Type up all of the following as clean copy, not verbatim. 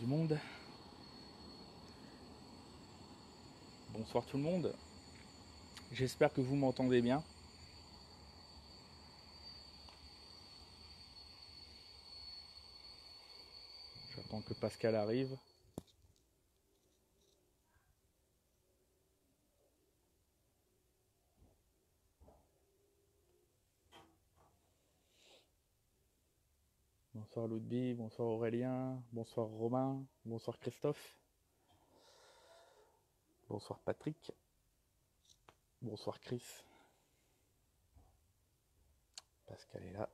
du monde. Bonsoir tout le monde. J'espère que vous m'entendez bien. J'attends que Pascal arrive. Bonsoir Ludwig, bonsoir Aurélien, bonsoir Romain, bonsoir Christophe, bonsoir Patrick, bonsoir Chris. Pascal est là.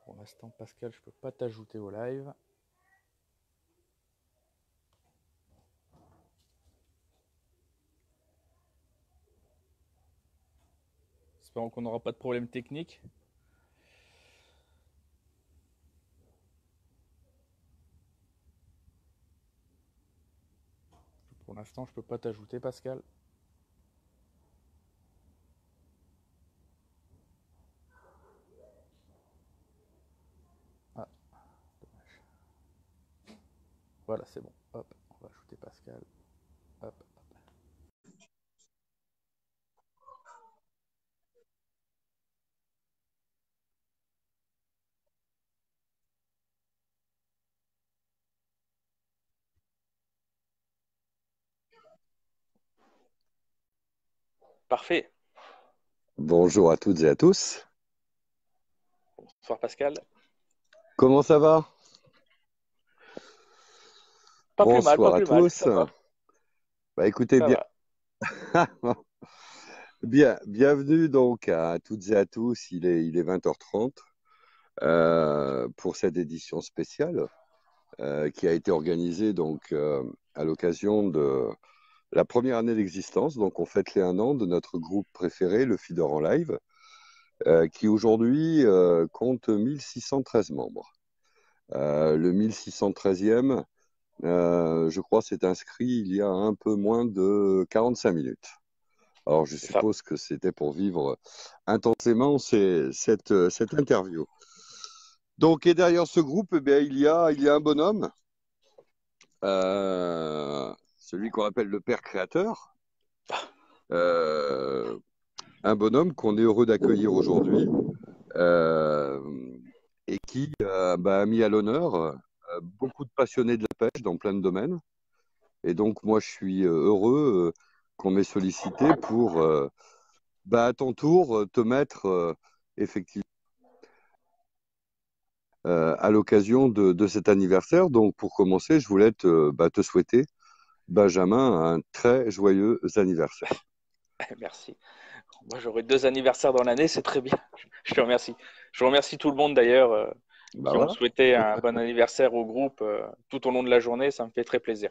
Pour l'instant, Pascal, je peux pas t'ajouter au live. Espérons qu'on n'aura pas de problème technique. Pour l'instant, je peux pas t'ajouter, Pascal. Ah, dommage. Voilà, c'est bon. Hop, on va ajouter Pascal. Hop. Parfait. Bonjour à toutes et à tous. Bonsoir Pascal. Comment ça va? Pas Bonsoir à plus mal, tous. ça va. Bah, écoutez Ça bien, va. bienvenue donc à toutes et à tous. Il est 20h30 pour cette édition spéciale qui a été organisée donc à l'occasion de la première année d'existence. Donc on fête les 1 an de notre groupe préféré, le Feeder en live, qui aujourd'hui compte 1613 membres. Le 1613e, je crois, s'est inscrit il y a un peu moins de 45 minutes. Alors, je C'est ça. suppose que c'était pour vivre intensément cette interview. Donc, et derrière ce groupe, eh bien, il y a un bonhomme, celui qu'on appelle le père créateur, euh, un bonhomme qu'on est heureux d'accueillir aujourd'hui euh, et qui a mis à l'honneur beaucoup de passionnés de la pêche dans plein de domaines. Et donc, moi, je suis heureux qu'on m'ait sollicité pour, à ton tour, te mettre effectivement à l'occasion de cet anniversaire. Donc, pour commencer, je voulais te souhaiter, Benjamin, un très joyeux anniversaire. Merci. Moi, j'aurai 2 anniversaires dans l'année, c'est très bien. Je te remercie. Je remercie tout le monde d'ailleurs Bah qui ont voilà. souhaité un bon anniversaire au groupe tout au long de la journée. Ça me fait très plaisir.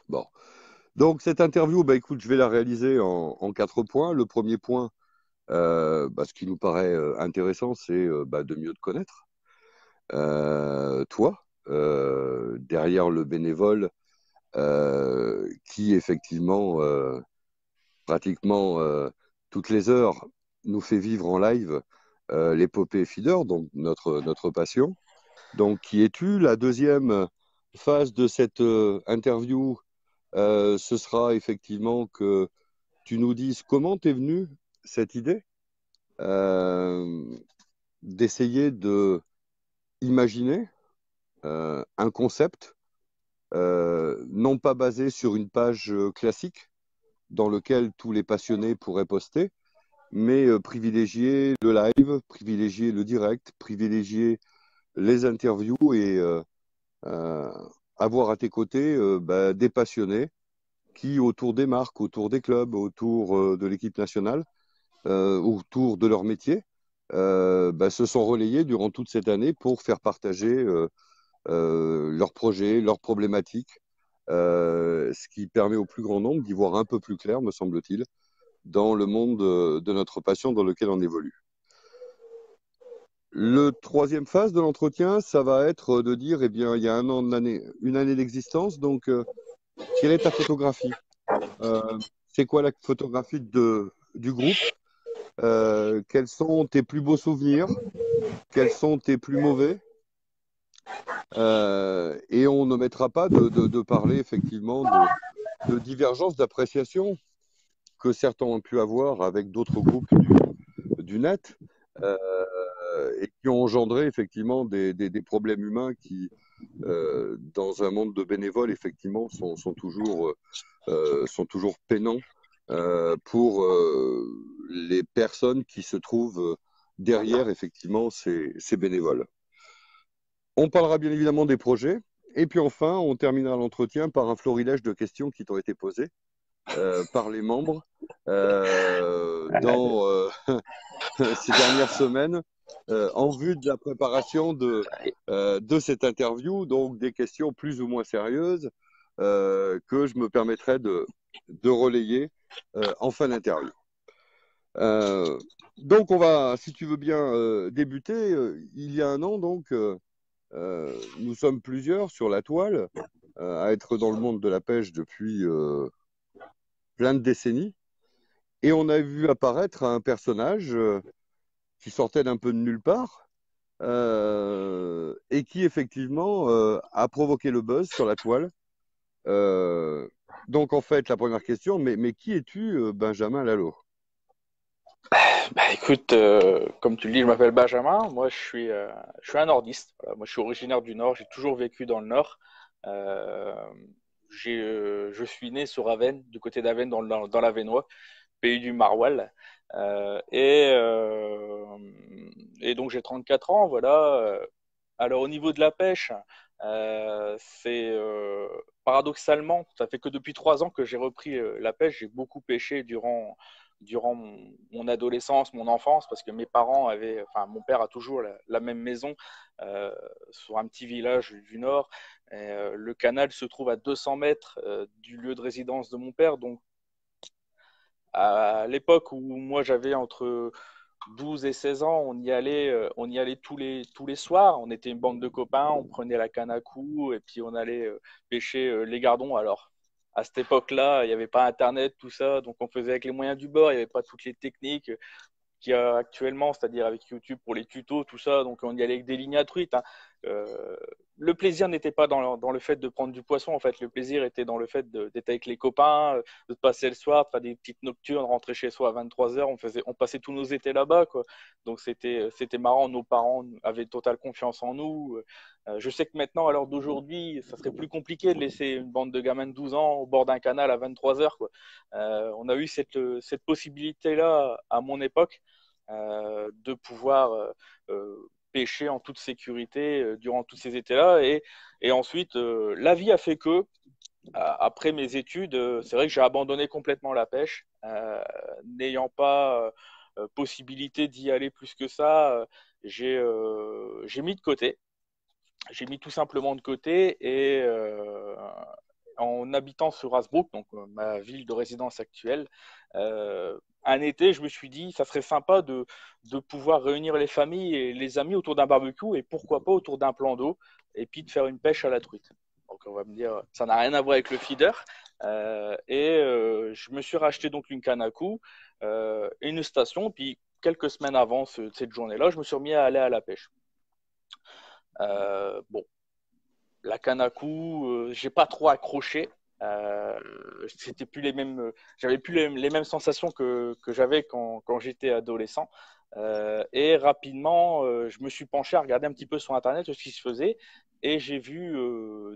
Bon. Donc, cette interview, écoute, je vais la réaliser en 4 points. Le premier point, ce qui nous paraît intéressant, c'est de mieux te connaître. Toi, derrière le bénévole, qui effectivement, pratiquement toutes les heures, nous fait vivre en live l'épopée Feeder, donc notre passion. Donc, qui es-tu? La deuxième phase de cette interview, ce sera effectivement que tu nous dises comment t'es venue cette idée d'essayer de imaginer un concept non pas basé sur une page classique dans lequel tous les passionnés pourraient poster, mais privilégier le live, privilégier le direct, privilégier les interviews et euh, avoir à tes côtés des passionnés qui, autour des marques, autour des clubs, autour de l'équipe nationale, autour de leur métier, se sont relayés durant toute cette année pour faire partager leurs projets, leurs problématiques, ce qui permet au plus grand nombre d'y voir un peu plus clair, me semble-t-il, dans le monde de notre passion dans lequel on évolue. Le troisième phase de l'entretien, ça va être de dire, eh bien, il y a une année d'existence, donc quelle est ta photographie? C'est quoi la photographie du groupe? Quels sont tes plus beaux souvenirs? Quels sont tes plus mauvais? Et on ne mettra pas de parler effectivement de divergences d'appréciation que certains ont pu avoir avec d'autres groupes du net euh, et qui ont engendré effectivement des problèmes humains qui, dans un monde de bénévoles, effectivement, sont toujours peinants pour les personnes qui se trouvent derrière effectivement ces bénévoles. On parlera bien évidemment des projets. Et puis enfin, on terminera l'entretien par un florilège de questions qui t'ont été posées par les membres dans ces dernières semaines en vue de la préparation de cette interview. Donc des questions plus ou moins sérieuses que je me permettrai de relayer en fin d'interview. Donc on va, si tu veux bien, débuter. Il y a un an, donc, nous sommes plusieurs sur la toile à être dans le monde de la pêche depuis plein de décennies. Et on a vu apparaître un personnage qui sortait d'un peu de nulle part et qui effectivement a provoqué le buzz sur la toile. Donc en fait, la première question, mais qui es-tu, Benjamin Lalo? Bah écoute, comme tu le dis, je m'appelle Benjamin. Moi, je suis un nordiste. Voilà. Moi, je suis originaire du Nord. J'ai toujours vécu dans le Nord. Euh, je suis né sur Avennes, du côté d'Avennes, dans l'Avesnois, pays du Maroilles. Euh, et, euh, et donc, j'ai 34 ans. Voilà. Alors, au niveau de la pêche, c'est paradoxalement, ça fait que depuis 3 ans que j'ai repris la pêche. J'ai beaucoup pêché durant mon adolescence, mon enfance, parce que mes parents avaient, enfin, mon père a toujours la même maison euh, sur un petit village du Nord. Et, le canal se trouve à 200 mètres du lieu de résidence de mon père. Donc, à l'époque où moi j'avais entre 12 et 16 ans, on y allait tous les soirs. On était une bande de copains, on prenait la canne à coups et puis on allait pêcher les gardons. Alors, à cette époque-là, il n'y avait pas Internet, tout ça, donc on faisait avec les moyens du bord, il n'y avait pas toutes les techniques qu'il y a actuellement, c'est-à-dire avec YouTube pour les tutos, tout ça. Donc on y allait avec des lignes à truite. Hein. Le plaisir n'était pas dans le fait de prendre du poisson, en fait. Le plaisir était dans le fait d'être avec les copains, de passer le soir, de faire des petites nocturnes, rentrer chez soi à 23 heures. On passait tous nos étés là-bas, quoi. Donc c'était marrant. Nos parents avaient totale confiance en nous. Je sais que maintenant, à l'heure d'aujourd'hui, ça serait plus compliqué de laisser une bande de gamins de 12 ans au bord d'un canal à 23 heures, quoi. On a eu cette possibilité-là à mon époque de pouvoir pêcher en toute sécurité durant tous ces étés-là. Et ensuite, la vie a fait que, après mes études, c'est vrai que j'ai abandonné complètement la pêche, n'ayant pas possibilité d'y aller plus que ça. J'ai mis de côté. J'ai mis tout simplement de côté et en habitant sur Hasbrook, donc ma ville de résidence actuelle, un été, je me suis dit, ça serait sympa de pouvoir réunir les familles et les amis autour d'un barbecue et pourquoi pas autour d'un plan d'eau et puis de faire une pêche à la truite. Donc on va me dire, ça n'a rien à voir avec le feeder. Je me suis racheté donc une canne à coups, une station, puis quelques semaines avant cette journée-là, je me suis remis à aller à la pêche. Bon, la canne à coups, j'ai pas trop accroché. Euh, C'était plus les mêmes, j'avais plus les mêmes sensations que j'avais quand j'étais adolescent. Et rapidement, je me suis penché à regarder un petit peu sur Internet ce qui se faisait et j'ai vu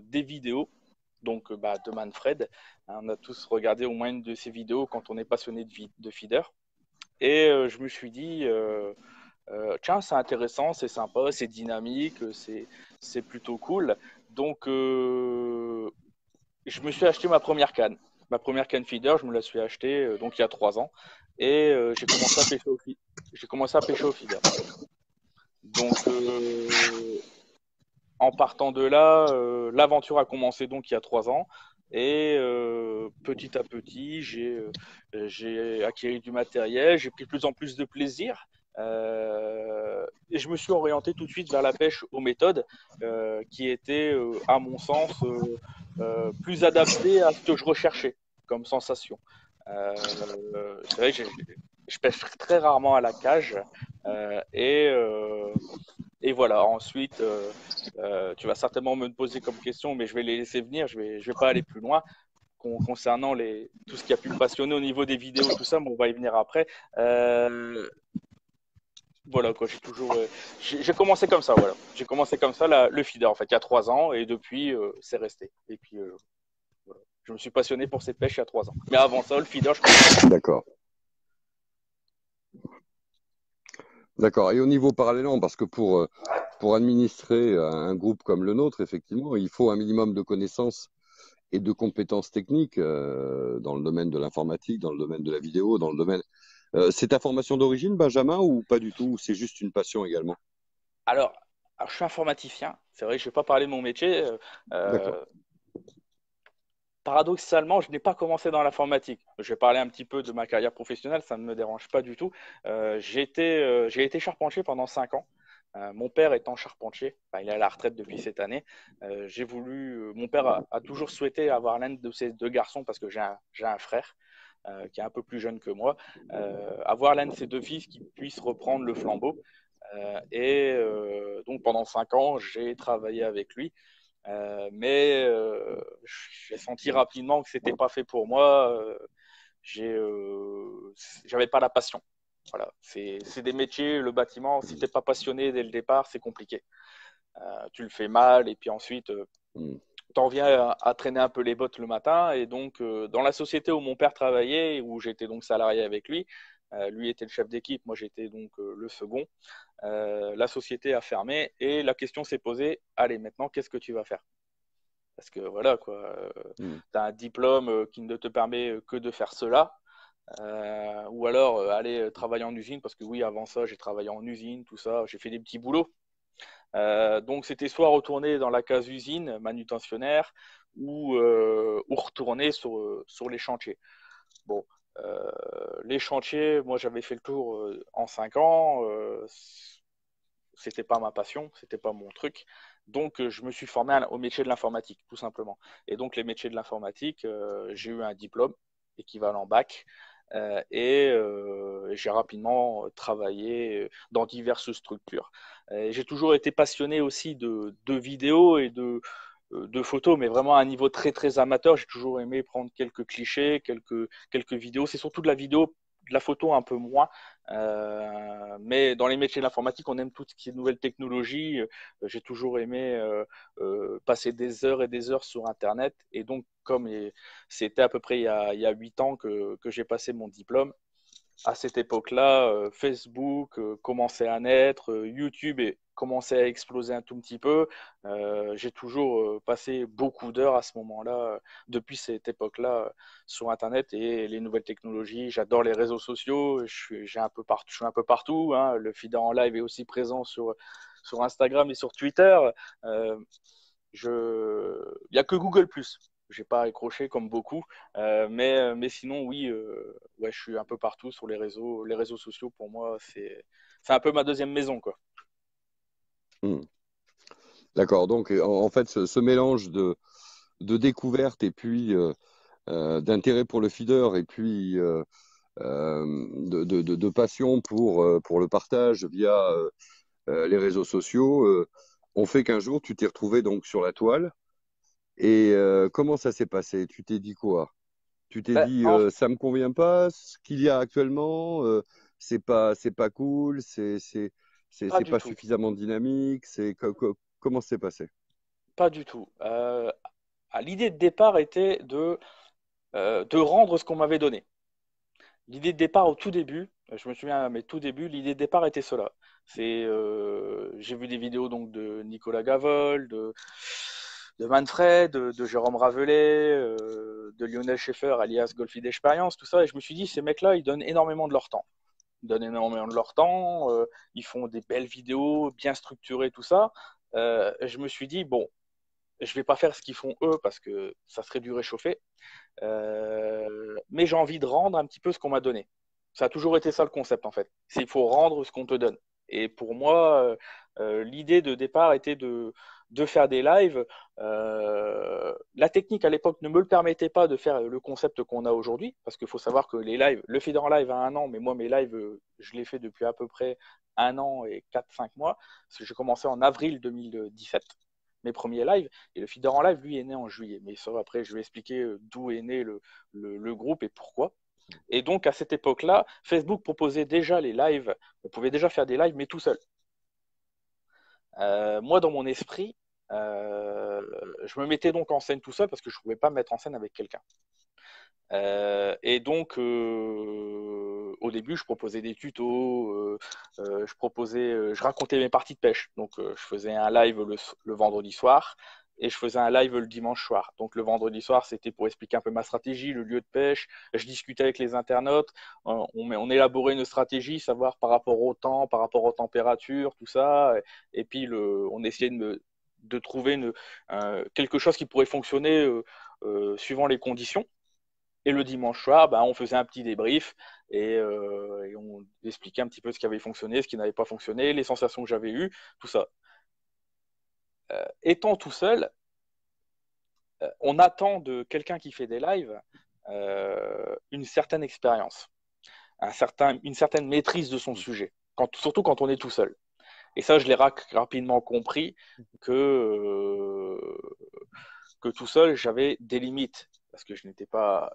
des vidéos donc de Manfred. On a tous regardé au moins une de ses vidéos quand on est passionné de feeder. Et je me suis dit, tiens, c'est intéressant, c'est sympa, c'est dynamique, c'est plutôt cool. Donc, je me suis acheté ma première canne. Ma première canne feeder, je me la suis achetée donc il y a 3 ans. Et j'ai commencé à pêcher au feeder. Donc, en partant de là, l'aventure a commencé donc il y a 3 ans. Et petit à petit, j'ai acquis du matériel, j'ai pris de plus en plus de plaisir. Et je me suis orienté tout de suite vers la pêche aux méthodes qui étaient, à mon sens, plus adaptées à ce que je recherchais comme sensation. C'est vrai que je pêche très rarement à la cage. euh, et, euh, et voilà, ensuite, tu vas certainement me poser comme question, mais je vais les laisser venir, je vais pas aller plus loin. Concernant tout ce qui a pu me passionner au niveau des vidéos, tout ça, mais on va y venir après. Euh, voilà, quoi, j'ai commencé comme ça, voilà. J'ai commencé comme ça, le feeder, en fait, il y a 3 ans, et depuis, c'est resté. Et puis, voilà. Je me suis passionné pour cette pêche il y a 3 ans. Mais avant ça, le feeder, je connaissais pas. D'accord. D'accord. Et au niveau parallèlement, parce que pour administrer un groupe comme le nôtre, effectivement, il faut un minimum de connaissances et de compétences techniques dans le domaine de l'informatique, dans le domaine de la vidéo, dans le domaine. C'est ta formation d'origine, Benjamin, ou pas du tout, ou c'est juste une passion également? Alors, je suis informaticien. C'est vrai que je ne vais pas parler de mon métier. D'accord. Euh, Paradoxalement, je n'ai pas commencé dans l'informatique. Je vais parler un petit peu de ma carrière professionnelle, ça ne me dérange pas du tout. J'ai été charpentier pendant 5 ans. Mon père étant charpentier, enfin, il est à la retraite depuis cette année. Mon père a toujours souhaité avoir l'un de ses deux garçons parce que j'ai un frère qui est un peu plus jeune que moi, avoir l'un de ses deux fils qui puisse reprendre le flambeau. Donc pendant 5 ans, j'ai travaillé avec lui. Mais j'ai senti rapidement que c'était pas fait pour moi. J'avais pas la passion. Voilà, c'est des métiers, le bâtiment, si t'es pas passionné dès le départ, c'est compliqué. Tu le fais mal et puis ensuite Hmm. t'en viens à traîner un peu les bottes le matin. Et donc dans la société où mon père travaillait, où j'étais donc salarié avec lui, lui était le chef d'équipe, moi j'étais donc le second. La société a fermé et la question s'est posée, allez maintenant qu'est-ce que tu vas faire? Parce que voilà, quoi, Hmm. tu as un diplôme qui ne te permet que de faire cela. Ou alors aller travailler en usine, parce que oui, avant ça, j'ai travaillé en usine, tout ça, j'ai fait des petits boulots. Donc c'était soit retourner dans la case usine, manutentionnaire, ou retourner sur les chantiers. Bon, euh, les chantiers, moi j'avais fait le tour en 5 ans. C'était pas ma passion, c'était pas mon truc. Donc, je me suis formé au métier de l'informatique, tout simplement. Et donc, les métiers de l'informatique, j'ai eu un diplôme équivalent bac. J'ai rapidement travaillé dans diverses structures. J'ai toujours été passionné aussi de vidéos et de photos, mais vraiment à un niveau très très amateur. J'ai toujours aimé prendre quelques clichés, quelques vidéos. C'est surtout de la vidéo, de la photo un peu moins. Mais dans les métiers de l'informatique, on aime tout ce qui est nouvelles technologies. J'ai toujours aimé passer des heures et des heures sur Internet. Et donc, c'était à peu près il y a 8 ans que j'ai passé mon diplôme, à cette époque-là, Facebook commençait à naître, YouTube commençait à exploser un tout petit peu. J'ai toujours passé beaucoup d'heures à ce moment-là, depuis cette époque-là, sur Internet et les nouvelles technologies. J'adore les réseaux sociaux. Je suis un peu partout, hein. Le feeder en live est aussi présent sur Instagram et sur Twitter. Euh, il n'y a que Google Plus. J'ai pas accroché comme beaucoup, mais sinon oui, ouais, je suis un peu partout sur les réseaux sociaux. Pour moi, c'est un peu ma deuxième maison, quoi. Hmm. D'accord. Donc, en fait, ce mélange de découverte et puis d'intérêt pour le feeder et puis de passion pour le partage via les réseaux sociaux ont fait qu'un jour, tu t'es retrouvé donc sur la toile. Et comment ça s'est passé? Tu t'es dit quoi? Tu t'es Ben, dit en- ça me convient pas, ce qu'il y a actuellement, c'est pas cool, Pas c'est du pas tout, suffisamment dynamique, comment c'est passé? pas du tout. L'idée de départ était de rendre ce qu'on m'avait donné. L'idée de départ au tout début, je me souviens à mes tout débuts, l'idée de départ était cela. J'ai vu des vidéos donc de Nicolas Gavol, de Manfred, de Jérôme Ravelet, de Lionel Schaeffer, alias Golfi d'Expérience, tout ça, et je me suis dit, ces mecs-là, ils donnent énormément de leur temps. Ils donnent énormément de leur temps, ils font des belles vidéos, bien structurées, tout ça. Et je me suis dit, bon, je vais pas faire ce qu'ils font eux parce que ça serait du réchauffé. Mais j'ai envie de rendre un petit peu ce qu'on m'a donné. Ça a toujours été ça le concept en fait. C'est il faut rendre ce qu'on te donne. Et pour moi, l'idée de départ était de faire des lives. La technique à l'époque ne me le permettait pas de faire le concept qu'on a aujourd'hui, parce qu'il faut savoir que les lives, le feed en live a 1 an, mais moi mes lives, je les fais depuis à peu près 1 an et 4-5 mois, parce que j'ai commencé en avril 2017 mes premiers lives, et le feeder en live, lui, est né en juillet. Mais ça, après, je vais expliquer d'où est né le groupe et pourquoi. Et donc, à cette époque-là, Facebook proposait déjà les lives. On pouvait déjà faire des lives, mais tout seul. Moi, dans mon esprit, je me mettais donc en scène tout seul parce que je ne pouvais pas me mettre en scène avec quelqu'un. Et donc, au début, je proposais des tutos, je racontais mes parties de pêche. Donc, je faisais un live le vendredi soir et je faisais un live le dimanche soir. Donc, le vendredi soir, c'était pour expliquer un peu ma stratégie, le lieu de pêche. Je discutais avec les internautes, on élaborait une stratégie, savoir par rapport au temps, par rapport aux températures, tout ça. Et puis, on essayait de trouver quelque chose qui pourrait fonctionner suivant les conditions. Et le dimanche soir, on faisait un petit débrief et on expliquait un petit peu ce qui avait fonctionné, ce qui n'avait pas fonctionné, les sensations que j'avais eues, tout ça. Étant tout seul, on attend de quelqu'un qui fait des lives une certaine expérience, une certaine maîtrise de son sujet, surtout quand on est tout seul. Et ça, je l'ai rapidement compris que tout seul, j'avais des limites parce que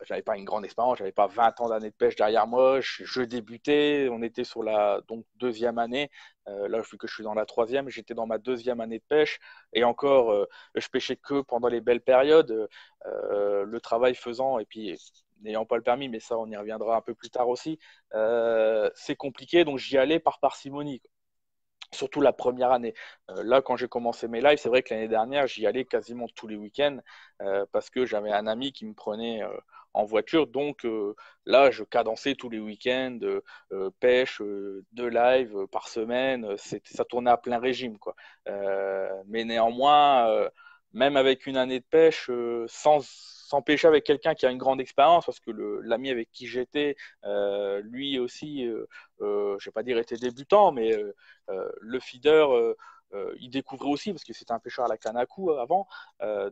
j'avais pas une grande expérience, j'avais pas 20 ans d'années de pêche derrière moi, je débutais, on était sur la donc deuxième année, là vu que je suis dans la troisième, j'étais dans ma deuxième année de pêche et encore, je pêchais que pendant les belles périodes, le travail faisant et puis n'ayant pas le permis, mais ça on y reviendra un peu plus tard aussi, c'est compliqué donc j'y allais par parcimonie, surtout la première année. Là, quand j'ai commencé mes lives, c'est vrai que l'année dernière, j'y allais quasiment tous les week-ends parce que j'avais un ami qui me prenait en voiture. Donc là, je cadençais tous les week-ends, pêche, 2 lives par semaine. Ça tournait à plein régime, quoi. Mais néanmoins, même avec une année de pêche, sans pêcher avec quelqu'un qui a une grande expérience, parce que l'ami avec qui j'étais, lui aussi, je vais pas dire était débutant, mais le feeder, il découvrait aussi parce que c'était un pêcheur à la canne à coups avant.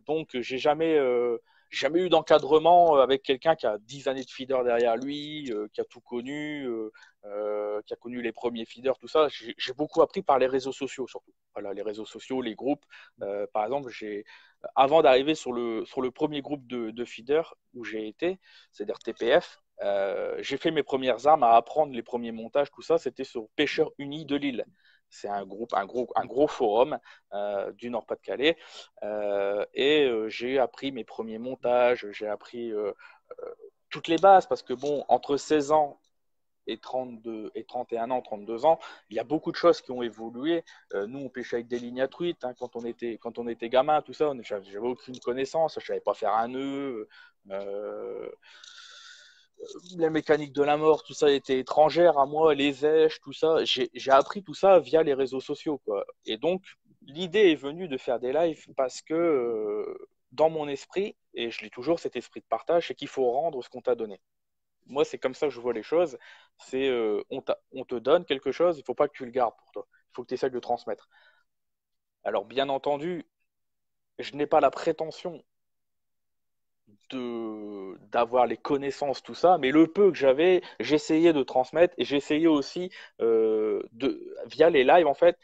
Donc, j'ai jamais eu d'encadrement avec quelqu'un qui a 10 années de feeder derrière lui, qui a tout connu, qui a connu les premiers feeders, tout ça. J'ai beaucoup appris par les réseaux sociaux surtout. Voilà, les réseaux sociaux, les groupes. Par exemple, avant d'arriver sur le premier groupe de feeders où j'ai été, c'est-à-dire TPF, j'ai fait mes premières armes à apprendre les premiers montages, tout ça, c'était sur Pêcheurs Unis de Lille. C'est un gros forum du Nord-Pas-de-Calais. J'ai appris mes premiers montages, j'ai appris toutes les bases, parce que bon, entre 16 ans et 31 ans, 32 ans, il y a beaucoup de choses qui ont évolué. Nous, on pêchait avec des lignes à truite quand on était gamin, tout ça. J'avais aucune connaissance, je savais pas faire un nœud. La mécanique de la mort, tout ça était étrangère à moi, les èches, tout ça. J'ai appris tout ça via les réseaux sociaux, quoi. Et donc, l'idée est venue de faire des lives parce que dans mon esprit, et je l'ai toujours cet esprit de partage, c'est qu'il faut rendre ce qu'on t'a donné. Moi, c'est comme ça que je vois les choses. C'est on te donne quelque chose, il ne faut pas que tu le gardes pour toi. Il faut que tu essaies de le transmettre. Alors, bien entendu, je n'ai pas la prétention d'avoir les connaissances, tout ça, mais le peu que j'avais, j'essayais de transmettre et j'essayais aussi via les lives, en fait,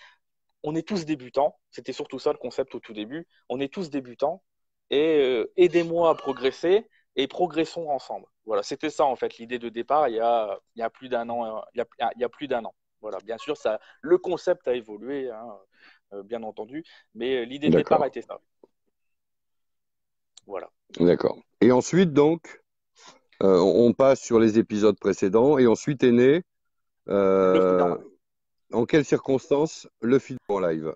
on est tous débutants, c'était surtout ça le concept au tout début, on est tous débutants et aidez-moi à progresser et progressons ensemble. Voilà, c'était ça en fait l'idée de départ il y a plus d'un an, il y a plus d'un an. Voilà, bien sûr, le concept a évolué, hein, bien entendu, mais l'idée de départ D'accord, était ça. Voilà. d'accord. Et ensuite, donc, on passe sur les épisodes précédents et ensuite est né, Le feed en euh, live. en quelles circonstances, le feed en live?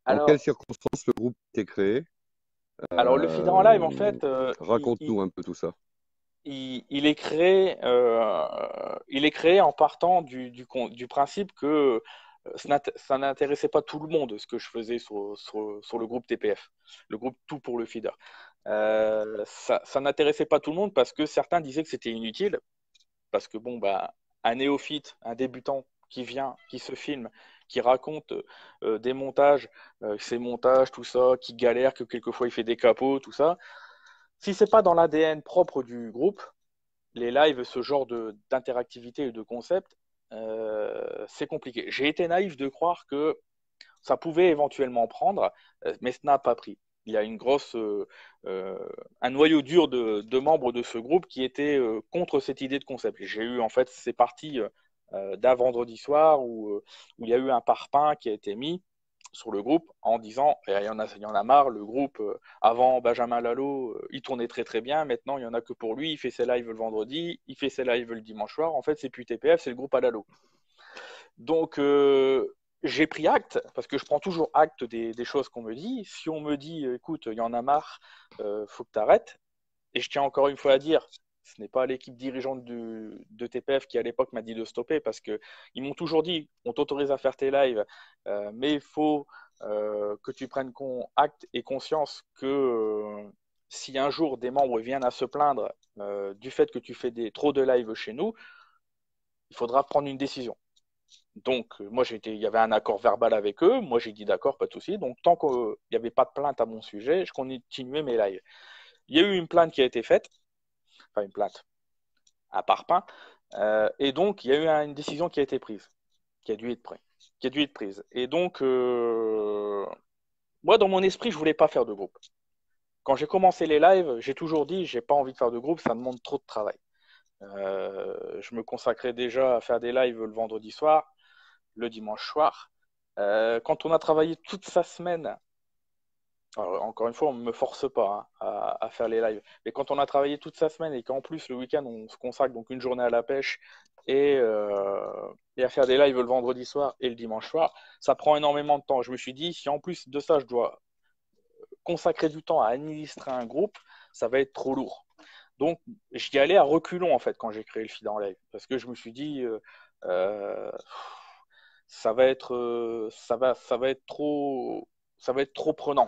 En quelles Alors, circonstances le groupe a été créé? alors le feeder en live, en Euh, fait, Raconte-nous un peu tout ça. il est créé en partant du principe que ça n'intéressait pas tout le monde ce que je faisais sur le groupe TPF, le groupe Tout pour le Feeder. Ça n'intéressait pas tout le monde parce que certains disaient que c'était inutile, parce que bon, bah, un néophyte, un débutant qui vient, qui se filme, qui raconte des montages, ses montages, tout ça, qui galère, que quelquefois il fait des capots, tout ça. Si c'est pas dans l'ADN propre du groupe, les lives, ce genre d'interactivité et de concept, c'est compliqué. J'ai été naïf de croire que ça pouvait éventuellement prendre, mais ce n'a pas pris. Il y a euh, un noyau dur de membres de ce groupe qui étaient contre cette idée de concept. J'ai eu en fait ces parties d'un vendredi soir où il y a eu un parpaing qui a été mis sur le groupe en disant il y en a marre, le groupe, avant Benjamin Lalo, il tournait très très bien, maintenant il n'y en a que pour lui, il fait ses lives le vendredi, il fait ses lives le dimanche soir, en fait c'est plus TPF, c'est le groupe à Lalo. Donc, j'ai pris acte, parce que je prends toujours acte des choses qu'on me dit. Si on me dit, écoute, il y en a marre, faut que tu arrêtes. Et je tiens encore une fois à dire, ce n'est pas l'équipe dirigeante de TPF qui à l'époque m'a dit de stopper, parce qu'ils m'ont toujours dit, on t'autorise à faire tes lives, mais il faut que tu prennes acte et conscience que si un jour des membres viennent à se plaindre du fait que tu fais trop de lives chez nous, il faudra prendre une décision. Donc, moi, il y avait un accord verbal avec eux. Moi, j'ai dit d'accord, pas de souci. Donc, tant qu'il n'y avait pas de plainte à mon sujet, je continuais mes lives. Il y a eu une plainte qui a été faite, enfin une plainte à Parpin, et donc il y a eu une décision qui a été prise, qui a dû être prise, qui a dû être prise. Et donc, moi, dans mon esprit, je voulais pas faire de groupe. Quand j'ai commencé les lives, j'ai toujours dit, j'ai pas envie de faire de groupe, ça demande trop de travail. Je me consacrais déjà à faire des lives le vendredi soir, le dimanche soir. Quand on a travaillé toute sa semaine, alors, encore une fois, on ne me force pas hein, à faire les lives, mais quand on a travaillé toute sa semaine et qu'en plus le week-end on se consacre donc une journée à la pêche et à faire des lives le vendredi soir et le dimanche soir, ça prend énormément de temps. Je me suis dit, si en plus de ça je dois consacrer du temps à administrer un groupe, ça va être trop lourd. Donc j'y allais à reculons en fait quand j'ai créé le feed en live, parce que je me suis dit, euh, ça va être trop prenant.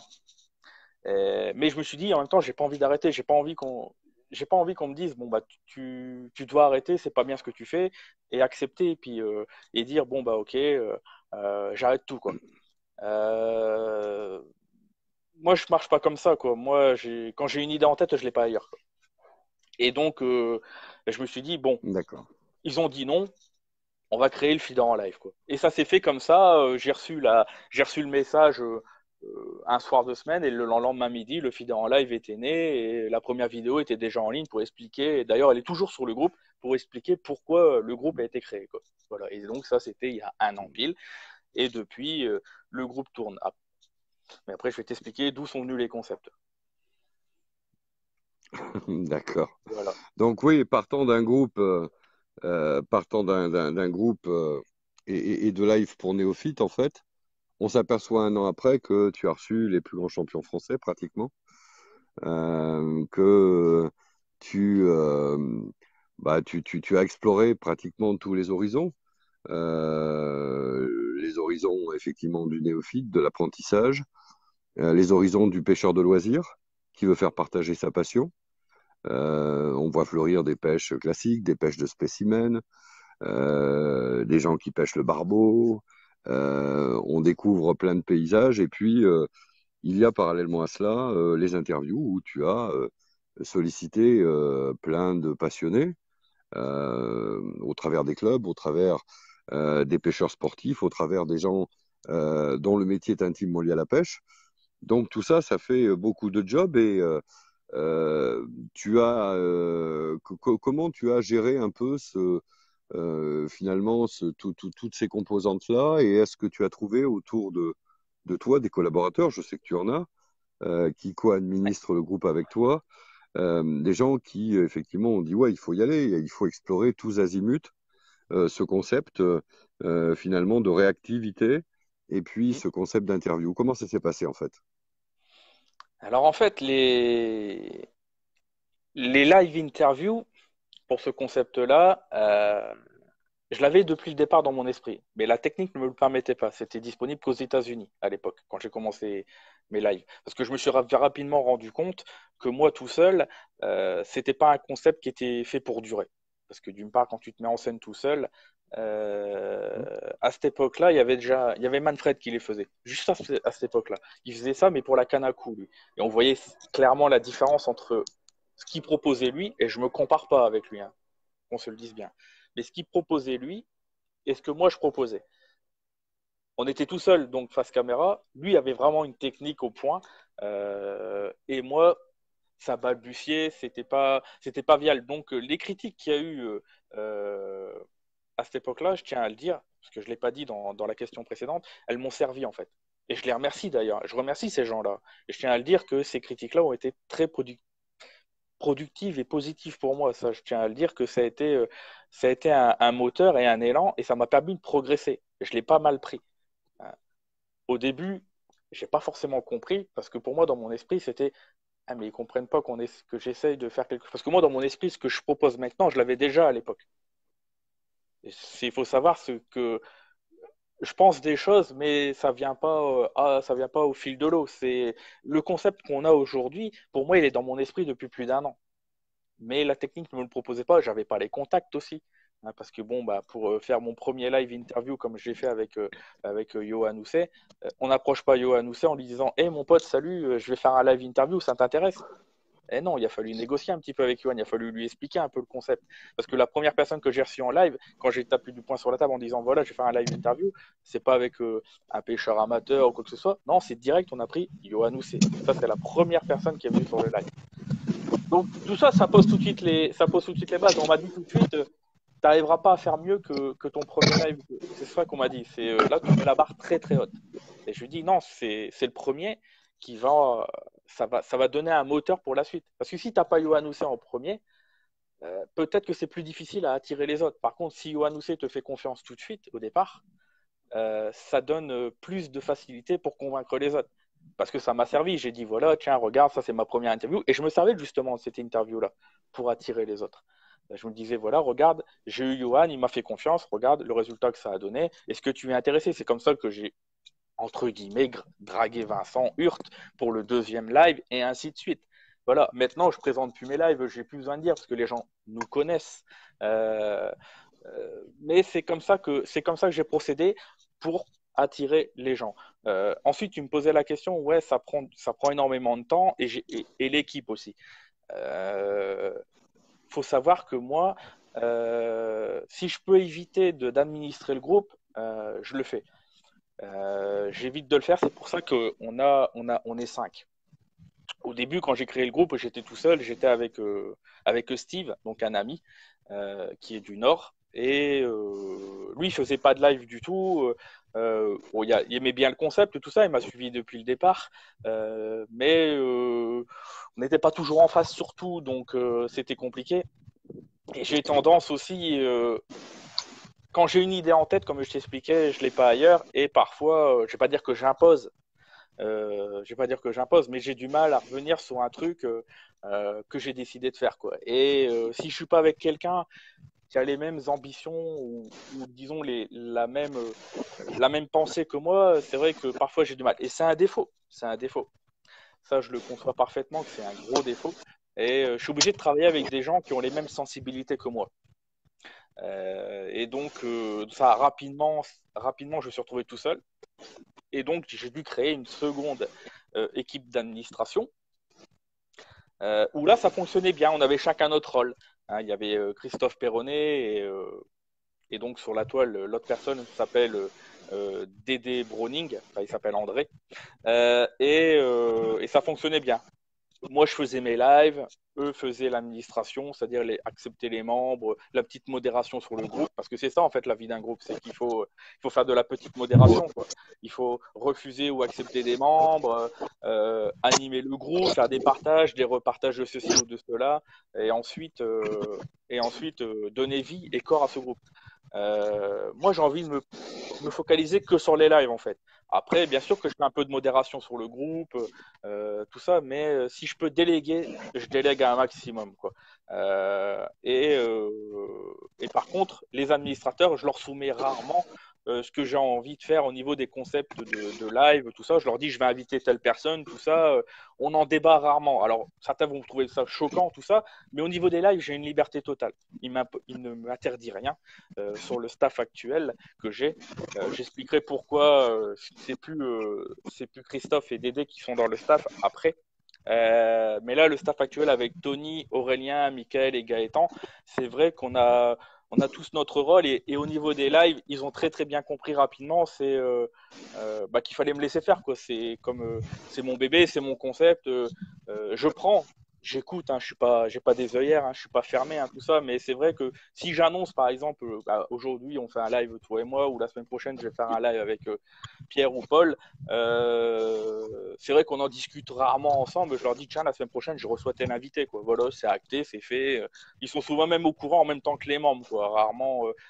Mais je me suis dit en même temps, j'ai pas envie d'arrêter, j'ai pas envie qu'on me dise bon bah tu dois arrêter, c'est pas bien ce que tu fais et accepter et dire bon bah ok, j'arrête tout quoi. Euh, Moi je marche pas comme ça quoi. Moi quand j'ai une idée en tête, je l'ai pas ailleurs quoi. Et donc je me suis dit bon, D'accord. ils ont dit non, on va créer le feed en live quoi. Et ça s'est fait comme ça. J'ai reçu le message un soir de semaine et le lendemain midi, le feed en live était né et la première vidéo était déjà en ligne pour expliquer. D'ailleurs, elle est toujours sur le groupe pour expliquer pourquoi le groupe a été créé quoi. Voilà. Et donc ça, c'était il y a un an pile. Et depuis, le groupe tourne. Ah. Mais après, je vais t'expliquer d'où sont venus les concepts. D'accord. Voilà. Donc oui, partant d'un groupe et de live pour néophytes, en fait, on s'aperçoit un an après que tu as reçu les plus grands champions français, pratiquement, que tu, euh, tu as exploré pratiquement tous les horizons effectivement du néophyte, de l'apprentissage, les horizons du pêcheur de loisirs qui veut faire partager sa passion. On voit fleurir des pêches classiques, des pêches de spécimens, des gens qui pêchent le barbeau. On découvre plein de paysages et puis il y a parallèlement à cela les interviews où tu as sollicité plein de passionnés au travers des clubs, au travers des pêcheurs sportifs, au travers des gens dont le métier est intimement lié à la pêche. Donc tout ça, ça fait beaucoup de jobs et comment tu as géré un peu finalement toutes ces composantes-là et est-ce que tu as trouvé autour de toi des collaborateurs, je sais que tu en as, qui co-administrent le groupe avec toi, des gens qui effectivement ont dit ouais, il faut y aller, il faut explorer tous azimuts ce concept finalement de réactivité et puis Mm. ce concept d'interview. Comment ça s'est passé en fait? Alors en fait, les live interviews pour ce concept-là, Je l'avais depuis le départ dans mon esprit, mais la technique ne me le permettait pas. C'était disponible qu'aux États-Unis à l'époque, quand j'ai commencé mes lives. Parce que je me suis rapidement rendu compte que moi tout seul, c'était pas un concept qui était fait pour durer. Parce que d'une part, quand tu te mets en scène tout seul, à cette époque-là, il y avait Manfred qui les faisait. Juste à cette époque-là. Il faisait ça, mais pour la Kanaku, lui. Et on voyait clairement la différence entre ce qu'il proposait lui, et je me compare pas avec lui, hein, qu'on se le dise bien. Mais ce qu'il proposait lui, et ce que moi je proposais. On était tout seul, donc face caméra. Lui avait vraiment une technique au point. Et moi, ça balbutiait, c'était pas viable. Donc les critiques qu'il y a eu à cette époque-là, je tiens à le dire, parce que je ne l'ai pas dit dans la question précédente, elles m'ont servi en fait. Et je les remercie d'ailleurs. Je remercie ces gens-là. Et je tiens à le dire que ces critiques-là ont été très productive et positive pour moi. Ça, je tiens à le dire que ça a été un moteur et un élan et ça m'a permis de progresser. Je l'ai pas mal pris. Au début, j'ai pas forcément compris parce que pour moi, dans mon esprit, c'était ah, mais ils comprennent pas que j'essaye de faire quelque chose. Parce que moi, dans mon esprit, ce que je propose maintenant, je l'avais déjà à l'époque. Il faut savoir ce que je pense des choses, mais ça vient pas au fil de l'eau. C'est le concept qu'on a aujourd'hui. Pour moi, il est dans mon esprit depuis plus d'un an. Mais la technique ne me le proposait pas. J'avais pas les contacts aussi. Hein, parce que bon, bah, pour faire mon premier live interview comme j'ai fait avec Yohann Housset, on n'approche pas Yohann Housset en lui disant hey, mon pote, salut, je vais faire un live interview, ça t'intéresse? Eh non, il a fallu négocier un petit peu avec Yohann, il a fallu lui expliquer un peu le concept. Parce que la première personne que j'ai reçue en live, quand j'ai tapé du poing sur la table en disant voilà, je vais faire un live interview, c'est pas avec un pêcheur amateur ou quoi que ce soit. Non, c'est direct, on a pris Yohann Housset. Ça, c'est la première personne qui est venue sur le live. Donc tout ça, ça pose tout de suite les bases. On m'a dit tout de suite, tu n'arriveras pas à faire mieux que ton premier live. C'est ça qu'on m'a dit. C'est là, tu mets la barre très très haute. Et je lui dis non, c'est le premier qui va, ça va donner un moteur pour la suite. Parce que si tu n'as pas Yohann Housset en premier, peut-être que c'est plus difficile à attirer les autres. Par contre, si Yohann Housset te fait confiance tout de suite au départ, ça donne plus de facilité pour convaincre les autres. Parce que ça m'a servi. J'ai dit, voilà, tiens, regarde, ça c'est ma première interview. Et je me servais justement de cette interview-là pour attirer les autres. Je me disais, voilà, regarde, j'ai eu Yohann, il m'a fait confiance, regarde le résultat que ça a donné. Est-ce que tu es intéressé? C'est comme ça que j'ai, entre guillemets, dragué Vincent Hurt pour le deuxième live et ainsi de suite. Voilà, maintenant je présente plus mes lives, j'ai plus besoin de dire parce que les gens nous connaissent. Mais c'est comme ça que j'ai procédé pour attirer les gens. Ensuite, tu me posais la question, ouais, ça prend énormément de temps et l'équipe aussi. Faut savoir que moi, si je peux éviter d'administrer le groupe, je le fais. J'évite de le faire, c'est pour ça on est cinq. Au début, quand j'ai créé le groupe, j'étais tout seul, j'étais avec Steve, donc un ami qui est du Nord. Et lui, il faisait pas de live du tout. Bon, il aimait bien le concept, tout ça. Il m'a suivi depuis le départ, mais on n'était pas toujours en face, surtout, donc c'était compliqué. Et j'ai tendance aussi, quand j'ai une idée en tête, comme je t'expliquais, je l'ai pas ailleurs. Et parfois, je vais pas dire que j'impose, je vais pas dire que j'impose, mais j'ai du mal à revenir sur un truc que j'ai décidé de faire, quoi. Et si je suis pas avec quelqu'un qui a les mêmes ambitions ou disons la même pensée que moi, c'est vrai que parfois j'ai du mal. Et c'est un défaut, c'est un défaut. Ça, je le conçois parfaitement que c'est un gros défaut. Et je suis obligé de travailler avec des gens qui ont les mêmes sensibilités que moi. Et donc, ça rapidement, je me suis retrouvé tout seul. Et donc, j'ai dû créer une seconde équipe d'administration où là, ça fonctionnait bien. On avait chacun notre rôle. Hein, il y avait Christophe Perronnet et donc sur la toile, l'autre personne s'appelle Dédé Browning, enfin il s'appelle André, et ça fonctionnait bien. Moi, je faisais mes lives, eux faisaient l'administration, c'est-à-dire accepter les membres, la petite modération sur le groupe, parce que c'est ça en fait la vie d'un groupe, c'est il faut faire de la petite modération, quoi. Il faut refuser ou accepter des membres, animer le groupe, faire des partages, des repartages de ceci ou de cela, et ensuite donner vie et corps à ce groupe. Moi, j'ai envie de me me focaliser que sur les lives en fait. Après, bien sûr que je fais un peu de modération sur le groupe, tout ça, mais si je peux déléguer, je délègue à un maximum, quoi. Et par contre, les administrateurs, je leur soumets rarement ce que j'ai envie de faire au niveau des concepts de live, tout ça. Je leur dis, je vais inviter telle personne, tout ça. On en débat rarement. Alors, certains vont trouver ça choquant, tout ça, mais au niveau des lives, j'ai une liberté totale. Il ne m'interdit rien sur le staff actuel que j'ai. J'expliquerai pourquoi c'est plus Christophe et Dédé qui sont dans le staff après. Mais là, le staff actuel avec Tony, Aurélien, Michael et Gaëtan, c'est vrai on a tous notre rôle et au niveau des lives, ils ont très très bien compris rapidement qu'il fallait me laisser faire, quoi. C'est comme c'est mon bébé, c'est mon concept. Je prends, j'écoute, hein, j'ai pas des œillères, hein, je suis pas fermé, hein, tout ça. Mais c'est vrai que si j'annonce par exemple, aujourd'hui on fait un live toi et moi, ou la semaine prochaine je vais faire un live avec Pierre ou Paul, c'est vrai qu'on en discute rarement ensemble. Je leur dis tiens, la semaine prochaine je reçois tel invité, quoi. Voilà, c'est acté, c'est fait. Ils sont souvent même au courant en même temps que les membres, quoi.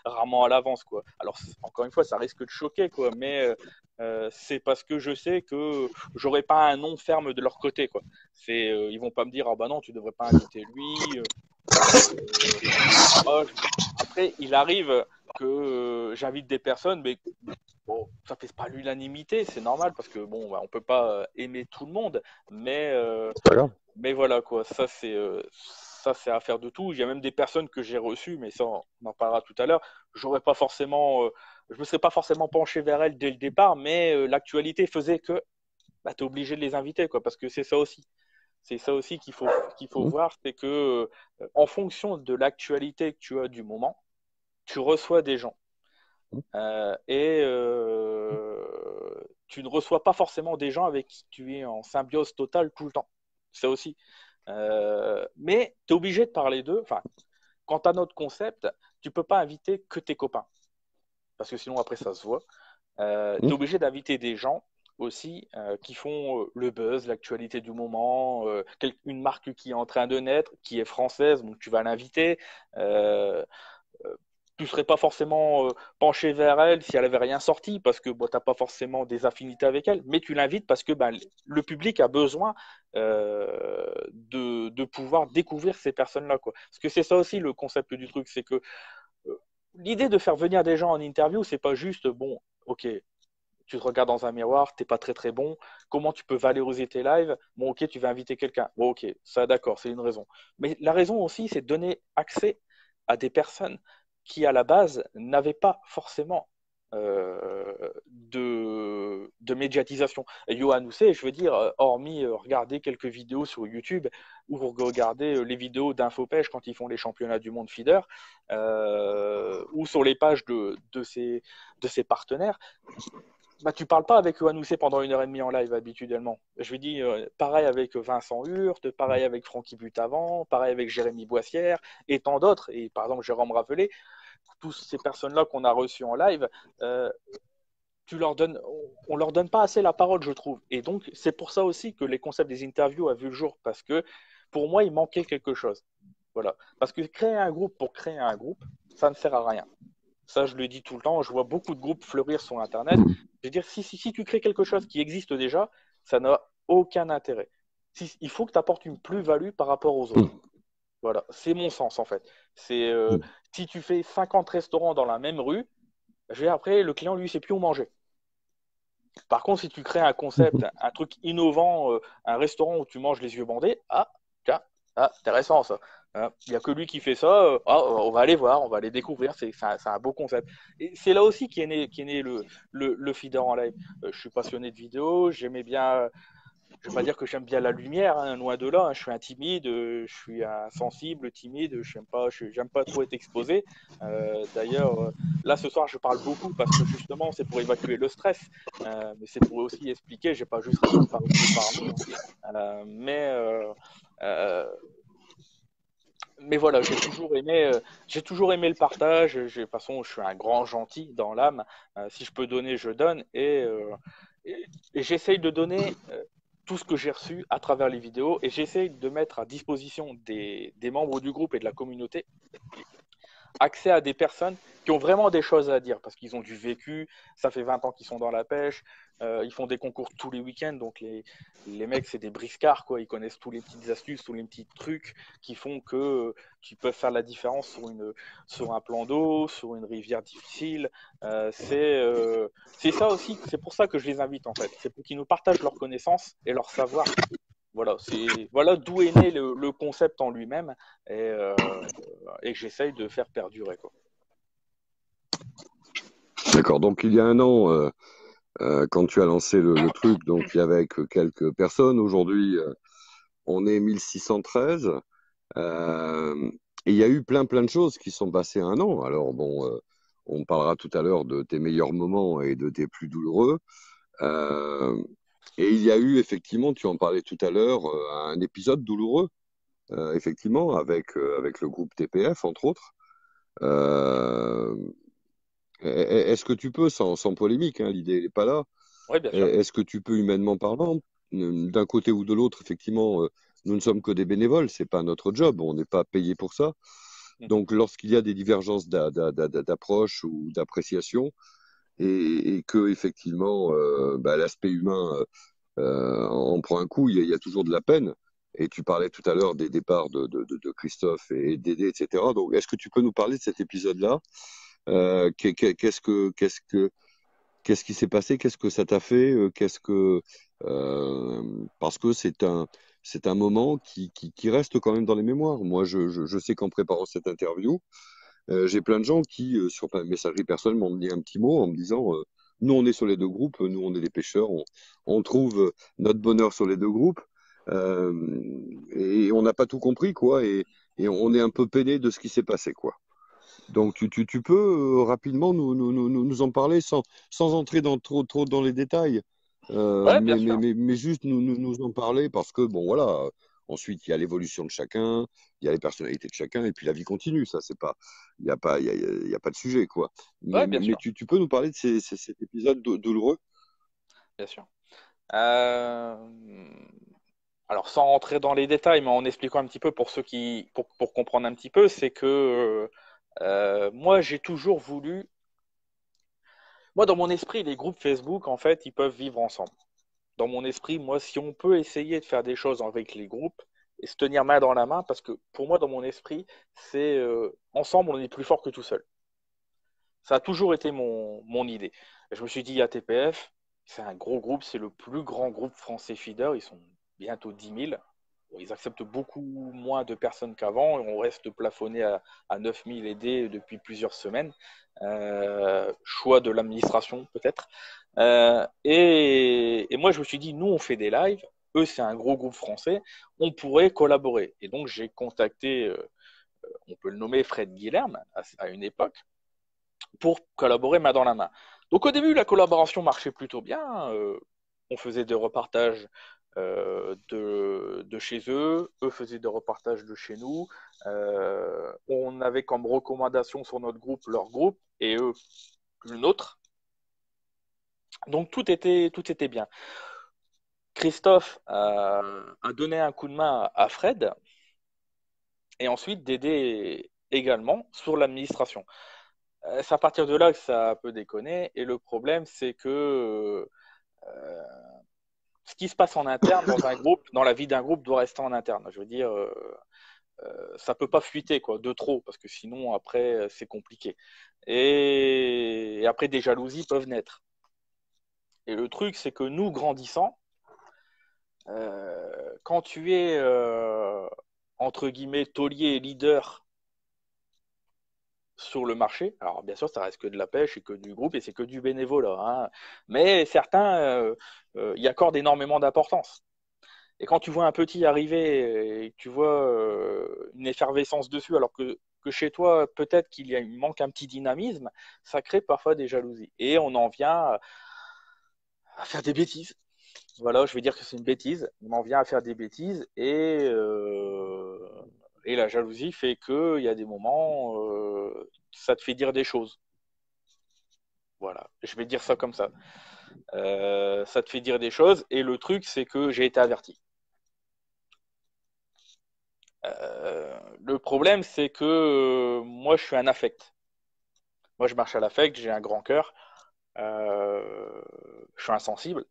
Rarement à l'avance, quoi. Alors encore une fois, ça risque de choquer, quoi, mais c'est parce que je sais que j'aurai pas un nom ferme de leur côté, quoi. Ils vont pas me dire ah bah non, tu devrais pas inviter lui. Après, il arrive que j'invite des personnes, mais bon, ça fait pas l'unanimité, c'est normal parce que bon, on peut pas aimer tout le monde, mais mais voilà, quoi. Ça c'est affaire de tout. Il y a même des personnes que j'ai reçues, mais ça on en parlera tout à l'heure. J'aurais pas forcément, je me serais pas forcément penché vers elles dès le départ, mais l'actualité faisait que tu es obligé de les inviter, quoi, parce que c'est ça aussi. C'est ça aussi qu'il faut voir, c'est que en fonction de l'actualité que tu as du moment, tu reçois des gens. Tu ne reçois pas forcément des gens avec qui tu es en symbiose totale tout le temps. Ça aussi. Mais tu es obligé de parler d'eux. Enfin, quant à notre concept, tu peux pas inviter que tes copains. Parce que sinon, après, ça se voit. Tu es obligé d'inviter des gens aussi qui font le buzz, l'actualité du moment, une marque qui est en train de naître, qui est française, donc tu vas l'inviter. Tu ne serais pas forcément penché vers elle si elle avait rien sorti parce que bon, tu n'as pas forcément des affinités avec elle, mais tu l'invites parce que le public a besoin de pouvoir découvrir ces personnes-là, quoi. Parce que c'est ça aussi le concept du truc, c'est que l'idée de faire venir des gens en interview, c'est pas juste bon, ok, tu te regardes dans un miroir, t'es pas très très bon, comment tu peux valoriser tes lives? Bon, ok, tu vas inviter quelqu'un. Bon, ok, ça d'accord, c'est une raison. Mais la raison aussi, c'est de donner accès à des personnes qui, à la base, n'avaient pas forcément de médiatisation. Et Johan Housset, je veux dire, hormis regarder quelques vidéos sur YouTube ou regarder les vidéos d'Infopêche quand ils font les championnats du monde feeder, ou sur les pages de ses partenaires, tu parles pas avec Johan Housset pendant 1 heure et demie en live habituellement. Je lui dis pareil avec Vincent Hurte, pareil avec Francky Butavant, pareil avec Jérémy Boissière et tant d'autres. Et par exemple Jérôme Ravelet, tous ces personnes-là qu'on a reçues en live, on leur donne pas assez la parole, je trouve. Et donc c'est pour ça aussi que les concepts des interviews a vu le jour, parce que pour moi il manquait quelque chose. Voilà. Parce que créer un groupe pour créer un groupe, ça ne sert à rien. Ça, je le dis tout le temps. Je vois beaucoup de groupes fleurir sur Internet. Je veux dire, si tu crées quelque chose qui existe déjà, ça n'a aucun intérêt. Il faut que tu apportes une plus-value par rapport aux autres. Voilà, c'est mon sens en fait. Si tu fais 50 restaurants dans la même rue, après, le client, lui, sait plus où manger. Par contre, si tu crées un concept, un truc innovant, un restaurant où tu manges les yeux bandés, tiens, intéressant ça. Il n'y a que lui qui fait ça. On va aller voir, on va aller découvrir. C'est un beau concept. Et c'est là aussi qu'est né le feeder en live. Je suis passionné de vidéo. J'aimais bien. Je ne vais pas dire que j'aime bien la lumière, hein, loin de là. Hein, je suis un timide, je suis un sensible, timide. Je n'aime pas trop être exposé. D'ailleurs, là ce soir, je parle beaucoup parce que justement, c'est pour évacuer le stress, mais c'est pour aussi expliquer. J'ai pas juste parlé par nous. Hein. Mais voilà, j'ai toujours aimé le partage. De toute façon, je suis un grand gentil dans l'âme. Si je peux donner, je donne. Et j'essaye de donner tout ce que j'ai reçu à travers les vidéos. Et j'essaye de mettre à disposition des membres du groupe et de la communauté accès à des personnes qui ont vraiment des choses à dire parce qu'ils ont du vécu. Ça fait 20 ans qu'ils sont dans la pêche. Ils font des concours tous les week-ends. Donc, les mecs, c'est des briscards, quoi. Ils connaissent tous les petites astuces, tous les petits trucs qui font que tu peux faire la différence sur un plan d'eau, sur une rivière difficile. C'est ça aussi. C'est pour ça que je les invite, en fait. C'est pour qu'ils nous partagent leurs connaissances et leur savoir. Voilà d'où est né le concept en lui-même et que j'essaye de faire perdurer, quoi. D'accord. Donc, il y a un an, quand tu as lancé le truc, donc il y avait que quelques personnes. Aujourd'hui, on est 1613. Euh, et il y a eu plein de choses qui sont passées un an. Alors, bon, on parlera tout à l'heure de tes meilleurs moments et de tes plus douloureux. Euh, et il y a eu effectivement, tu en parlais tout à l'heure, un épisode douloureux, effectivement, avec le groupe TPF, entre autres. Euh, Est-ce que tu peux, sans polémique, hein, l'idée n'est pas là, Oui, bien sûr. est-ce que tu peux, humainement parlant, d'un côté ou de l'autre, effectivement, nous ne sommes que des bénévoles, c'est pas notre job, on n'est pas payé pour ça. Mhm. Donc, lorsqu'il y a des divergences d'approche ou d'appréciation, et que effectivement, bah, l'aspect humain en prend un coup, il y a toujours de la peine. Et tu parlais tout à l'heure des départs de Christophe et d'Aidé, etc. Donc, est-ce que tu peux nous parler de cet épisode-là? Qu'est-ce qui s'est passé? Qu'est-ce que ça t'a fait? Parce que c'est un moment qui reste quand même dans les mémoires. Moi, je sais qu'en préparant cette interview, j'ai plein de gens qui, sur ma messagerie personnelle, m'ont dit un petit mot en me disant, nous, on est sur les deux groupes, nous, on est des pêcheurs, on trouve notre bonheur sur les deux groupes, euh, et on n'a pas tout compris, quoi, et on est un peu peiné de ce qui s'est passé, quoi. Donc, tu peux rapidement nous en parler sans entrer trop dans les détails, Ouais, bien sûr. mais juste nous en parler parce que, bon, voilà, ensuite, il y a l'évolution de chacun, il y a les personnalités de chacun, et puis la vie continue, ça, c'est pas, il n'y a pas, il y a pas de sujet, quoi. Ouais, bien Mais sûr. tu peux nous parler de cet épisode douloureux? Bien sûr. Euh, Alors, sans rentrer dans les détails, mais en expliquant un petit peu pour comprendre un petit peu, c'est que moi, j'ai toujours voulu. Moi, dans mon esprit, les groupes Facebook, en fait, ils peuvent vivre ensemble. Dans mon esprit, moi, si on peut essayer de faire des choses avec les groupes et se tenir main dans la main, parce que pour moi, dans mon esprit, c'est ensemble, on est plus fort que tout seul. Ça a toujours été mon idée. Et je me suis dit, il y a TPF, c'est un gros groupe, c'est le plus grand groupe français feeder, ils sont bientôt 10 000. Bon, ils acceptent beaucoup moins de personnes qu'avant, et on reste plafonné à 9 000 aidés depuis plusieurs semaines. Choix de l'administration peut-être. Et moi, je me suis dit, nous, on fait des lives, eux, c'est un gros groupe français, on pourrait collaborer. Et donc, j'ai contacté, on peut le nommer Fred Guilherme, à une époque, pour collaborer main dans la main. Donc au début, la collaboration marchait plutôt bien. On faisait des repartages de chez eux, eux faisaient des repartages de chez nous. On avait comme recommandation sur notre groupe leur groupe et eux le nôtre. Donc tout était bien. Christophe a donné un coup de main à Fred et ensuite d'aider également sur l'administration. C'est à partir de là que ça peut déconner. Et le problème, c'est que ce qui se passe en interne dans un groupe, dans la vie d'un groupe, doit rester en interne. Je veux dire, ça peut pas fuiter quoi, de trop, parce que sinon, après, c'est compliqué. Et après, des jalousies peuvent naître. Et le truc, c'est que nous, grandissant, quand tu es, entre guillemets, taulier et leader sur le marché. Alors bien sûr, ça reste que de la pêche et que du groupe et c'est que du bénévolat, hein. Mais certains y accordent énormément d'importance. Et quand tu vois un petit arriver et que tu vois une effervescence dessus, alors que chez toi, peut-être il manque un petit dynamisme, ça crée parfois des jalousies. Et on en vient à faire des bêtises. Voilà, je vais dire que c'est une bêtise. On en vient à faire des bêtises et la jalousie fait qu'il y a des moments, ça te fait dire des choses. Voilà, je vais dire ça comme ça. Ça te fait dire des choses et le truc, c'est que j'ai été averti. Le problème, c'est que moi, je suis un affect. Moi, je marche à l'affect, j'ai un grand cœur, euh, je suis insensible.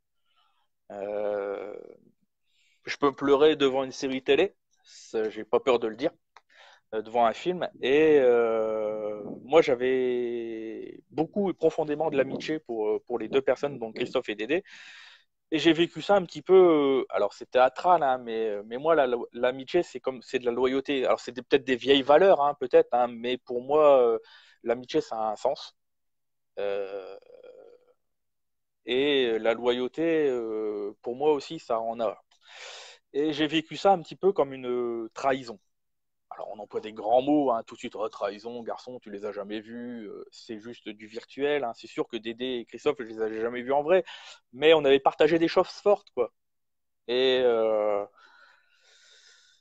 Euh, je peux pleurer devant une série télé, j'ai pas peur de le dire, devant un film. Et moi, j'avais beaucoup et profondément de l'amitié pour les deux personnes, donc Christophe et Dédé. Et j'ai vécu ça un petit peu. Alors, c'est théâtral, hein, mais moi, l'amitié, c'est de la loyauté. Alors, c'était peut-être des vieilles valeurs, hein, peut-être, hein, mais pour moi, l'amitié, ça a un sens. Euh, et la loyauté, pour moi aussi, ça en a. Et j'ai vécu ça un petit peu comme une trahison. Alors, on emploie des grands mots, hein, tout de suite, oh, trahison, garçon, tu les as jamais vus, c'est juste du virtuel, hein. C'est sûr que Dédé et Christophe, je les avais jamais vus en vrai, mais on avait partagé des choses fortes, quoi. Et, euh,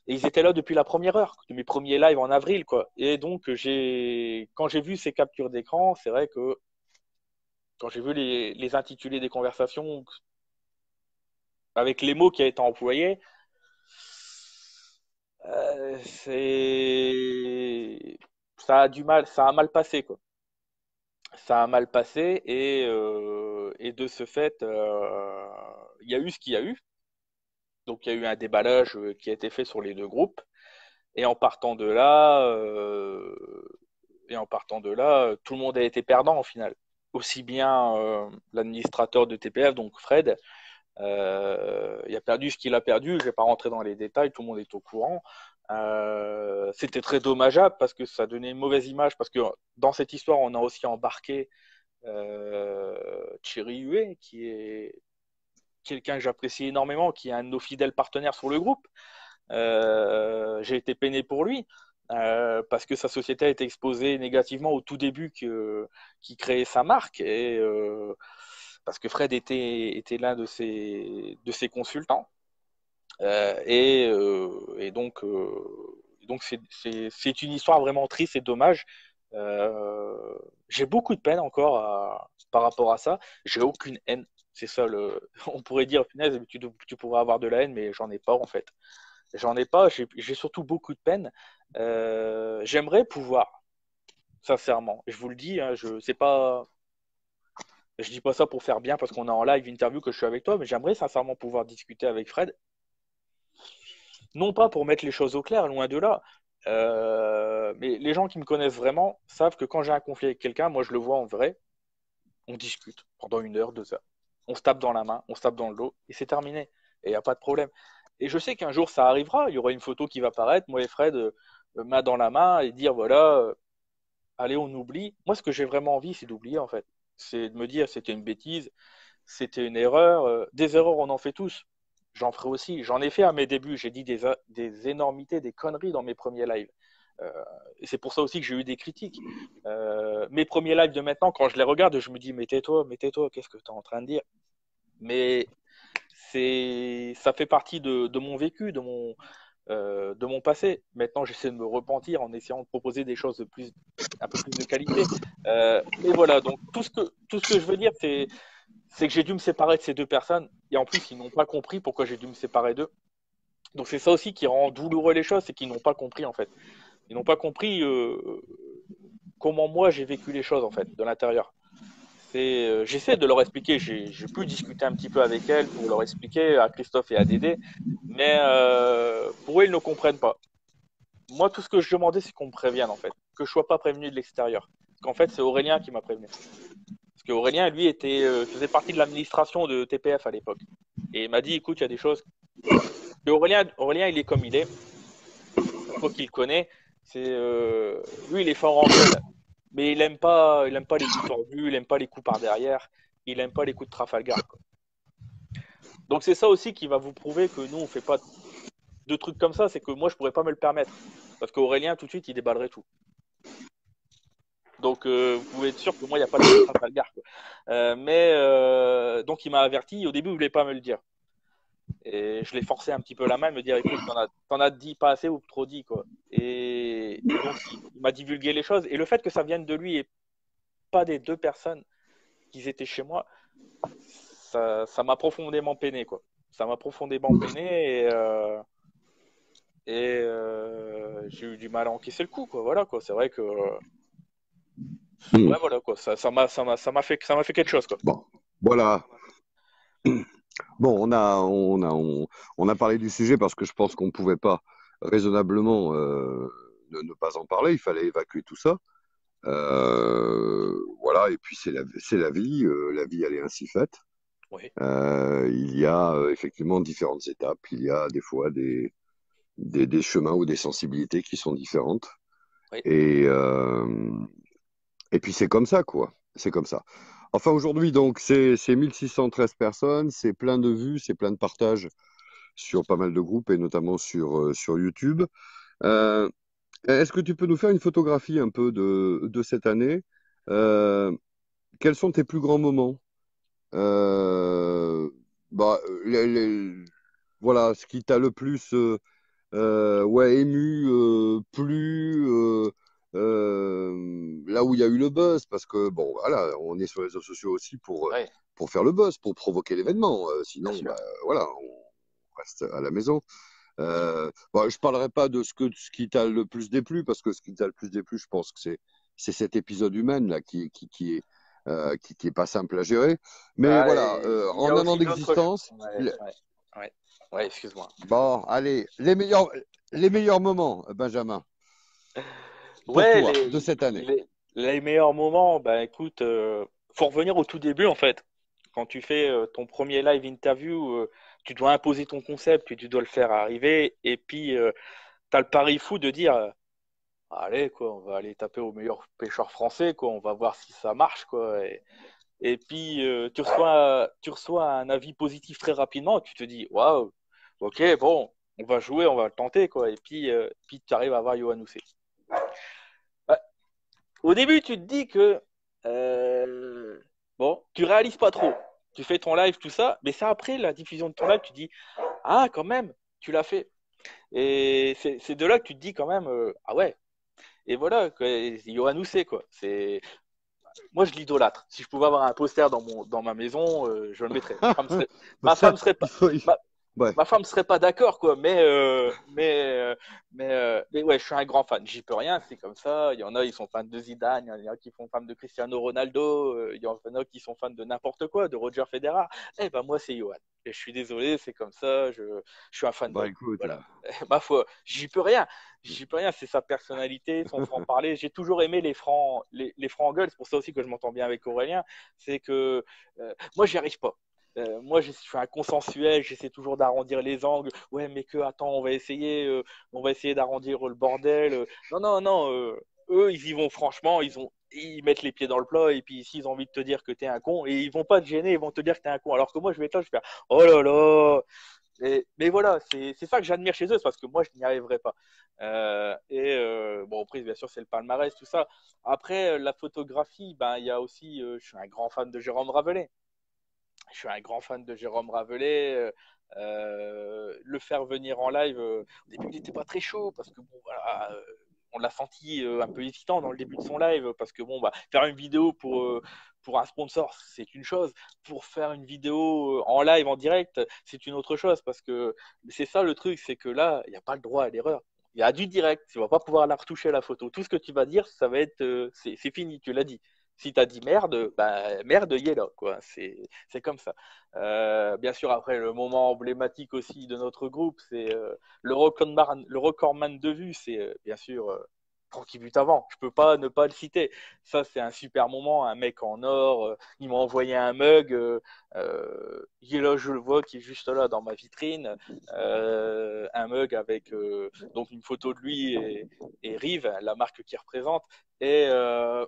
et ils étaient là depuis la première heure, de mes premiers lives en avril, quoi. Et donc, quand j'ai vu ces captures d'écran, c'est vrai que quand j'ai vu les intitulés des conversations, avec les mots qui ont été employés, c'est ça a du mal, ça a mal passé, quoi. Ça a mal passé et de ce fait, il y a eu ce qu'il y a eu. Donc il y a eu un déballage qui a été fait sur les deux groupes. Et en partant de là, tout le monde a été perdant au final. Aussi bien l'administrateur de TPF, donc Fred, il a perdu ce qu'il a perdu. Je ne vais pas rentrer dans les détails, tout le monde est au courant. C'était très dommageable parce que ça donnait une mauvaise image. Parce que dans cette histoire, on a aussi embarqué Thierry Huet, qui est quelqu'un que j'apprécie énormément, qui est un de nos fidèles partenaires sur le groupe. J'ai été peiné pour lui. Parce que sa société a été exposée négativement au tout début qu'il créait sa marque et parce que Fred était l'un de ses consultants. Et donc c'est une histoire vraiment triste et dommage. Euh, j'ai beaucoup de peine encore par rapport à ça. J'ai aucune haine. C'est ça on pourrait dire, punaise, tu pourrais avoir de la haine, mais j'en ai pas en fait. J'en ai pas. J'ai surtout beaucoup de peine. J'aimerais pouvoir, sincèrement. Je vous le dis, hein, je dis pas ça pour faire bien parce qu'on est en live interview que je suis avec toi, mais j'aimerais sincèrement pouvoir discuter avec Fred. Non pas pour mettre les choses au clair, loin de là. Mais les gens qui me connaissent vraiment savent que quand j'ai un conflit avec quelqu'un, moi je le vois en vrai, on discute pendant 1 heure, 2 heures. On se tape dans la main, on se tape dans le dos, et c'est terminé. Et il n'y a pas de problème. Et je sais qu'un jour ça arrivera, il y aura une photo qui va apparaître, moi et Fred, main dans la main, et dire voilà, allez, on oublie. Moi, ce que j'ai vraiment envie, c'est d'oublier en fait. C'est de me dire c'était une bêtise, c'était une erreur. Des erreurs, on en fait tous. J'en ferai aussi. J'en ai fait à mes débuts. J'ai dit des énormités, des conneries dans mes premiers lives. Euh, et c'est pour ça aussi que j'ai eu des critiques. Mes premiers lives de maintenant, quand je les regarde, je me dis, mais tais-toi, qu'est-ce que tu es en train de dire? Mais ça fait partie de mon vécu, de mon passé. Maintenant, j'essaie de me repentir en essayant de proposer des choses un peu plus de qualité. Mais voilà, donc tout ce que je veux dire, c'est que j'ai dû me séparer de ces deux personnes. Et en plus, ils n'ont pas compris pourquoi j'ai dû me séparer d'eux. Donc c'est ça aussi qui rend douloureux les choses, c'est qu'ils n'ont pas compris en fait. Ils n'ont pas compris comment moi j'ai vécu les choses en fait de l'intérieur. J'essaie de leur expliquer, j'ai pu discuter un petit peu avec elles pour leur expliquer à Christophe et à Dédé, mais pour eux ils ne comprennent pas. Moi tout ce que je demandais c'est qu'on me prévienne en fait, que je sois pas prévenu de l'extérieur. Parce qu'en fait c'est Aurélien qui m'a prévenu. Parce qu'Aurélien lui faisait partie de l'administration de TPF à l'époque. Et il m'a dit écoute il y a des choses. Aurélien il est comme il est, toi qui le connais, lui il est fort en gueule. Mais il aime pas les coups tordus, il aime pas les coups par derrière, il aime pas les coups de Trafalgar, quoi. Donc c'est ça aussi qui va vous prouver que nous on fait pas de trucs comme ça, c'est que moi je pourrais pas me le permettre. Parce qu'Aurélien tout de suite il déballerait tout. Donc vous pouvez être sûr que moi il n'y a pas de coups de Trafalgar, quoi. Mais donc il m'a averti, au début il voulait pas me le dire. Et je l'ai forcé un petit peu la main, me dire écoute, t'en as dit pas assez ou trop dit, quoi. Et donc il m'a divulgué les choses. Et le fait que ça vienne de lui et pas des deux personnes qui étaient chez moi, ça m'a profondément peiné, quoi. Ça m'a profondément peiné et j'ai eu du mal à encaisser le coup, quoi. Voilà, quoi. C'est vrai que, Hmm. ouais, voilà, quoi. Ça m'a fait quelque chose, quoi. Bon, voilà. Bon, on a parlé du sujet parce que je pense qu'on ne pouvait pas raisonnablement ne pas en parler. Il fallait évacuer tout ça. Voilà, et puis c'est la vie. La vie, elle est ainsi faite. Oui, Il y a effectivement différentes étapes. Il y a des fois des chemins ou des sensibilités qui sont différentes. oui. Et, euh, et puis c'est comme ça, quoi. C'est comme ça. Enfin, aujourd'hui, donc, c'est 1613 personnes, c'est plein de vues, c'est plein de partages sur pas mal de groupes et notamment sur YouTube. Euh, Est-ce que tu peux nous faire une photographie un peu de cette année? Euh, Quels sont tes plus grands moments? Euh, bah, voilà, ce qui t'a le plus ouais, ému, là où il y a eu le buzz, parce que bon, voilà, on est sur les réseaux sociaux aussi Ouais, pour faire le buzz, pour provoquer l'événement. bien Sinon, bah, sûr. voilà, on reste à la maison. Bon, je parlerai pas de ce qui t'a le plus déplu, parce que ce qui t'a le plus déplu, je pense que c'est cet épisode humain là qui est pas simple à gérer. Mais Ah, voilà, et il y a en un an aussi d'autres choses. d'existence, Ouais, ouais, ouais. Ouais, excuse-moi. bon, allez, les meilleurs moments, Benjamin, pour Ouais, toi, de cette année. les meilleurs moments, bah écoute, faut revenir au tout début en fait. Quand tu fais ton premier live interview, tu dois imposer ton concept, puis tu dois le faire arriver, et puis tu as le pari fou de dire, allez quoi, on va aller taper au meilleur pêcheur français, quoi, on va voir si ça marche, quoi. Et puis tu reçois un avis positif très rapidement, et tu te dis, waouh, ok, bon, on va jouer, on va le tenter, quoi. Et puis tu arrives à voir Yohann Ussé. Au début, tu te dis que bon, tu réalises pas trop. Tu fais ton live, tout ça, mais ça après la diffusion de ton live, tu te dis ah quand même, tu l'as fait. Et c'est de là que tu te dis quand même ah ouais. Et voilà, quoi, Yohann Housset, quoi. C'est moi je l'idolâtre. Si je pouvais avoir un poster dans ma maison, je le mettrais. Ma Ça, femme serait pas il faut, ma, ouais. ma femme serait pas d'accord, quoi, mais ouais, je suis un grand fan. J'y peux rien, c'est comme ça. Il y en a, ils sont fans de Zidane, il y en a qui sont fans de Cristiano Ronaldo, il y en a qui sont fans de n'importe quoi, de Roger Federer. Eh ben, moi, c'est Johan. Et je suis désolé, c'est comme ça, je suis un Bah fanboy. écoute, Voilà. Ma foi, j'y peux rien. J'y peux rien, c'est sa personnalité, son franc-parler. J'ai toujours aimé les francs gueules, c'est pour ça aussi que je m'entends bien avec Aurélien. C'est que moi, j'y arrive pas. Moi, je suis un consensuel, j'essaie toujours d'arrondir les angles. Ouais, mais attends, on va essayer d'arrondir le bordel. Non, non, non. Eux, ils y vont franchement, ils mettent les pieds dans le plat et puis s'ils ont envie de te dire que t'es un con, et ils vont pas te gêner, ils vont te dire que t'es un con. Alors que moi, je vais être là, je vais faire, oh là là. Mais voilà, c'est ça que j'admire chez eux, c'est parce que moi, je n'y arriverais pas. Bon, après, bien sûr, c'est le palmarès, tout ça. Après, la photographie, ben, il y a aussi, je suis un grand fan de Jérôme Ravelet. Je suis un grand fan de Jérôme Ravelet. Le faire venir en live, au début, il n'était pas très chaud parce que bon, voilà, on l'a senti un peu hésitant dans le début de son live parce que bon, bah, faire une vidéo pour un sponsor, c'est une chose. Pour faire une vidéo en live, en direct, c'est une autre chose parce que c'est ça le truc, c'est que là, il n'y a pas le droit à l'erreur. Il y a du direct, tu vas pas pouvoir la retoucher la photo. Tout ce que tu vas dire, ça va être, c'est fini, tu l'as dit. Si tu as dit merde, bah merde, y est là, quoi. C'est comme ça. Bien sûr, après, le moment emblématique aussi de notre groupe, c'est le recordman de vue, c'est bien sûr Francky Butavant. Je peux pas ne pas le citer. Ça, c'est un super moment. Un mec en or, il m'a envoyé un mug. Il est là, je le vois, qui est juste là dans ma vitrine. Un mug avec donc une photo de lui et Rive, la marque qu'il représente. Et, euh,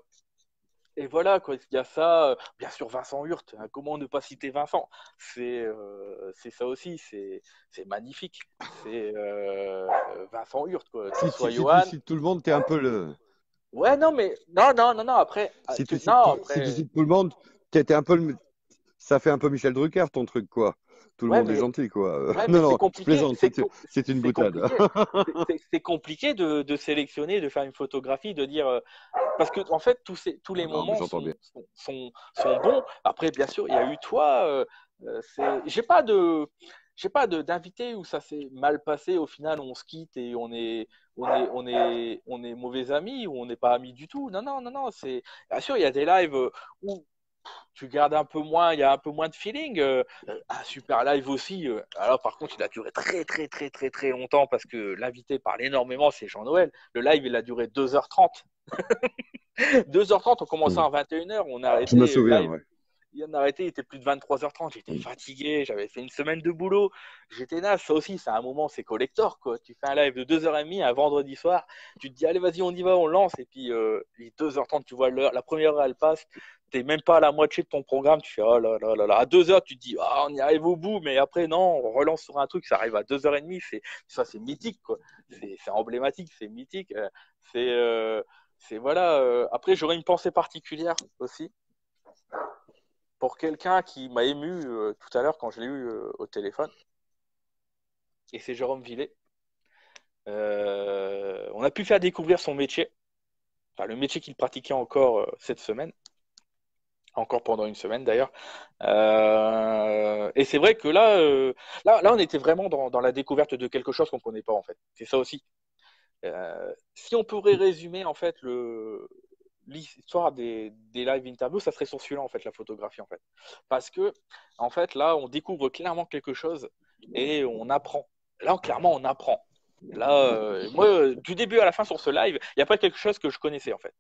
et voilà, quoi, il y a ça, bien sûr Vincent Hurt, hein, comment ne pas citer Vincent? C'est ça aussi, c'est magnifique. C'est Vincent Hurt, quoi, que ce soit si tu Johan. cites tout le monde, t'es un peu le. Ouais, non, mais non, non, non, non, après, Si tu après, cites tout le monde, t'es un peu ça fait un peu Michel Drucker ton truc, quoi. Tout le ouais, monde est mais gentil, quoi. ouais, mais Non, c'est non, je compliqué, plaisante, c'est une c'est boutade. compliqué. C'est compliqué de sélectionner, de faire une photographie, de dire parce que en fait tous les Non, non, mais moments j'entends bien. sont bons. Après, bien sûr, il y a eu toi. J'ai pas de je sais pas, d'invités où ça s'est mal passé, au final on se quitte et on est mauvais amis ou on n'est pas amis du tout. Non, non, non, non, c'est bien sûr il y a des lives où tu gardes un peu moins, il y a un peu moins de feeling. Un super live aussi. Alors par contre, il a duré très très très très très longtemps parce que l'invité parle énormément, c'est Jean-Noël. Le live, il a duré 2h30. 2h30, on commençait Mm. à 21h, on a Je me arrêté le souviens, live. ouais. Il a arrêté, il était plus de 23h30, j'étais Mm. fatigué, j'avais fait une semaine de boulot, j'étais naze, ça aussi, c'est un moment, c'est collector, quoi. Tu fais un live de 2h30 un vendredi soir, tu te dis, allez, vas-y, on y va, on lance, et puis les 2h30, tu vois l'heure, la première heure, elle passe, t'es même pas à la moitié de ton programme, tu fais, oh là là là là, à 2h, tu te dis, ah, on y arrive au bout, mais après, non, on relance sur un truc, ça arrive à 2h30, ça, c'est mythique, quoi. C'est emblématique, c'est mythique, c'est, euh, voilà. Après, j'aurais une pensée particulière aussi pour quelqu'un qui m'a ému tout à l'heure quand je l'ai eu au téléphone, et c'est Jérôme Villet. On a pu faire découvrir son métier, enfin le métier qu'il pratiquait encore cette semaine, encore pendant une semaine d'ailleurs. Et c'est vrai que là, on était vraiment dans la découverte de quelque chose qu'on ne connaît pas en fait. C'est ça aussi. Si on pourrait résumer en fait l'histoire des live interviews, ça serait sur celui-là en fait, la photographie en fait. Parce que en fait là, on découvre clairement quelque chose et on apprend. Là, clairement, on apprend. Là, moi, du début à la fin sur ce live, il n'y a pas quelque chose que je connaissais en fait.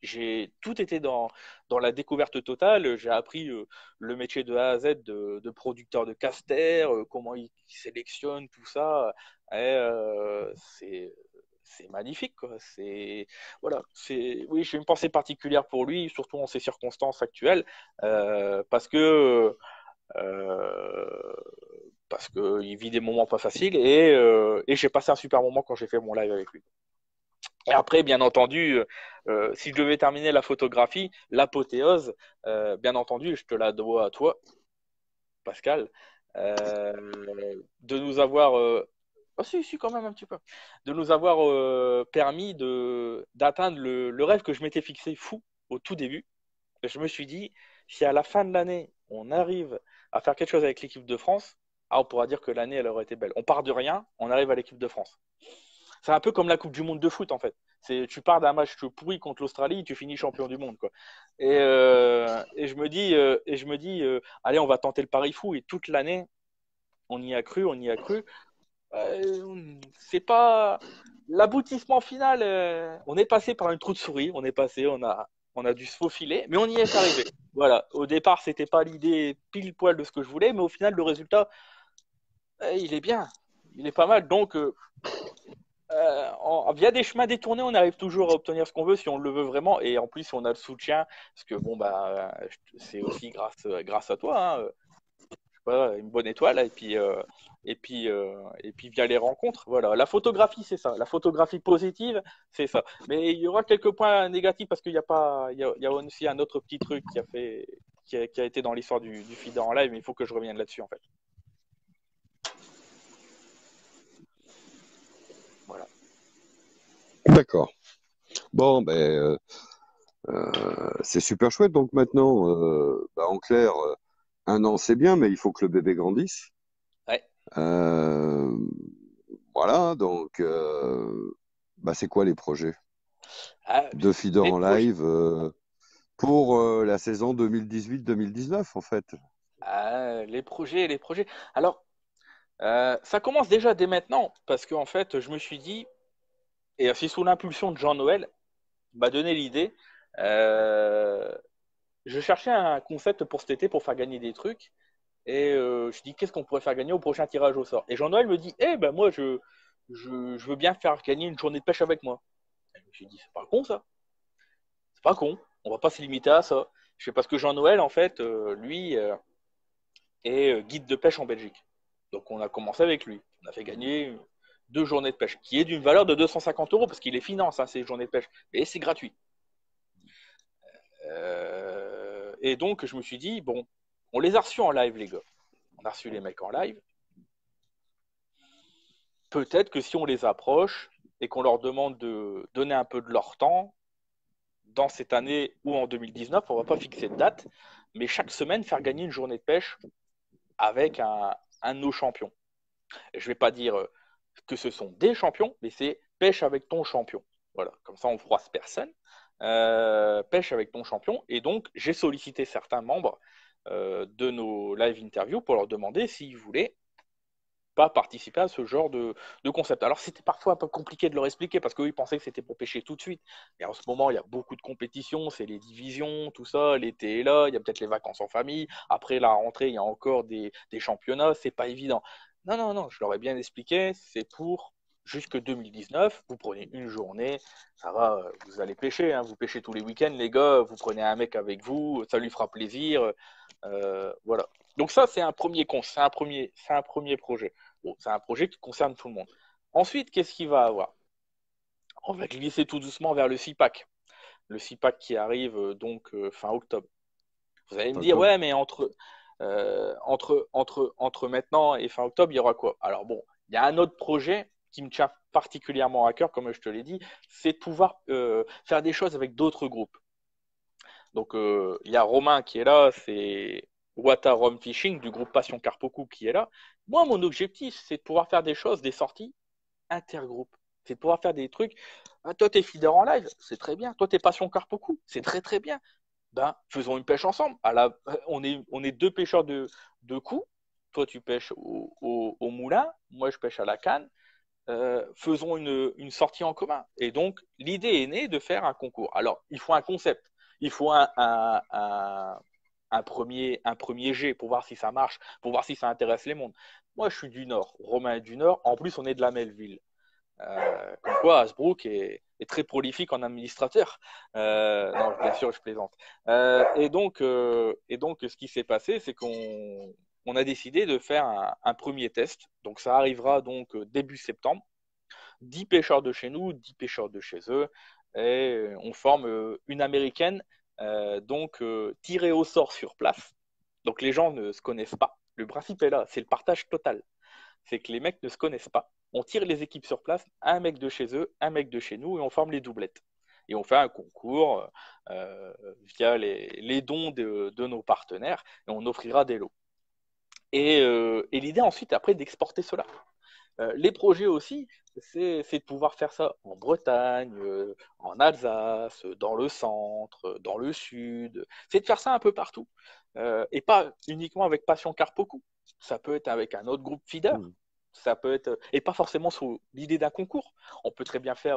J'ai tout été dans la découverte totale. J'ai appris le métier de A à Z de producteur de caster, comment ils sélectionnent tout ça. Et, c'est magnifique, quoi. C'est voilà, c'est oui, j'ai une pensée particulière pour lui, surtout en ces circonstances actuelles, parce que euh, il vit des moments pas faciles et j'ai passé un super moment quand j'ai fait mon live avec lui. Et après, bien entendu, si je devais terminer la photographie, l'apothéose, bien entendu, je te la dois à toi, Pascal, de nous avoir, oh, si, quand même un petit peu, de nous avoir permis d'atteindre le rêve que je m'étais fixé fou au tout début. Je me suis dit, si à la fin de l'année, on arrive à faire quelque chose avec l'équipe de France, ah, on pourra dire que l'année, elle aurait été belle. On part de rien, on arrive à l'équipe de France. C'est un peu comme la Coupe du Monde de foot, en fait. Tu pars d'un match pourri contre l'Australie, tu finis champion du monde, quoi. Et je me dis, allez, on va tenter le pari fou. Et toute l'année, on y a cru, on y a cru. C'est pas l'aboutissement final. On est passé par un trou de souris, on a dû se faufiler, mais on y est arrivé. Voilà. Au départ, c'était pas l'idée pile poil de ce que je voulais, mais au final, le résultat, il est bien, il est pas mal. Donc, via des chemins détournés, on arrive toujours à obtenir ce qu'on veut si on le veut vraiment. Et en plus, si on a le soutien, parce que bon, bah, c'est aussi grâce à toi, hein, je sais pas, une bonne étoile, et puis via les rencontres. Voilà, la photographie, c'est ça. La photographie positive, c'est ça. Mais il y aura quelques points négatifs parce qu'il y a pas, il y a aussi un autre petit truc qui a été dans l'histoire du FIDA en live, mais il faut que je revienne là-dessus en fait. Voilà. D'accord. Bon, ben, c'est super chouette. Donc maintenant, bah, en clair, 1 an c'est bien, mais il faut que le bébé grandisse. Ouais. Euh, voilà, donc, bah, c'est quoi les projets de Feeder Les en projets. live pour la saison 2018-2019 en fait? Les projets, les projets. Alors, ça commence déjà dès maintenant, parce qu'en fait, je me suis dit, et c'est sous l'impulsion de Jean-Noël, m'a donné l'idée. euh, je cherchais un concept pour cet été pour faire gagner des trucs, et je dis, qu'est-ce qu'on pourrait faire gagner au prochain tirage au sort? Et Jean-Noël me dit, eh ben moi, je veux bien faire gagner une journée de pêche avec moi. Et je me suis dit, c'est pas con ça, c'est pas con, on va pas se limiter à ça. Je fais parce que Jean-Noël, en fait, lui, est guide de pêche en Belgique. Donc on a commencé avec lui. On a fait gagner 2 journées de pêche, qui est d'une valeur de 250 euros, parce qu'il les finance, hein, ces journées de pêche. Et c'est gratuit. Et donc je me suis dit, bon, on les a reçus en live, les gars. On a reçu les mecs en live. Peut-être que si on les approche et qu'on leur demande de donner un peu de leur temps, dans cette année ou en 2019, on ne va pas fixer de date, mais chaque semaine faire gagner une journée de pêche avec un de nos champions. Je ne vais pas dire que ce sont des champions, mais c'est pêche avec ton champion. Voilà, comme ça on ne froisse personne. Pêche avec ton champion. Et donc, j'ai sollicité certains membres de nos live interviews pour leur demander s'ils voulaient pas participer à ce genre de concept. Alors, c'était parfois un peu compliqué de leur expliquer parce qu'eux, ils pensaient que c'était pour pêcher tout de suite. Et en ce moment, il y a beaucoup de compétitions, c'est les divisions, tout ça. L'été est là, il y a peut-être les vacances en famille. Après la rentrée, il y a encore des championnats, c'est pas évident. Non, non, non, je leur ai bien expliqué, c'est pour jusque 2019. Vous prenez une journée, ça va, vous allez pêcher, hein, vous pêchez tous les week-ends, les gars, vous prenez un mec avec vous, ça lui fera plaisir. Voilà. Donc ça, c'est un premier projet. Bon, c'est un projet qui concerne tout le monde. Ensuite, qu'est-ce qu'il va avoir? On va glisser tout doucement vers le CIPAC. Le CIPAC qui arrive fin octobre. Vous allez me dire, Octobre. ouais, mais entre maintenant et fin octobre, il y aura quoi? Alors bon, il y a un autre projet qui me tient particulièrement à cœur, comme je te l'ai dit, c'est de pouvoir faire des choses avec d'autres groupes. Donc, il y a Romain qui est là, c'est Wata Rum Fishing du groupe Passion Carpoku qui est là. Moi, mon objectif, c'est de pouvoir faire des choses, des sorties intergroupe. C'est de pouvoir faire des trucs. Ah, toi, t'es feeder en live, c'est très bien. Toi, t'es Passion Carpoku, c'est très très bien. Ben, faisons une pêche ensemble. On est deux pêcheurs de coups. Toi, tu pêches au moulin, moi, je pêche à la canne. Faisons une sortie en commun. Et donc, l'idée est née de faire un concours. Alors, il faut un concept. Il faut un premier jet pour voir si ça marche, pour voir si ça intéresse les mondes. Moi, je suis du Nord. Romain est du Nord. En plus, on est de la Melville. Comme quoi, Hasbrook est très prolifique en administrateur. Non, bien sûr, je plaisante. Ce qui s'est passé, c'est qu'on a décidé de faire un premier test. Donc, ça arrivera donc début septembre. 10 pêcheurs de chez nous, 10 pêcheurs de chez eux. Et on forme une américaine, tirée au sort sur place. Donc, les gens ne se connaissent pas. Le principe est là, c'est le partage total. C'est que les mecs ne se connaissent pas. On tire les équipes sur place, un mec de chez eux, un mec de chez nous, et on forme les doublettes. Et on fait un concours via les dons de nos partenaires, et on offrira des lots. Et l'idée ensuite, après, d'exporter cela. Les projets aussi, c'est de pouvoir faire ça en Bretagne, en Alsace, dans le centre, dans le sud. C'est de faire ça un peu partout. Et pas uniquement avec Passion Carpoku. Ça peut être avec un autre groupe feeder. Mm. Ça peut être, et pas forcément sous l'idée d'un concours. On peut très bien faire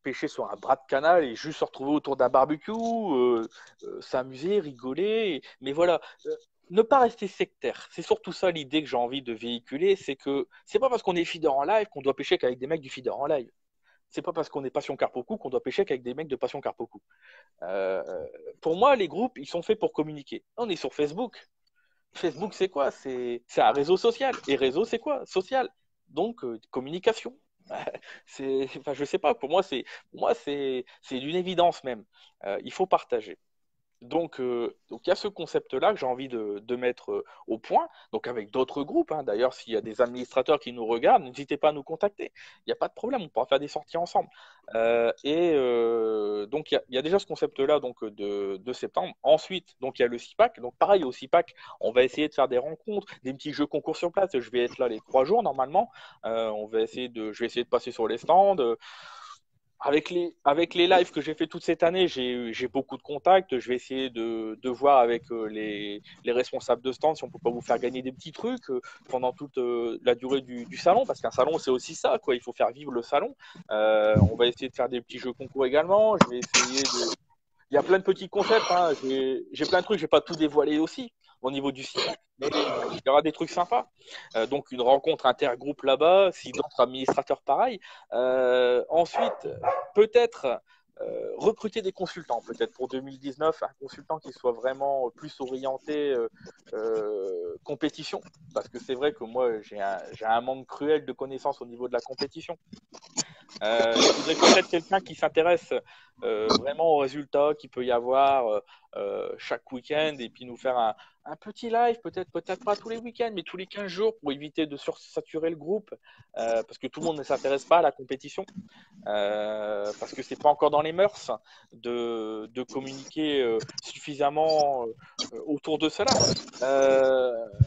pêcher sur un bras de canal et juste se retrouver autour d'un barbecue, s'amuser, rigoler. Mais voilà, ne pas rester sectaire. C'est surtout ça l'idée que j'ai envie de véhiculer, c'est que c'est pas parce qu'on est feeder en live qu'on doit pêcher qu'avec des mecs du feeder en live. C'est pas parce qu'on est passion carpoku qu'on doit pêcher qu'avec des mecs de passion carpoku. Euh, pour moi, les groupes, ils sont faits pour communiquer. On est sur Facebook. Facebook, c'est quoi? C'est un réseau social. Et réseau, c'est quoi? Social. Donc, communication. Enfin, je sais pas. Pour moi, c'est d'une évidence même. Il faut partager. Donc il y a ce concept-là que j'ai envie de mettre au point, donc avec d'autres groupes, hein. D'ailleurs, s'il y a des administrateurs qui nous regardent, n'hésitez pas à nous contacter. Il n'y a pas de problème, on pourra faire des sorties ensemble. Donc il y a déjà ce concept-là donc de septembre. Ensuite, donc il y a le CIPAC. Donc pareil au CIPAC, on va essayer de faire des rencontres, des petits jeux concours sur place. Je vais être là les 3 jours normalement. Je vais essayer de passer sur les stands. Avec les lives que j'ai fait toute cette année, j'ai beaucoup de contacts. Je vais essayer de voir avec les responsables de stand si on peut pas vous faire gagner des petits trucs pendant toute la durée du salon, parce qu'un salon c'est aussi ça, quoi. Il faut faire vivre le salon. On va essayer de faire des petits jeux concours également. Je vais essayer de, il y a plein de petits concepts, hein. J'ai plein de trucs, je vais pas tout dévoiler aussi au niveau du site, mais il y aura des trucs sympas. Donc une rencontre intergroupe là-bas, si d'autres administrateurs pareil. Ensuite, peut-être recruter des consultants, peut-être pour 2019, un consultant qui soit vraiment plus orienté compétition, parce que c'est vrai que moi j'ai un manque cruel de connaissances au niveau de la compétition. Je voudrais connaître quelqu'un qui s'intéresse vraiment aux résultats qu'il peut y avoir chaque week-end et puis nous faire un petit live, peut-être pas tous les week-ends, mais tous les 15 jours pour éviter de sursaturer le groupe, parce que tout le monde ne s'intéresse pas à la compétition, parce que c'est pas encore dans les mœurs de communiquer suffisamment autour de cela.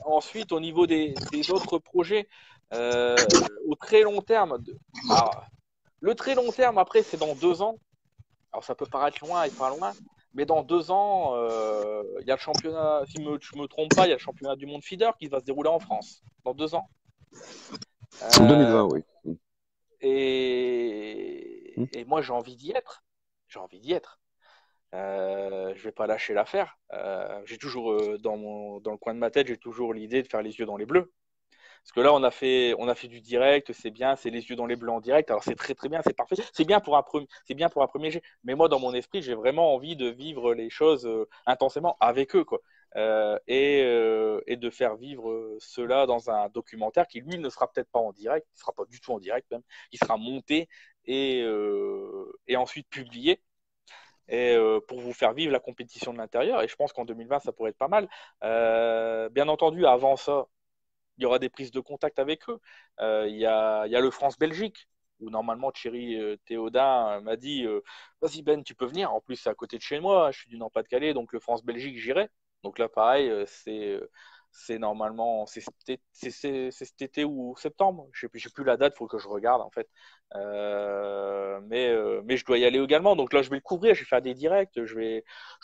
Ensuite, au niveau des autres projets, au très long terme, alors, le très long terme, après, c'est dans 2 ans. Alors, ça peut paraître loin et pas loin, mais dans 2 ans, il y a le championnat, si je me trompe pas, il y a le championnat du monde feeder qui va se dérouler en France dans 2 ans. En Euh, 2020, oui. et moi, j'ai envie d'y être. J'ai envie d'y être. Je vais pas lâcher l'affaire. J'ai toujours, dans le coin de ma tête, j'ai toujours l'idée de faire les yeux dans les bleus. Parce que là, on a fait du direct, c'est bien, c'est les yeux dans les bleus en direct. Alors c'est très très bien, c'est parfait. C'est bien pour un premier jet. Mais moi, dans mon esprit, j'ai vraiment envie de vivre les choses intensément avec eux, quoi. Et de faire vivre cela dans un documentaire qui, lui, ne sera peut-être pas en direct, il sera pas du tout en direct même. Il sera monté et ensuite publié. Pour vous faire vivre la compétition de l'intérieur. Et je pense qu'en 2020, ça pourrait être pas mal. Bien entendu, avant ça, il y aura des prises de contact avec eux. Il y a le France-Belgique, où normalement Thierry Théodin m'a dit vas-y Ben, tu peux venir. En plus, c'est à côté de chez moi, je suis du Nord-Pas-de-Calais, donc le France-Belgique, j'irai. Donc là, pareil, c'est normalement c'est cet été ou septembre. J'ai plus la date, il faut que je regarde en fait. Mais je dois y aller également. Donc là, je vais le couvrir, je vais faire des directs, je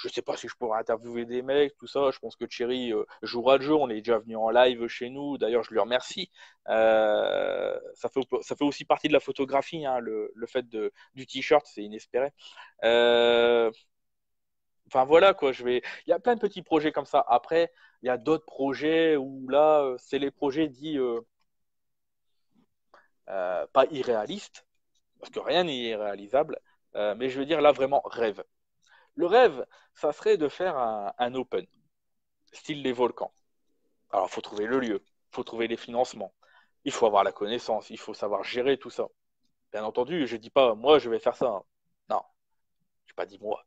sais pas si je pourrais interviewer des mecs, tout ça. Je pense que Thierry jouera le jeu. On est déjà venu en live chez nous. D'ailleurs, je lui remercie. Ça fait aussi partie de la photographie, hein, le fait du t-shirt, c'est inespéré. Euh, Enfin voilà quoi, il y a plein de petits projets comme ça. Après, il y a d'autres projets où là, c'est les projets dits pas irréalistes, parce que rien n'est irréalisable, mais je veux dire là vraiment rêve. Le rêve, ça serait de faire un open, style les volcans. Alors, il faut trouver le lieu, il faut trouver les financements, il faut avoir la connaissance, il faut savoir gérer tout ça. Bien entendu, je dis pas moi je vais faire ça. Non, je n'ai pas dit moi.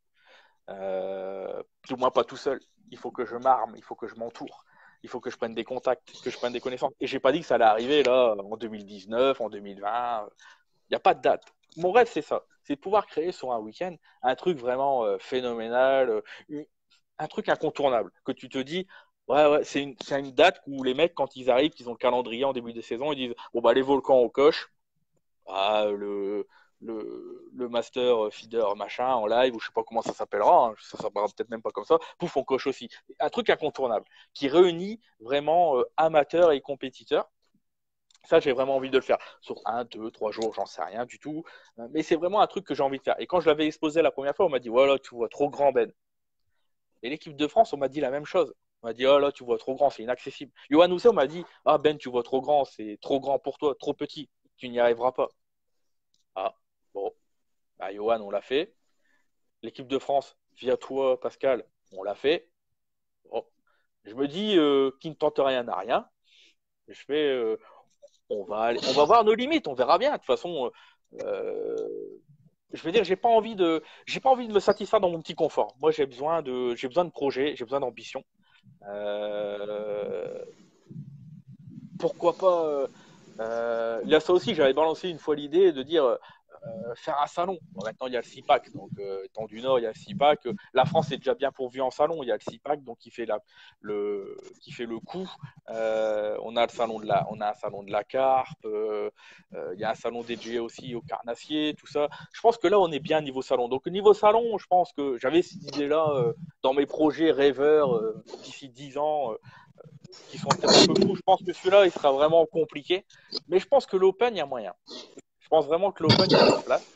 Du moins pas tout seul. Il faut que je m'arme, il faut que je m'entoure, il faut que je prenne des contacts, que je prenne des connaissances. Et j'ai pas dit que ça allait arriver là en 2019, en 2020. Il n'y a pas de date. Mon rêve, c'est ça. C'est de pouvoir créer sur un week-end un truc vraiment phénoménal, un truc incontournable. Que tu te dis, ouais, ouais, c'est une date où les mecs, quand ils arrivent, qu'ils ont le calendrier en début de saison, ils disent, bon, bah, les volcans au coche, ah, le master feeder machin en live, ou je sais pas comment ça s'appellera, hein, ça s'appellera peut-être même pas comme ça, pouf, on coche aussi. Un truc incontournable qui réunit vraiment amateurs et compétiteurs. Ça, j'ai vraiment envie de le faire. Sur 1, 2, 3 jours, j'en sais rien du tout. Mais c'est vraiment un truc que j'ai envie de faire. Et quand je l'avais exposé la première fois, on m'a dit, voilà, tu vois trop grand, Ben. Et l'équipe de France, on m'a dit la même chose. On m'a dit, oh là, tu vois trop grand, c'est inaccessible. Johan Housset, on m'a dit, ah Ben, tu vois trop grand, c'est trop grand pour toi, trop petit, tu n'y arriveras pas. Ah, bon, bah, Johan, on l'a fait. L'équipe de France, via toi, Pascal, on l'a fait. Bon. Je me dis, qui ne tente rien n'a rien. Je fais, on va voir nos limites, on verra bien. De toute façon, je veux dire, j'ai pas envie de me satisfaire dans mon petit confort. Moi, j'ai besoin de projets, j'ai besoin d'ambition. Euh, Pourquoi pas il y a ça aussi, j'avais balancé une fois l'idée de dire faire un salon. Bon, maintenant, il y a le CIPAC, donc étant du Nord, il y a le CIPAC. La France est déjà bien pourvue en salon, il y a le CIPAC, donc qui fait le coup. On a un salon de la carpe, il y a un salon dédié aussi au carnassier, tout ça. Je pense que là, on est bien niveau salon. Donc, niveau salon, je pense que j'avais cette idée-là dans mes projets rêveurs d'ici 10 ans. Qui sont peut-être un peu fous. Je pense que celui-là, il sera vraiment compliqué. Mais je pense que l'Open, il y a moyen. Je pense vraiment que l'Open, il y a de la place.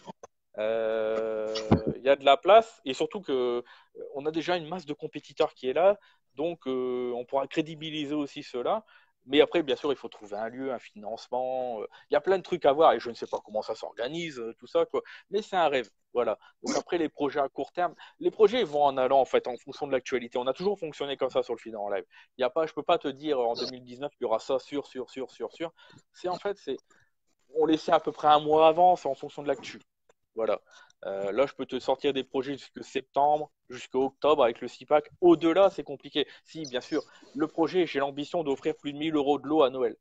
Il y a de la place et surtout que on a déjà une masse de compétiteurs qui est là, donc on pourra crédibiliser aussi cela. Mais après, bien sûr, il faut trouver un lieu, un financement. Il y a plein de trucs à voir et je ne sais pas comment ça s'organise, tout ça, quoi. Mais c'est un rêve, voilà. Donc après, les projets à court terme, les projets ils vont en allant en fait en fonction de l'actualité. On a toujours fonctionné comme ça sur le feed en live. Il y a pas, je peux pas te dire en 2019 qu'il y aura ça sûr. C'est en fait, on laissait à peu près un mois avant, c'est en fonction de l'actu. Voilà. Là, je peux te sortir des projets jusqu'à septembre, jusqu'à octobre avec le CIPAC. Au-delà, c'est compliqué. Si, bien sûr, le projet, j'ai l'ambition d'offrir plus de 1000 euros de lot à Noël.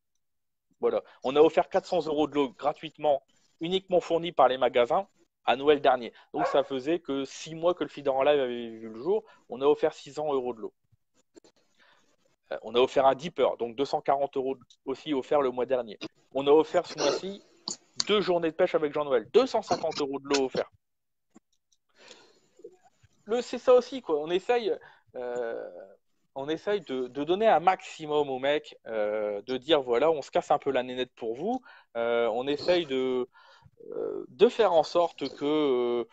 Voilà. On a offert 400 euros de lot gratuitement, uniquement fournis par les magasins à Noël dernier. Donc, ça faisait que 6 mois que le feeder en live avait vu le jour. On a offert 600 euros de lot. On a offert un Deeper, donc 240 euros aussi offert le mois dernier. On a offert ce mois-ci 2 journées de pêche avec Jean-Noël, 250 euros de lot offert. C'est ça aussi, quoi. Euh, on essaye de donner un maximum aux mecs, de dire voilà, on se casse un peu la nénette pour vous. On essaye de faire en sorte que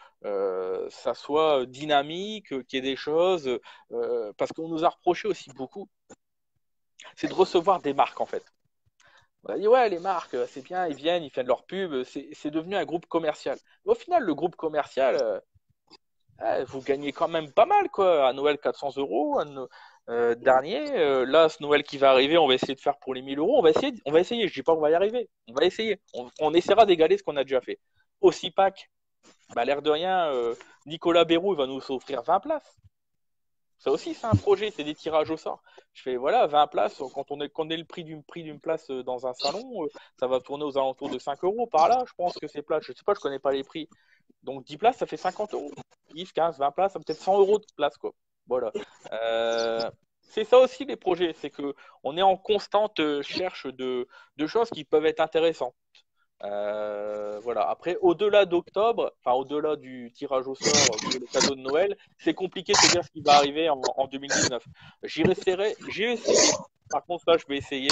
ça soit dynamique, qu'il y ait des choses, parce qu'on nous a reproché aussi beaucoup, c'est de recevoir des marques en fait. On a dit ouais, les marques, c'est bien, ils viennent, ils font de leur pub, c'est devenu un groupe commercial. Mais au final, le groupe commercial, vous gagnez quand même pas mal, quoi. À Noël, 400 euros. Dernier, là, ce Noël qui va arriver, on va essayer de faire pour les 1000 euros. On va essayer. Je dis pas qu'on va y arriver. On va essayer. On essaiera d'égaler ce qu'on a déjà fait. Au CIPAC, bah, l'air de rien, Nicolas Bérou, il va nous offrir 20 places. Ça aussi, c'est un projet, c'est des tirages au sort. Je fais, voilà, 20 places, quand on est le prix d'une place dans un salon, ça va tourner aux alentours de 5 euros par là. Je pense que c'est places. Je sais pas, je connais pas les prix. Donc 10 places, ça fait 50 euros. 10, 15, 20 places, ça peut-être 100 euros de place, quoi. Voilà. C'est ça aussi les projets, c'est que on est en constante recherche de choses qui peuvent être intéressantes. Voilà. Après, au-delà d'octobre, enfin au-delà du tirage au sort pour les cadeaux de Noël, c'est compliqué de se dire ce qui va arriver en 2019. J'ai essayé. Par contre, là, je vais essayer.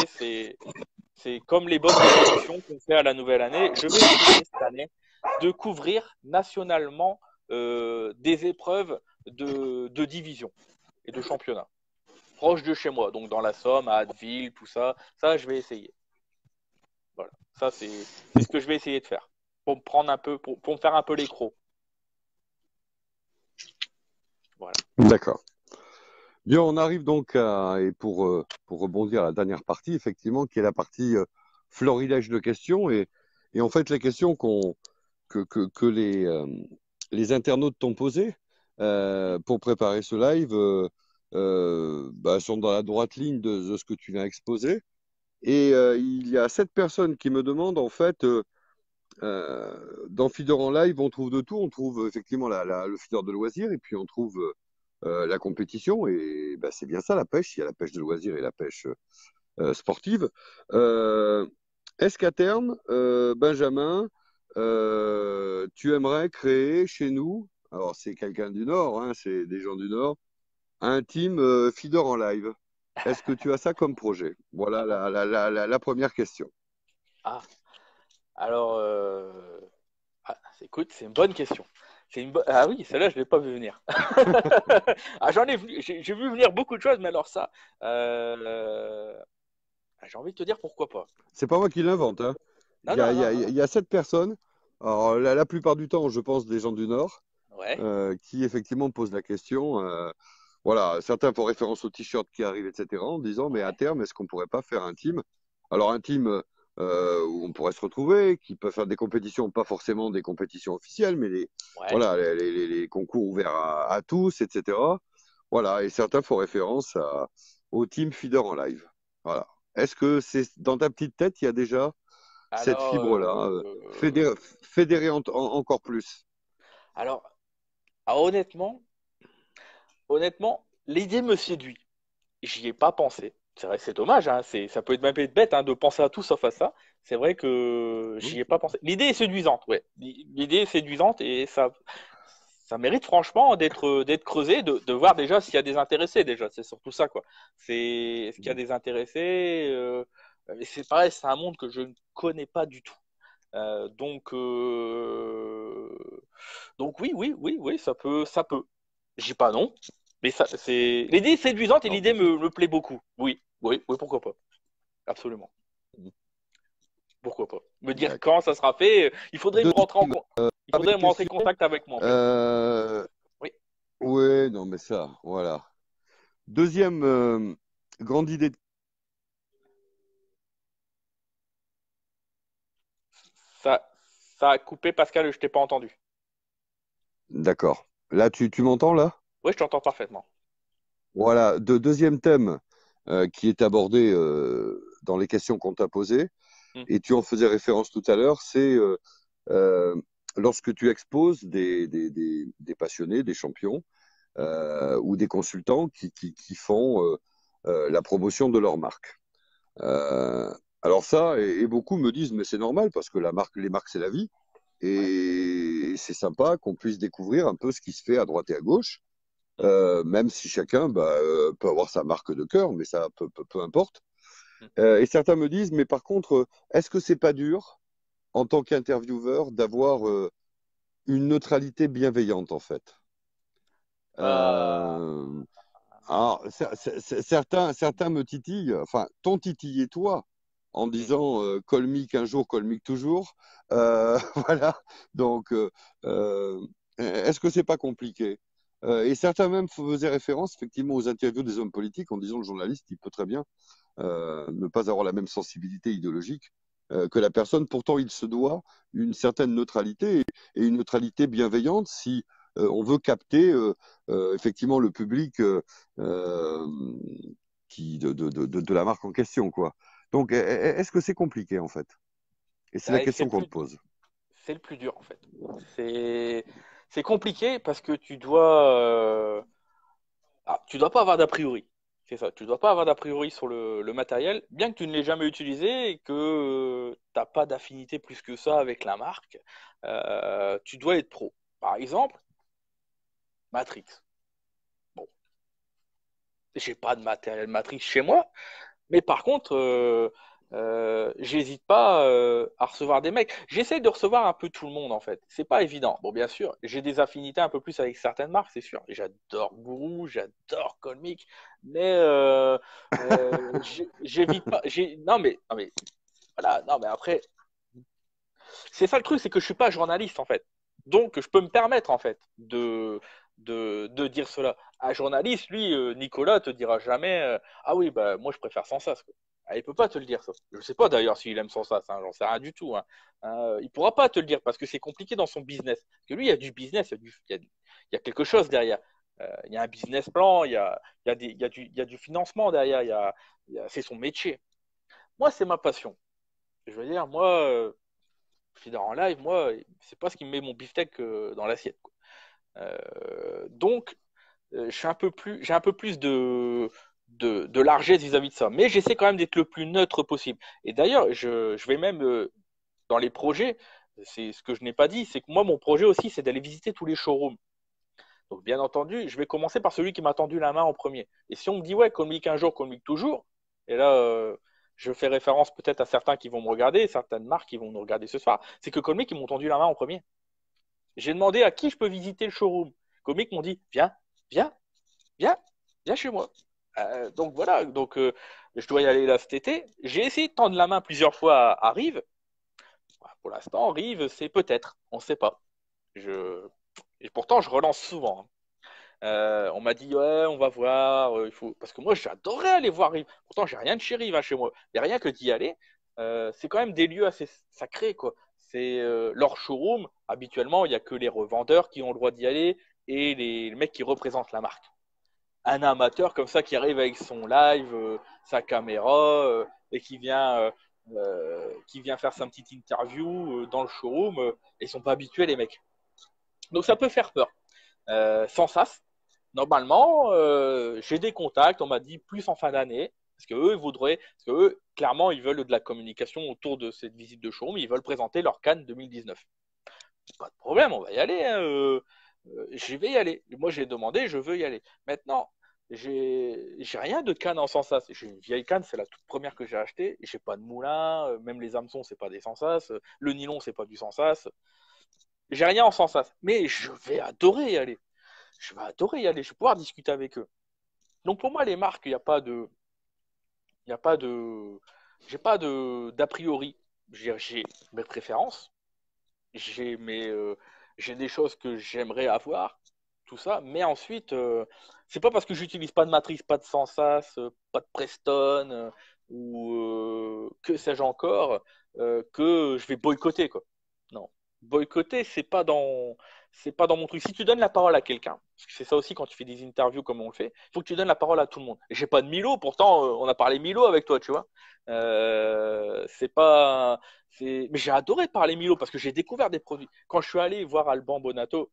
C'est comme les bonnes résolutions qu'on fait à la nouvelle année. Je vais essayer cette année de couvrir nationalement des épreuves de division et de championnat proche de chez moi, donc dans la Somme, à Abbeville, tout ça. Ça, je vais essayer. Voilà. Ça, c'est ce que je vais essayer de faire pour me prendre un peu, pour me faire un peu les crocs. Voilà. D'accord. Bien, on arrive donc et pour rebondir à la dernière partie, effectivement, qui est la partie florilège de questions. Et en fait, les questions que les internautes t'ont posées pour préparer ce live bah, sont dans la droite ligne de ce que tu viens exposer. Et il y a 7 personnes qui me demandent, en fait, dans Feeder en live, on trouve de tout. On trouve effectivement le feeder de loisirs et puis on trouve la compétition. Et bah, c'est bien ça la pêche. Il y a la pêche de loisirs et la pêche sportive. Euh, Est-ce qu'à terme, Benjamin, tu aimerais créer chez nous, alors c'est quelqu'un du Nord, hein, c'est des gens du Nord, un team feeder en live? Est-ce que tu as ça comme projet? Voilà la première question. Ah, alors, écoute, c'est une bonne question. Ah oui, celle-là, je ne l'ai pas vu venir. Ah, j'ai vu venir beaucoup de choses, mais alors ça, j'ai envie de te dire pourquoi pas. C'est pas moi qui l'invente, hein. Non, non, non, Il non. y a 7 personnes. Alors, la plupart du temps, je pense des gens du Nord Ouais, qui effectivement posent la question. Voilà, certains font référence au t-shirt qui arrive, etc., en disant, mais à ouais, terme, est-ce qu'on pourrait pas faire un team? Alors, un team où on pourrait se retrouver, qui peut faire des compétitions, pas forcément des compétitions officielles, mais ouais. voilà, les concours ouverts à tous, etc. Voilà, et certains font référence au team feeder en live. Voilà. Est-ce que c'est dans ta petite tête, il y a déjà cette Alors, fibre-là, fédérer encore plus? alors, ah, honnêtement, l'idée me séduit. J'y ai pas pensé. C'est vrai que c'est dommage, hein. Ça peut être même être bête hein, de penser à tout sauf à ça. C'est vrai que Oui. j'y ai pas pensé. L'idée est séduisante, ouais. L'idée est séduisante et ça mérite franchement d'être creusé, de voir déjà s'il y a des intéressés déjà. C'est surtout ça, quoi. Est-ce qu'il y a des intéressés mais c'est pareil, c'est un monde que je ne connais pas du tout. Donc, oui, oui, oui, oui, ça peut. Je dis pas non, mais ça, c'est l'idée est séduisante et Non. l'idée me plaît beaucoup. Oui, oui, oui, pourquoi pas. Absolument. Pourquoi pas. Me dire D'accord. quand ça sera fait, Deuxième, il avec faudrait me rentrer en question. contact avec moi en fait. Euh, Oui. ouais, non, mais ça, voilà. Deuxième grande idée. Ça, ça a coupé Pascal, je t'ai pas entendu. D'accord. Là, tu m'entends là? Oui, je t'entends parfaitement. Voilà. Deuxième thème qui est abordé dans les questions qu'on t'a posées, Hmm. et tu en faisais référence tout à l'heure, c'est euh, lorsque tu exposes des passionnés, des champions ou des consultants qui font la promotion de leur marque. Euh, alors ça, et beaucoup me disent, mais c'est normal parce que les marques, c'est la vie. Ouais. Et c'est sympa qu'on puisse découvrir un peu ce qui se fait à droite et à gauche, Hmm. même si chacun peut avoir sa marque de cœur, mais ça peu importe. Hmm. Et certains me disent, mais par contre, est-ce que c'est pas dur en tant qu'intervieweur d'avoir une neutralité bienveillante en fait? Euh, Euh, alors, certains me titillent, enfin, t'ont titillé toi, en hmm. disant colmique un jour, colmique toujours. Voilà. Donc, euh, est-ce que c'est pas compliqué? Et certains même faisaient référence effectivement aux interviews des hommes politiques en disant le journaliste, il peut très bien ne pas avoir la même sensibilité idéologique que la personne. Pourtant, il se doit une certaine neutralité et une neutralité bienveillante si on veut capter effectivement le public euh, de la marque en question, quoi. Donc, est-ce que c'est compliqué en fait? Et c'est la Ouais, question qu'on te pose. c'est le plus dur en fait. C'est, c'est compliqué parce que tu dois pas avoir d'a priori. C'est ça. Tu dois pas avoir d'a priori sur le matériel, bien que tu ne l'aies jamais utilisé et que tu n'as pas d'affinité plus que ça avec la marque. Tu dois être pro. Par exemple, Matrix. Bon, j'ai pas de matériel Matrix chez moi, mais par contre, j'hésite pas à recevoir des mecs. J'essaie de recevoir un peu tout le monde en fait. C'est pas évident. Bon, bien sûr, j'ai des affinités un peu plus avec certaines marques, c'est sûr. J'adore Gourou, j'adore Colmic, mais j'évite pas. Non mais voilà. Non mais après, c'est ça le truc, c'est que je suis pas journaliste en fait. Donc je peux me permettre en fait de dire cela. Un journaliste, lui, Nicolas, te dira jamais ah oui, bah moi je préfère sans sas. Quoi. Ah, il peut pas te le dire ça. Je sais pas d'ailleurs s'il aime sans sas, hein, j'en sais rien du tout. Hein. Il pourra pas te le dire parce que c'est compliqué dans son business. Parce que lui, il y a du business, il y a quelque chose derrière. Il y a un business plan, il y a du financement derrière, c'est son métier. Moi, c'est ma passion. Je veux dire, moi, feeder en live, moi, c'est pas ce qui me met mon beefsteak dans l'assiette. Quoi. Donc, j'ai un peu plus de largesse vis-à-vis de ça. Mais j'essaie quand même d'être le plus neutre possible. Et d'ailleurs, je vais même dans les projets, c'est ce que je n'ai pas dit, c'est que moi, mon projet aussi, c'est d'aller visiter tous les showrooms. Donc, bien entendu, je vais commencer par celui qui m'a tendu la main en premier. Et si on me dit, ouais, communique un jour, communique toujours, et là, je fais référence peut-être à certains qui vont me regarder, certaines marques qui vont nous regarder ce soir, c'est que Comic, ils m'ont tendu la main en premier. J'ai demandé à qui je peux visiter le showroom. Comic m'ont dit, viens, viens, viens, viens chez moi. Donc voilà, donc je dois y aller là cet été. J'ai essayé de tendre la main plusieurs fois à Rive. Pour l'instant, Rive, c'est peut-être, on ne sait pas. Je... Et pourtant, je relance souvent. Hein. On m'a dit ouais, on va voir. Il faut parce que moi j'adorais aller voir Rive. Pourtant j'ai rien de chez Rive hein, chez moi. Il y a rien que d'y aller. C'est quand même des lieux assez sacrés quoi. C'est leur showroom. Habituellement il y a que les revendeurs qui ont le droit d'y aller et les mecs qui représentent la marque. Un amateur comme ça qui arrive avec son live, sa caméra et qui vient faire sa petite interview dans le showroom. Ils sont pas habitués les mecs. Donc ça peut faire peur. Sans sas, normalement, j'ai des contacts, on m'a dit plus en fin d'année, parce qu'eux, ils voudraient, parce qu'eux, clairement, ils veulent de la communication autour de cette visite de showroom, ils veulent présenter leur Cannes 2019. Pas de problème, on va y aller, hein, je vais y aller. Moi, j'ai demandé, je veux y aller. Maintenant, j'ai rien de canne en sensas. J'ai une vieille canne, c'est la toute première que j'ai achetée. J'ai pas de moulin, même les hameçons, c'est pas des sensas. Le nylon, c'est pas du sensas. J'ai rien en sensas. Mais je vais adorer y aller. Je vais adorer y aller. Je vais pouvoir discuter avec eux. Donc pour moi, les marques, il y a pas de, j'ai pas de d'a priori. J'ai mes préférences, j'ai mes, j'ai des choses que j'aimerais avoir, tout ça. Mais ensuite, c'est pas parce que j'utilise pas de matrice, pas de Sensas, pas de Preston ou que sais-je encore que je vais boycotter quoi. Non. boycotter, c'est pas dans mon truc. Si tu donnes la parole à quelqu'un, parce que c'est ça aussi quand tu fais des interviews comme on le fait, il faut que tu donnes la parole à tout le monde. Et j'ai pas de Milo, pourtant on a parlé Milo avec toi, tu vois. C'est pas, mais j'ai adoré parler Milo parce que j'ai découvert des produits. Quand je suis allé voir Alban Bonato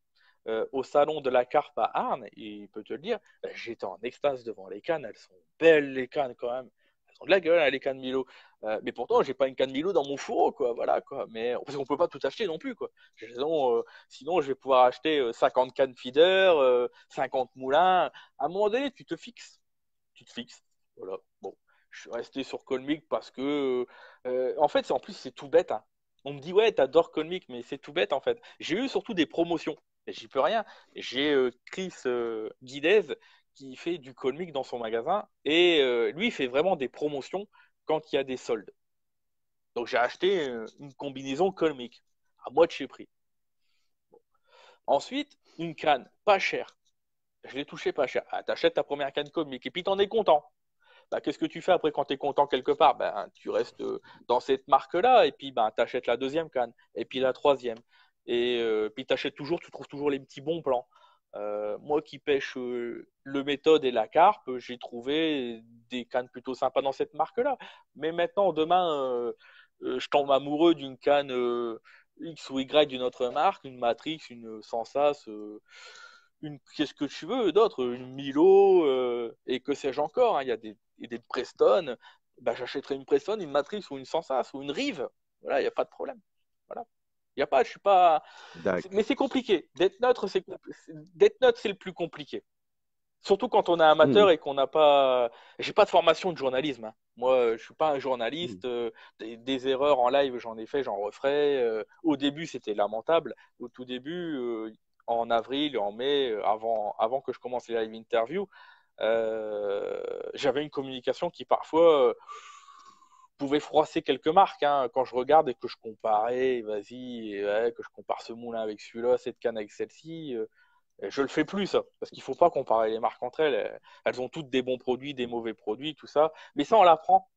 au salon de la carpe à Arnes, il peut te le dire, j'étais en extase devant les cannes. Elles sont belles les cannes quand même. Elles ont de la gueule, hein, les cannes Milo. Mais pourtant, j'ai pas une canne Milo dans mon fourreau, quoi. Voilà, quoi. Mais parce qu'on peut pas tout acheter non plus, quoi. Sinon, je vais pouvoir acheter 50 cannes feeder, 50 moulins. À un moment donné, tu te fixes. Tu te fixes. Voilà. Bon, je suis resté sur Colmic parce que, en fait, en plus, c'est tout bête, hein. On me dit, ouais, t'adores Colmic, mais c'est tout bête, en fait. J'ai eu surtout des promotions. Et j'y peux rien. J'ai Chris Guidez qui fait du Colmic dans son magasin. Et lui, il fait vraiment des promotions quand il y a des soldes. Donc j'ai acheté une combinaison Colmic à moitié prix. Ensuite, une canne pas chère. Je l'ai touché pas cher. Ah, t'achètes ta première canne Colmic et puis t'en es content. Bah, qu'est-ce que tu fais après quand tu es content quelque part? Ben, tu restes dans cette marque-là et puis ben, tu achètes la deuxième canne et puis la troisième. Et puis tu achètes toujours, tu trouves toujours les petits bons plans. Moi qui pêche le méthode et la carpe, j'ai trouvé des cannes plutôt sympas dans cette marque-là. Mais maintenant, demain, je tombe amoureux d'une canne X ou Y d'une autre marque, une Matrix, une Sensas, qu'est-ce que tu veux d'autre, une Milo, et que sais-je encore, hein. Il y a des Preston, bah, j'achèterai une Preston, une Matrix ou une Sensas ou une Rive. Voilà, il n'y a pas de problème. Voilà. Il y a pas, je suis pas. D'accord. Mais c'est compliqué. D'être neutre, c'est le plus compliqué. Surtout quand on est amateur Hmm. et qu'on n'a pas. J'ai pas de formation de journalisme, hein. Moi, je suis pas un Hmm. journaliste. Des erreurs en live, j'en ai fait, j'en referai. Au début, c'était lamentable. Au tout début, en avril, en mai, avant que je commence les live interviews, j'avais une communication qui parfois pouvait froisser quelques marques, hein. Quand je regarde et que je comparais, vas-y, et ouais, que je compare ce moulin avec celui-là, cette canne avec celle-ci. Je le fais plus, ça, parce qu'il faut pas comparer les marques entre elles. Elles ont toutes des bons produits, des mauvais produits, tout ça. Mais ça, on l'apprend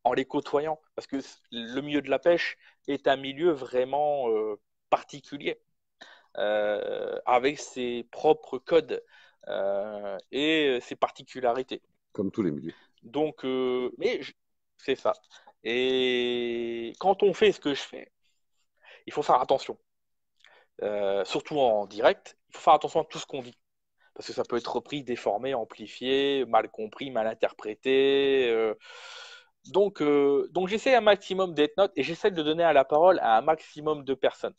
en les côtoyant, parce que le milieu de la pêche est un milieu vraiment particulier, avec ses propres codes et ses particularités. Comme tous les milieux. Donc, c'est ça. Et quand on fait ce que je fais, il faut faire attention. Surtout en direct, il faut faire attention à tout ce qu'on dit. Parce que ça peut être repris, déformé, amplifié, mal compris, mal interprété. Donc j'essaie un maximum d'être note et j'essaie de donner à la parole à un maximum de personnes.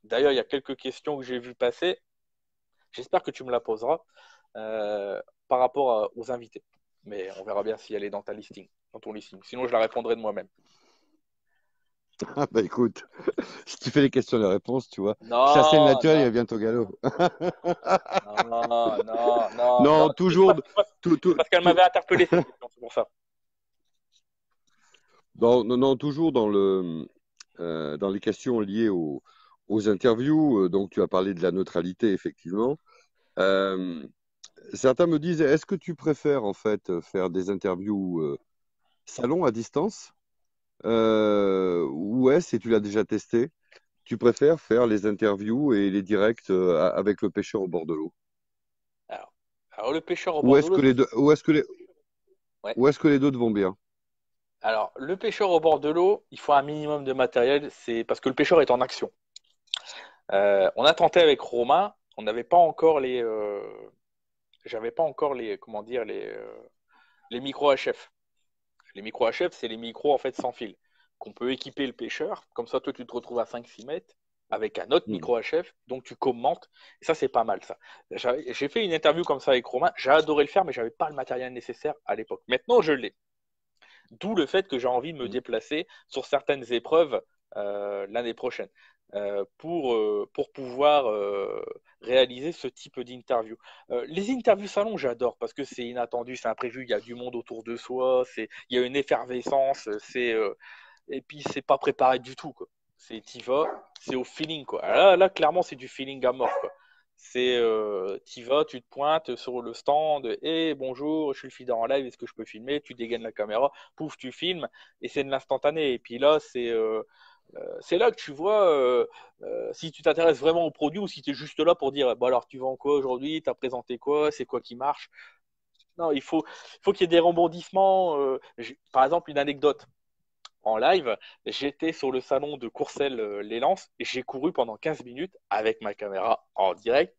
D'ailleurs, il y a quelques questions que j'ai vues passer. J'espère que tu me la poseras par rapport aux invités. Mais on verra bien si elle est dans ta listing, dans ton listing. Sinon, je la répondrai de moi-même. Ah bah écoute, si tu fais les questions et les réponses, tu vois, chasser le Non, naturel, il non, revient au galop. non, non, non, non. Non, toujours, C'est parce qu'elle m'avait interpellé cette question, c'est pour ça. non, non, toujours dans les questions liées aux interviews. Donc, tu as parlé de la neutralité, effectivement. Euh, Certains me disent, est-ce que tu préfères en fait faire des interviews salon à distance ou est-ce, et tu l'as déjà testé, tu préfères faire les interviews et les directs avec le pêcheur au bord de l'eau? Alors, alors, le pêcheur au Ou bord de est-ce l'eau, que les deux, ouais. ou est-ce que les deux te vont bien? Alors, le pêcheur au bord de l'eau, il faut un minimum de matériel, c'est parce que le pêcheur est en action. On a tenté avec Romain, on n'avait pas encore j'avais pas encore comment dire, les micros HF. Les micros HF, c'est les micros en fait sans fil qu'on peut équiper le pêcheur. Comme ça, toi, tu te retrouves à 5-6 mètres avec un autre Hmm. micro HF, donc tu commentes. Et ça, c'est pas mal ça. J'ai fait une interview comme ça avec Romain. J'ai adoré le faire, mais j'avais pas le matériel nécessaire à l'époque. Maintenant, je l'ai. D'où le fait que j'ai envie de me Hmm. déplacer sur certaines épreuves l'année prochaine pour pouvoir réaliser ce type d'interview. Les interviews salon, j'adore parce que c'est inattendu, c'est imprévu, il y a du monde autour de soi, il y a une effervescence, et puis c'est pas préparé du tout, quoi. T'y vas, c'est au feeling, quoi. Là, clairement, c'est du feeling à mort, quoi. T'y vas, tu te pointes sur le stand, et bonjour, je suis le feeder en live, est-ce que je peux filmer? Tu dégaines la caméra, pouf, tu filmes, et c'est de l'instantané. Et puis là, C'est là que tu vois si tu t'intéresses vraiment au produit ou si tu es juste là pour dire bah alors tu vends quoi aujourd'hui, tu as présenté quoi, c'est quoi qui marche. Non, il faut qu'il y ait des rebondissements. Par exemple, une anecdote. En live, j'étais sur le salon de Courcelles les Lances et j'ai couru pendant 15 minutes avec ma caméra en direct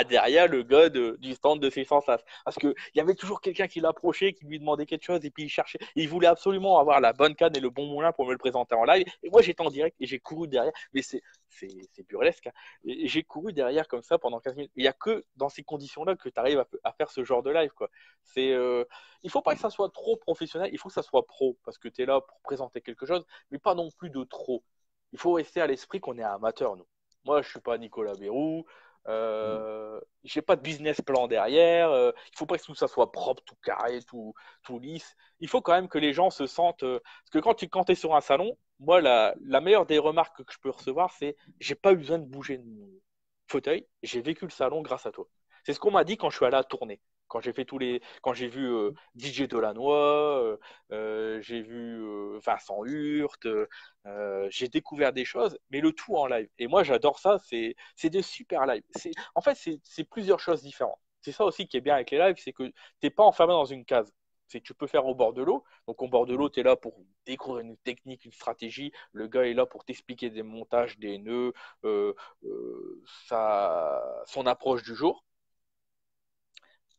derrière le gars du stand de ses sensas. Parce qu'il y avait toujours quelqu'un qui l'approchait, qui lui demandait quelque chose et puis il cherchait. Il voulait absolument avoir la bonne canne et le bon moulin pour me le présenter en live. Et moi j'étais en direct et j'ai couru derrière. Mais c'est burlesque. Hein. Et j'ai couru derrière comme ça pendant 15 minutes. Il n'y a que dans ces conditions-là que tu arrives à faire ce genre de live. Quoi. C'est, il faut pas que ça soit trop professionnel, il faut que ça soit pro, parce que tu es là pour présenter quelque chose, mais pas non plus de trop. Il faut rester à l'esprit qu'on est amateur, nous. Moi, je suis pas Nicolas Bérou, j'ai pas de business plan derrière, il faut pas que tout ça soit propre, tout carré, tout lisse. Il faut quand même que les gens se sentent... parce que quand tu es sur un salon, moi, la meilleure des remarques que je peux recevoir, c'est j'ai pas eu besoin de bouger de mon fauteuil, j'ai vécu le salon grâce à toi. C'est ce qu'on m'a dit quand je suis allé à tourner quand j'ai vu DJ Delannoy, j'ai vu Vincent Hurt, j'ai découvert des choses, mais le tout en live. Et moi, j'adore ça. C'est des super lives. En fait, c'est plusieurs choses différentes. C'est ça aussi qui est bien avec les lives, c'est que t'es pas enfermé dans une case. C'est que tu peux faire au bord de l'eau. Donc, au bord de l'eau, tu es là pour découvrir une technique, une stratégie. Le gars est là pour t'expliquer des montages, des nœuds, son approche du jour.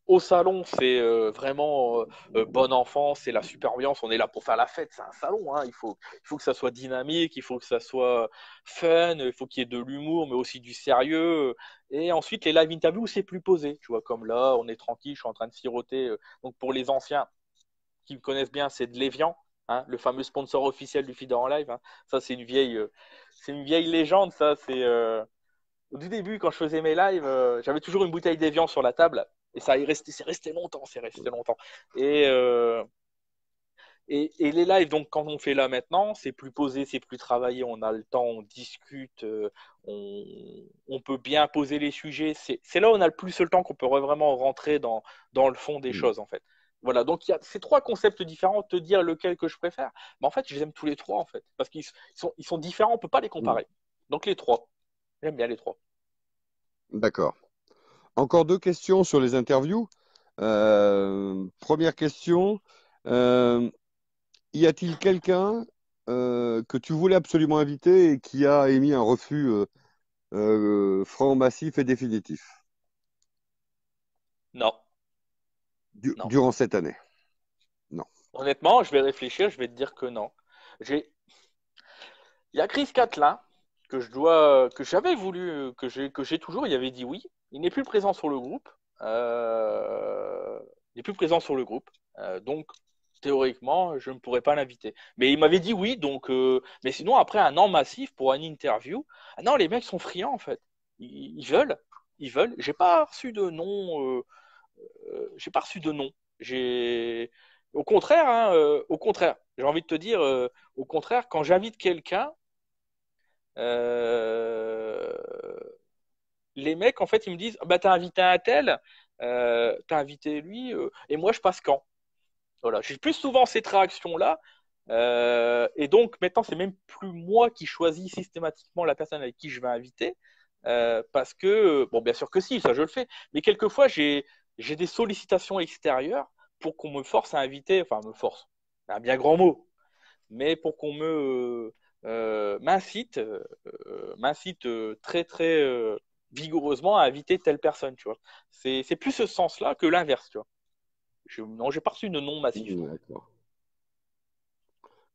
Au salon, c'est vraiment bon enfant, c'est la super ambiance, on est là pour faire la fête, c'est un salon, hein. Il faut que ça soit dynamique, il faut que ça soit fun, il faut qu'il y ait de l'humour, mais aussi du sérieux. Et ensuite, les live interviews, c'est plus posé, tu vois, comme là, on est tranquille, je suis en train de siroter. Donc pour les anciens qui me connaissent bien, c'est de l'Evian, hein, le fameux sponsor officiel du Feeder en live. Hein. Ça, c'est une vieille légende, ça, au tout début, quand je faisais mes lives, j'avais toujours une bouteille d'évian sur la table. Et c'est resté longtemps, c'est resté longtemps. Et, euh, et les lives, donc, quand on fait là maintenant, c'est plus posé, c'est plus travaillé, on a le temps, on discute, on, on peut bien poser les sujets. C'est là où on a le plus le temps qu'on peut vraiment rentrer dans le fond des Mm. choses, en fait. Voilà, donc il y a ces trois concepts différents, te dire lequel que je préfère. Mais en fait, je les aime tous les trois, en fait. Parce qu'ils sont différents, on ne peut pas les Mm. comparer. Donc les trois, j'aime bien les trois. D'accord. Encore deux questions sur les interviews. Première question, euh, y a-t-il quelqu'un que tu voulais absolument inviter et qui a émis un refus franc, massif et définitif Non, non. durant cette année? Non. Honnêtement, je vais réfléchir, je vais te dire que non. J'ai, il y a Chris Catlin que j'avais voulu, que j'ai toujours, il avait dit oui. Il n'est plus présent sur le groupe. Il n'est plus présent sur le groupe. Donc, théoriquement, je ne pourrais pas l'inviter. Mais il m'avait dit oui, donc, mais sinon, après un an massif pour une interview, ah non, les mecs sont friands, en fait. Ils veulent, ils veulent. J'ai pas reçu de nom, j'ai pas reçu de nom. J'ai au contraire, hein, au contraire, j'ai envie de te dire, au contraire, quand j'invite quelqu'un, euh, les mecs, en fait, ils me disent, bah t'as invité un tel, t'as invité lui, et moi je passe quand? Voilà, j'ai plus souvent cette réaction-là, et donc maintenant c'est même plus moi qui choisis systématiquement la personne avec qui je vais inviter, parce que, bon, bien sûr que si, ça je le fais, mais quelquefois j'ai des sollicitations extérieures pour qu'on me force à inviter, enfin me force, c'est un bien grand mot, mais pour qu'on m'incite très très vigoureusement à inviter telle personne, tu vois. C'est plus ce sens-là que l'inverse, tu vois. Non, j'ai pas reçu de non massif, non. D'accord.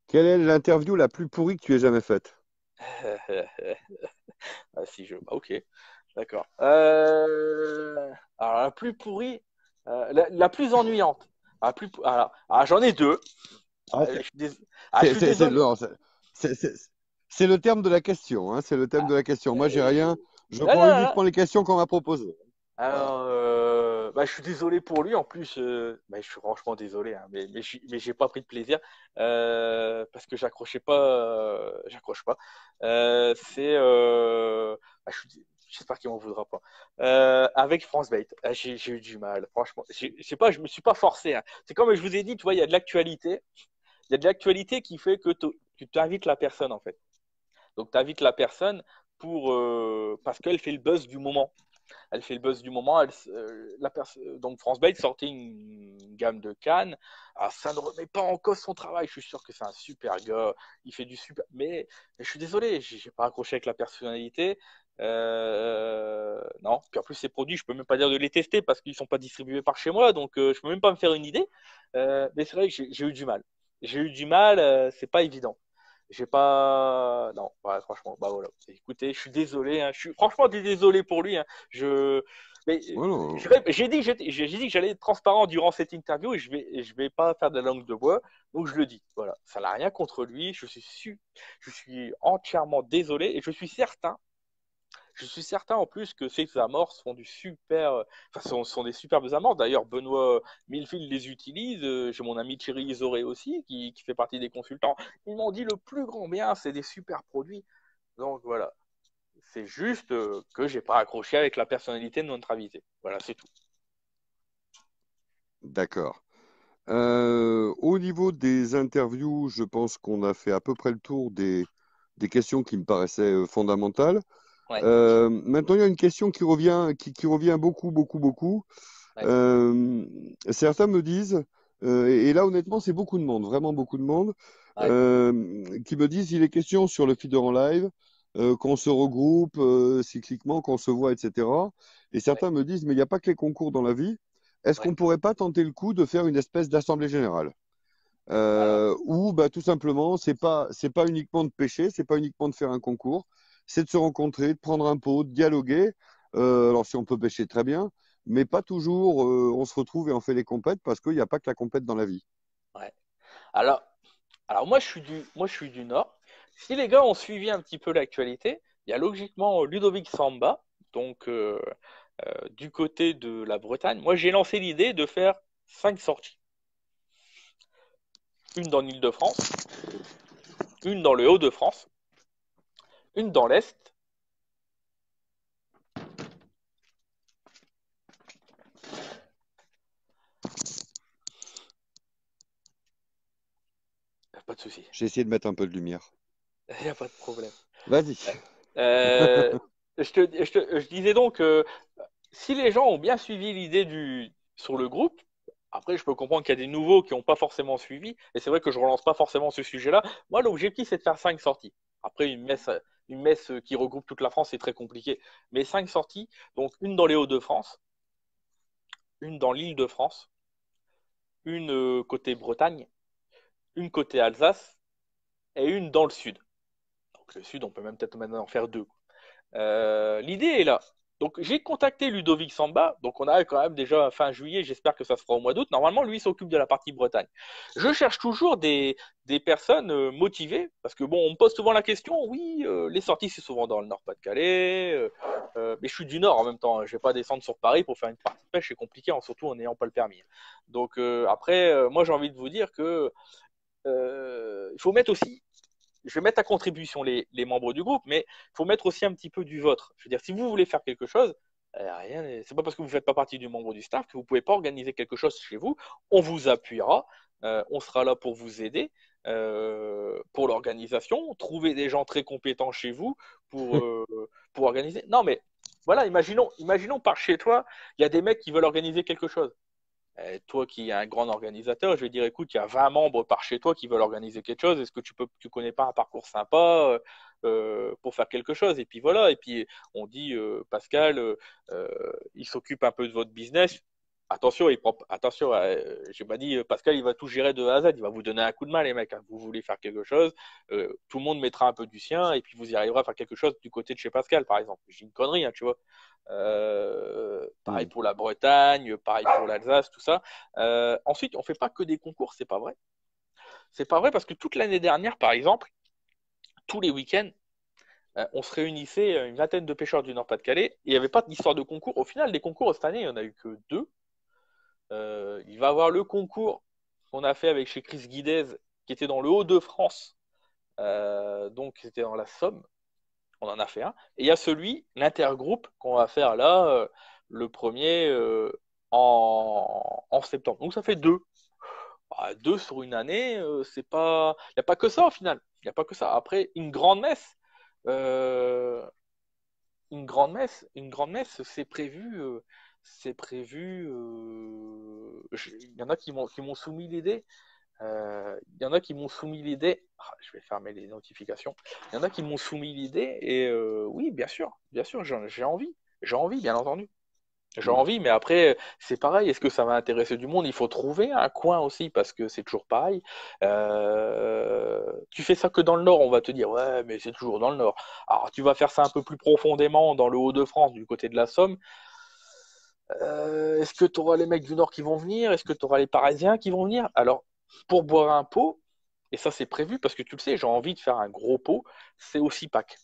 Quelle est l'interview la plus pourrie que tu aies jamais faite? Ah, si je. Ok, d'accord. Alors, la plus pourrie, la plus ennuyante. Alors, j'en ai deux. Ah, Je suis je c'est suis c'est- c'est- désolé. non, c'est- c'est- c'est le terme de la question, hein, c'est le thème Ah, de la question. Moi, j'ai euh, rien. Je là, prends là, là. uniquement les questions qu'on m'a proposées. Voilà. Alors, bah, je suis désolé pour lui. En plus, bah, je suis franchement désolé, hein, mais j'ai pas pris de plaisir parce que j'accroche pas. Bah, j'espère qu'il m'en voudra pas. Avec France Bait, j'ai eu du mal, franchement. Je sais pas, je me suis pas forcé. Hein. C'est comme je vous ai dit, tu vois, il y a de l'actualité. Il y a de l'actualité qui fait que tu invites la personne en fait. Donc, tu invites la personne parce qu'elle fait le buzz du moment. Elle fait le buzz du moment. Donc France Bait sortait une gamme de cannes. Alors, ça ne remet pas en cause son travail. Je suis sûr que c'est un super gars. Il fait du super. Mais je suis désolé, j'ai pas accroché avec la personnalité. Non. Puis en plus, ces produits, je peux même pas dire de les tester parce qu'ils sont pas distribués par chez moi. Donc, je peux même pas me faire une idée. Mais c'est vrai que j'ai eu du mal. J'ai eu du mal. C'est pas évident. J'ai pas. Non, ouais, franchement, bah voilà. Écoutez, je suis désolé, hein. Je suis franchement désolé pour lui, hein. Je. Mais Voilà. j'ai dit que j'allais être transparent durant cette interview et je vais pas faire de la langue de bois. Donc je le dis. Voilà. Ça n'a rien contre lui. Je suis entièrement désolé et je suis certain en plus que ces amorces font du super, enfin, sont des superbes amorces. D'ailleurs, Benoît Millefil les utilise. J'ai mon ami Thierry Isoré aussi, qui fait partie des consultants. Ils m'ont dit le plus grand bien, c'est des super produits. Donc voilà, c'est juste que j'ai pas accroché avec la personnalité de notre invité. Voilà, c'est tout. D'accord. Au niveau des interviews, je pense qu'on a fait à peu près le tour des questions qui me paraissaient fondamentales. Ouais, Maintenant, il y a une question qui revient beaucoup, beaucoup, beaucoup. ouais, Euh, Certains me disent, et là honnêtement, c'est beaucoup de monde, vraiment beaucoup de monde, ouais, qui me disent, il est question sur le feeder en live, qu'on se regroupe cycliquement, qu'on se voit, etc. Et ouais, certains me disent, mais il n'y a pas que les concours dans la vie. Est-ce ouais. qu'on pourrait pas tenter le coup de faire une espèce d'assemblée générale? Alors, Où bah, tout simplement, c'est pas uniquement de pêcher, c'est pas uniquement de faire un concours, c'est de se rencontrer, de prendre un pot, de dialoguer. Alors si on peut pêcher, très bien, mais pas toujours on se retrouve et on fait les compètes parce qu'il n'y a pas que la compète dans la vie. ouais. Alors, alors moi je suis du Nord. Si les gars ont suivi un petit peu l'actualité, il y a logiquement Ludovic Samba, donc du côté de la Bretagne. Moi j'ai lancé l'idée de faire 5 sorties. Une dans l'Île-de-France, une dans le Haut-de-France, une dans l'Est. Pas de souci, J'ai essayé de mettre un peu de lumière. il n'y a pas de problème. Vas-y. Euh, je disais donc, si les gens ont bien suivi l'idée sur le groupe, après je peux comprendre qu'il y a des nouveaux qui n'ont pas forcément suivi, et c'est vrai que je relance pas forcément ce sujet-là. Moi, l'objectif c'est de faire 5 sorties. Après, une messe qui regroupe toute la France, c'est très compliqué. Mais 5 sorties, donc une dans les Hauts-de-France, une dans l'Île-de-France, une côté Bretagne, une côté Alsace, et une dans le Sud. Donc le Sud, on peut même peut-être maintenant en faire deux. L'idée est là. Donc j'ai contacté Ludovic Samba, donc on a quand même déjà fin juillet, j'espère que ça se fera au mois d'août. Normalement, lui il s'occupe de la partie Bretagne. Je cherche toujours des personnes motivées, parce que bon, on me pose souvent la question, oui, les sorties c'est souvent dans le Nord-Pas-de-Calais, mais je suis du Nord en même temps, je vais pas descendre sur Paris pour faire une partie de pêche, c'est compliqué, surtout en n'ayant pas le permis. Donc après, moi j'ai envie de vous dire que il faut mettre aussi je vais mettre à contribution les membres du groupe, mais il faut mettre aussi un petit peu du vôtre. Je veux dire, si vous voulez faire quelque chose, c'est pas parce que vous ne faites pas partie du membre du staff que vous ne pouvez pas organiser quelque chose chez vous. On vous appuiera, on sera là pour vous aider pour l'organisation, trouver des gens très compétents chez vous pour organiser. Non, mais voilà, imaginons par chez toi, il y a des mecs qui veulent organiser quelque chose. Toi qui es un grand organisateur, je vais dire, écoute, il y a 20 membres par chez toi qui veulent organiser quelque chose. Est-ce que tu connais pas un parcours sympa pour faire quelque chose? Et puis voilà. Et puis on dit, Pascal, il s'occupe un peu de votre business. Attention, j'ai pas dit Pascal, il va tout gérer de A à Z. Il va vous donner un coup de main, les mecs, hein. Vous voulez faire quelque chose, tout le monde mettra un peu du sien et puis vous y arriverez à faire quelque chose du côté de chez Pascal, par exemple. J'ai une connerie, hein, tu vois. Pareil Hmm. pour la Bretagne, pareil pour l'Alsace, tout ça. Ensuite, on fait pas que des concours, c'est pas vrai. C'est pas vrai parce que toute l'année dernière, par exemple, tous les week-ends, on se réunissait une vingtaine de pêcheurs du Nord-Pas-de-Calais et il n'y avait pas d'histoire de concours. Au final, des concours cette année, il n'y en a eu que deux. Il va y avoir le concours qu'on a fait avec chez Chris Guidez, qui était dans le Haut-de-France, donc c'était dans la Somme. On en a fait un. Et il y a l'intergroupe, qu'on va faire là, le premier en septembre. Donc ça fait deux. Ah, deux sur une année, c'est pas. Il n'y a pas que ça au final. Il n'y a pas que ça. Après, une grande messe. Euh, une grande messe, c'est prévu. Il y en a qui m'ont soumis l'idée. Il y en a qui m'ont soumis l'idée. Ah, je vais fermer les notifications. Il y en a qui m'ont soumis l'idée et oui, bien sûr, j'ai envie, bien entendu. J'ai Mm. envie, mais après, c'est pareil. Est-ce que ça va intéresser du monde? Il faut trouver un coin aussi, parce que c'est toujours pareil. Tu fais ça que dans le Nord, on va te dire, ouais, mais c'est toujours dans le Nord. Alors, tu vas faire ça un peu plus profondément dans le Hauts-de-France, du côté de la Somme. Est-ce que tu auras les mecs du Nord qui vont venir? Est-ce que tu auras les Parisiens qui vont venir? Alors, pour boire un pot, et ça c'est prévu, parce que tu le sais, j'ai envie de faire un gros pot, c'est au CIPAC.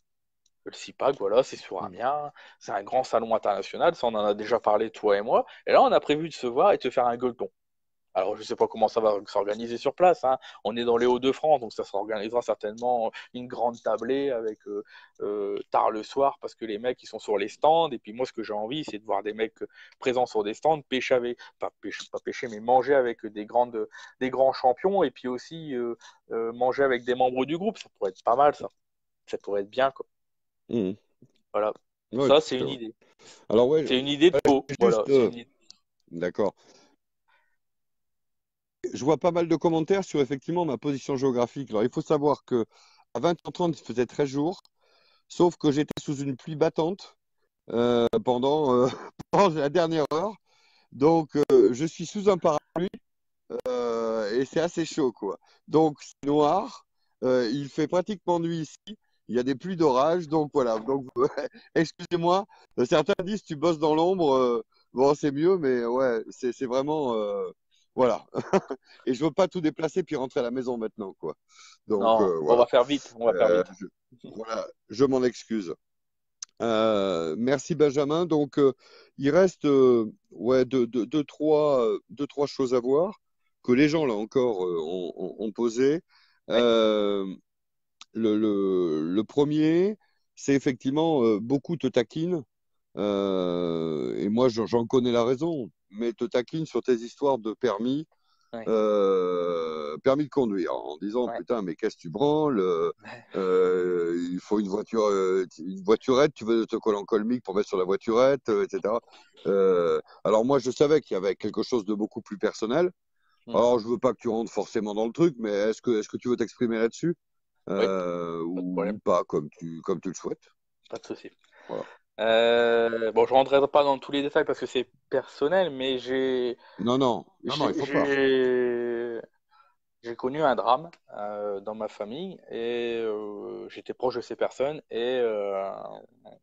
Le CIPAC, voilà, c'est sur Mm. Amiens, c'est un grand salon international, ça on en a déjà parlé toi et moi, et là on a prévu de se voir et de se faire un gueuleton. Alors je ne sais pas comment ça va s'organiser sur place, hein. On est dans les Hauts-de-France, donc ça s'organisera certainement une grande tablée avec tard le soir, parce que les mecs ils sont sur les stands, et puis moi ce que j'ai envie c'est de voir des mecs présents sur des stands, pêcher avec, pas pêcher, mais manger avec des grands champions, et puis aussi manger avec des membres du groupe, ça pourrait être pas mal ça, ça pourrait être bien quoi. Mm. Voilà. Ouais, Ça, tout c'est à fait, une ouais. idée. Alors ouais, C'est une idée de pot. Voilà, juste, c'est une idée. d'accord. Je vois pas mal de commentaires sur effectivement ma position géographique. Alors il faut savoir que à 20h30, il faisait 13 jours, sauf que j'étais sous une pluie battante pendant la dernière heure. Donc je suis sous un parapluie et c'est assez chaud, quoi. Donc c'est noir, il fait pratiquement nuit ici. Il y a des pluies d'orage, donc voilà. Donc excusez-moi, certains disent tu bosses dans l'ombre, bon c'est mieux, mais ouais, c'est vraiment voilà. Et je veux pas tout déplacer puis rentrer à la maison maintenant, quoi. Donc Non, on va voilà. faire vite. On va faire Euh, vite. je, voilà, je m'en excuse. Merci Benjamin. Donc il reste ouais deux, trois choses à voir que les gens là encore ont posé. Ouais, Euh, le premier, c'est effectivement beaucoup te taquinent et moi j'en connais la raison, mais te taquinent sur tes histoires de permis ouais, permis de conduire en disant ouais. putain mais qu'est-ce que tu branles il faut une voiturette, tu veux te coller en colmique pour mettre sur la voiturette, etc. Alors moi je savais qu'il y avait quelque chose de beaucoup plus personnel. Mhm. Alors je veux pas que tu rentres forcément dans le truc, mais est-ce que tu veux t'exprimer là-dessus Oui, pas de ou problème. pas comme tu le souhaites. Pas de souci. Voilà. Bon, je rentrerai pas dans tous les détails parce que c'est personnel, mais Non non non non il j'ai, faut pas. j'ai, j'ai connu un drame dans ma famille et j'étais proche de ces personnes et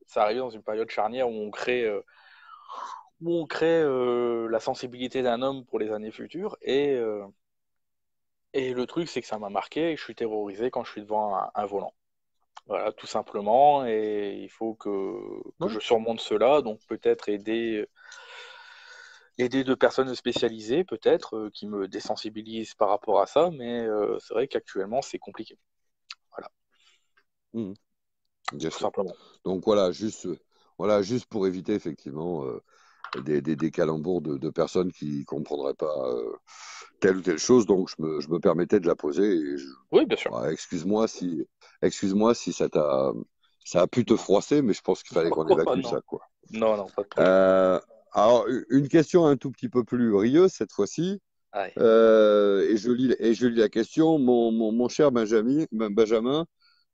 ça arrive dans une période charnière où on crée la sensibilité d'un homme pour les années futures et le truc c'est que ça m'a marqué et je suis terrorisé quand je suis devant un volant. Voilà, tout simplement et il faut que Ouais. je surmonte cela, donc peut-être aider deux personnes spécialisées peut-être qui me désensibilisent par rapport à ça, mais c'est vrai qu'actuellement c'est compliqué. Voilà, Mhm. Bien tout sûr. simplement. Donc voilà, juste pour éviter effectivement des calembours de personnes qui ne comprendraient pas telle ou telle chose. Donc je me permettais de la poser. Oui, bien sûr. Ouais, excuse-moi si ça a pu te froisser, mais je pense qu'il fallait qu'on Oh, évacue non, ça, quoi. non, non, pas de problème. Euh, alors une question un tout petit peu plus rieuse cette fois-ci. Allez. Et je lis la question, mon cher Benjamin,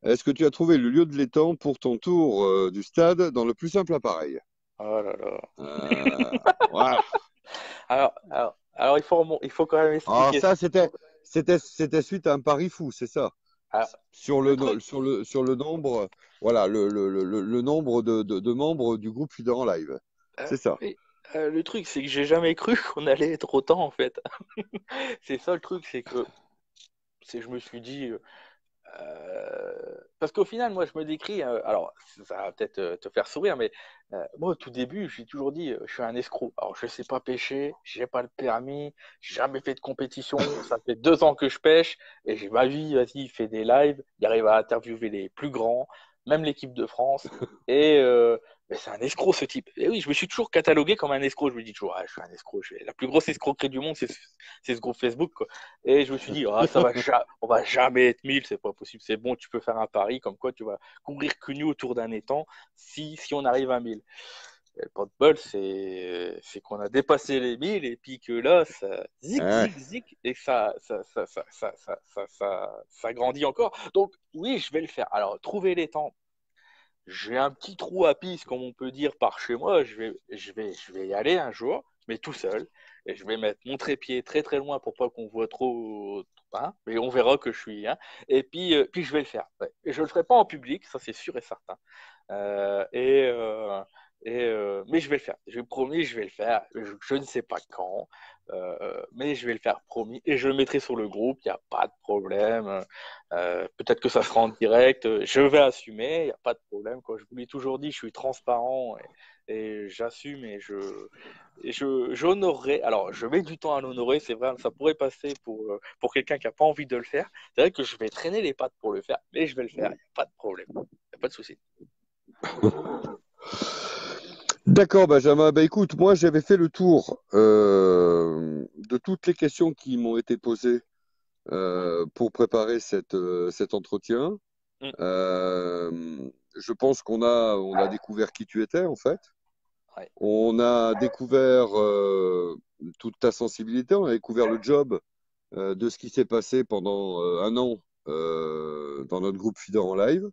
est-ce que tu as trouvé le lieu de l'étang pour ton tour du stade dans le plus simple appareil? Oh là là. Voilà. Il faut quand même Alors expliquer. ça, c'était suite à un pari fou, c'est ça. Alors, Sur le truc, sur le nombre, voilà, le nombre de membres du groupe Feeder en live. euh, C'est ça. oui, le truc, c'est que j'ai jamais cru qu'on allait être autant en fait. C'est ça le truc, je me suis dit, parce qu'au final, moi, je me décris. Alors, ça va peut-être te faire sourire, mais moi, au tout début, j'ai toujours dit, je suis un escroc. Alors, je sais pas pêcher, j'ai pas le permis, j'ai jamais fait de compétition. Ça fait 2 ans que je pêche et j'ai ma vie. Vas-y, il fait des lives, il arrive à interviewer les plus grands, même l'équipe de France. Et mais c'est un escroc ce type. Et oui, je me suis toujours catalogué comme un escroc. Je me dis toujours, ah, je suis un escroc. La plus grosse escroquerie du monde, c'est ce groupe Facebook, quoi. Et je me suis dit, ah, on va jamais être 1000, c'est pas possible. C'est bon, tu peux faire un pari comme quoi tu vas courir cul nu autour d'un étang si on arrive à 1000. Et le pas de bol, c'est qu'on a dépassé les 1000 et puis que là, ça zig, Ouais. zig, zig, et ça grandit encore. Donc, oui, je vais le faire. Alors, trouver les temps. J'ai un petit trou à pisse, comme on peut dire, par chez moi. Je vais y aller un jour, mais tout seul. Et je vais mettre mon trépied très très loin pour pas qu'on voit trop, hein, mais on verra que je suis. Hein. Et puis je vais le faire. Ouais. Et je le ferai pas en public, ça c'est sûr et certain. Euh, et, euh, mais je vais le faire. J'ai promis, je vais le faire. Je ne sais pas quand, mais je vais le faire, promis. Et je le mettrai sur le groupe, il n'y a pas de problème. Peut-être que ça sera en direct. Je vais assumer, il n'y a pas de problème. Quoi. Je vous l'ai toujours dit, je suis transparent et j'assume j'honorerai. Alors, je mets du temps à l'honorer, c'est vrai, ça pourrait passer pour quelqu'un qui n'a pas envie de le faire. C'est vrai que je vais traîner les pattes pour le faire, mais je vais le faire, il n'y a pas de problème. Il n'y a pas de souci. D'accord, Benjamin. Bah, écoute, moi, j'avais fait le tour de toutes les questions qui m'ont été posées pour préparer cet entretien. Mm. Je pense on a découvert qui tu étais, en fait. Ouais. On a découvert toute ta sensibilité. On a découvert le job de ce qui s'est passé pendant un an dans notre groupe Feeder en live.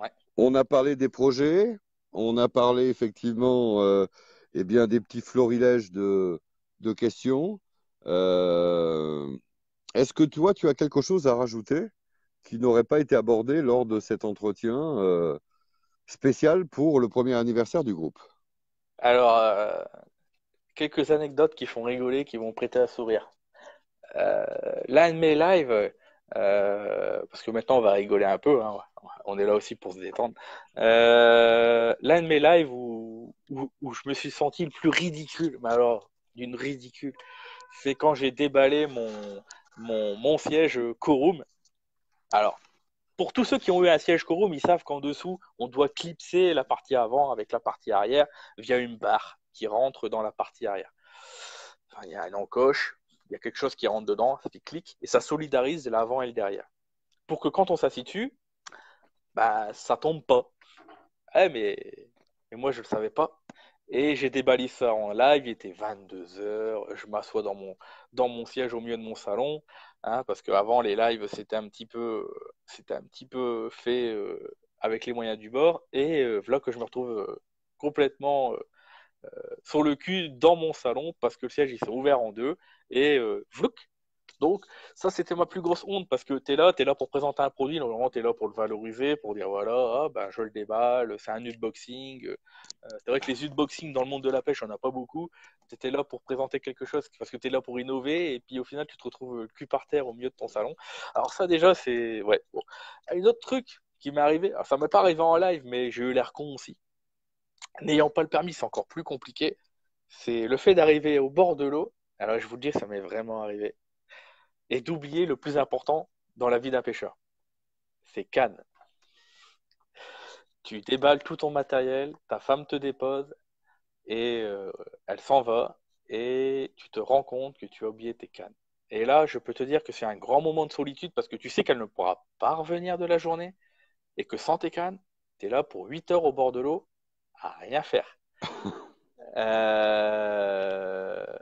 Ouais. On a parlé des projets, on a parlé effectivement eh bien, des petits florilèges de questions. Euh, Est-ce que toi, tu as quelque chose à rajouter qui n'aurait pas été abordé lors de cet entretien spécial pour le premier anniversaire du groupe? Alors, quelques anecdotes qui font rigoler, qui vont prêter à sourire. Euh, L'un de mes lives, parce que maintenant on va rigoler un peu, hein, on est là aussi pour se détendre. L'un de mes lives où je me suis senti le plus ridicule, mais alors d'une ridicule, c'est quand j'ai déballé mon siège Quorum. Alors, pour tous ceux qui ont eu un siège Quorum, ils savent qu'en dessous, on doit clipser la partie avant avec la partie arrière via une barre qui rentre dans la partie arrière. Enfin, il y a une encoche, il y a quelque chose qui rentre dedans, ça fait clic, et ça solidarise l'avant et le derrière. Pour que quand on s'assied dessus, bah, ça tombe pas. Mais moi, je le savais pas. Et j'ai déballé ça en live, il était 22 heures, je m'assois dans mon siège au milieu de mon salon, hein, parce qu'avant les lives, c'était un petit peu fait avec les moyens du bord, et voilà que je me retrouve complètement sur le cul dans mon salon, parce que le siège il s'est ouvert en deux, et vlouk. Donc, ça, c'était ma plus grosse honte parce que tu es là pour présenter un produit, normalement, tu es là pour le valoriser, pour dire voilà, ah, ben, je le déballe, c'est un unboxing. C'est vrai que les unboxings dans le monde de la pêche, on n'a pas beaucoup. Tu étais là pour présenter quelque chose parce que tu es là pour innover et puis au final, tu te retrouves le cul par terre au milieu de ton salon. Alors, ça, déjà, c'est. Ouais, bon. Un autre truc qui m'est arrivé, alors, ça m'est pas arrivé en live, mais j'ai eu l'air con aussi. N'ayant pas le permis, c'est encore plus compliqué. C'est le fait d'arriver au bord de l'eau. Alors, je vous le dis, ça m'est vraiment arrivé et d'oublier le plus important dans la vie d'un pêcheur. C'est canne. Tu déballes tout ton matériel, ta femme te dépose et elle s'en va et tu te rends compte que tu as oublié tes cannes. Et là, je peux te dire que c'est un grand moment de solitude parce que tu sais qu'elle ne pourra pas revenir de la journée et que sans tes cannes, tu es là pour 8 heures au bord de l'eau à rien faire.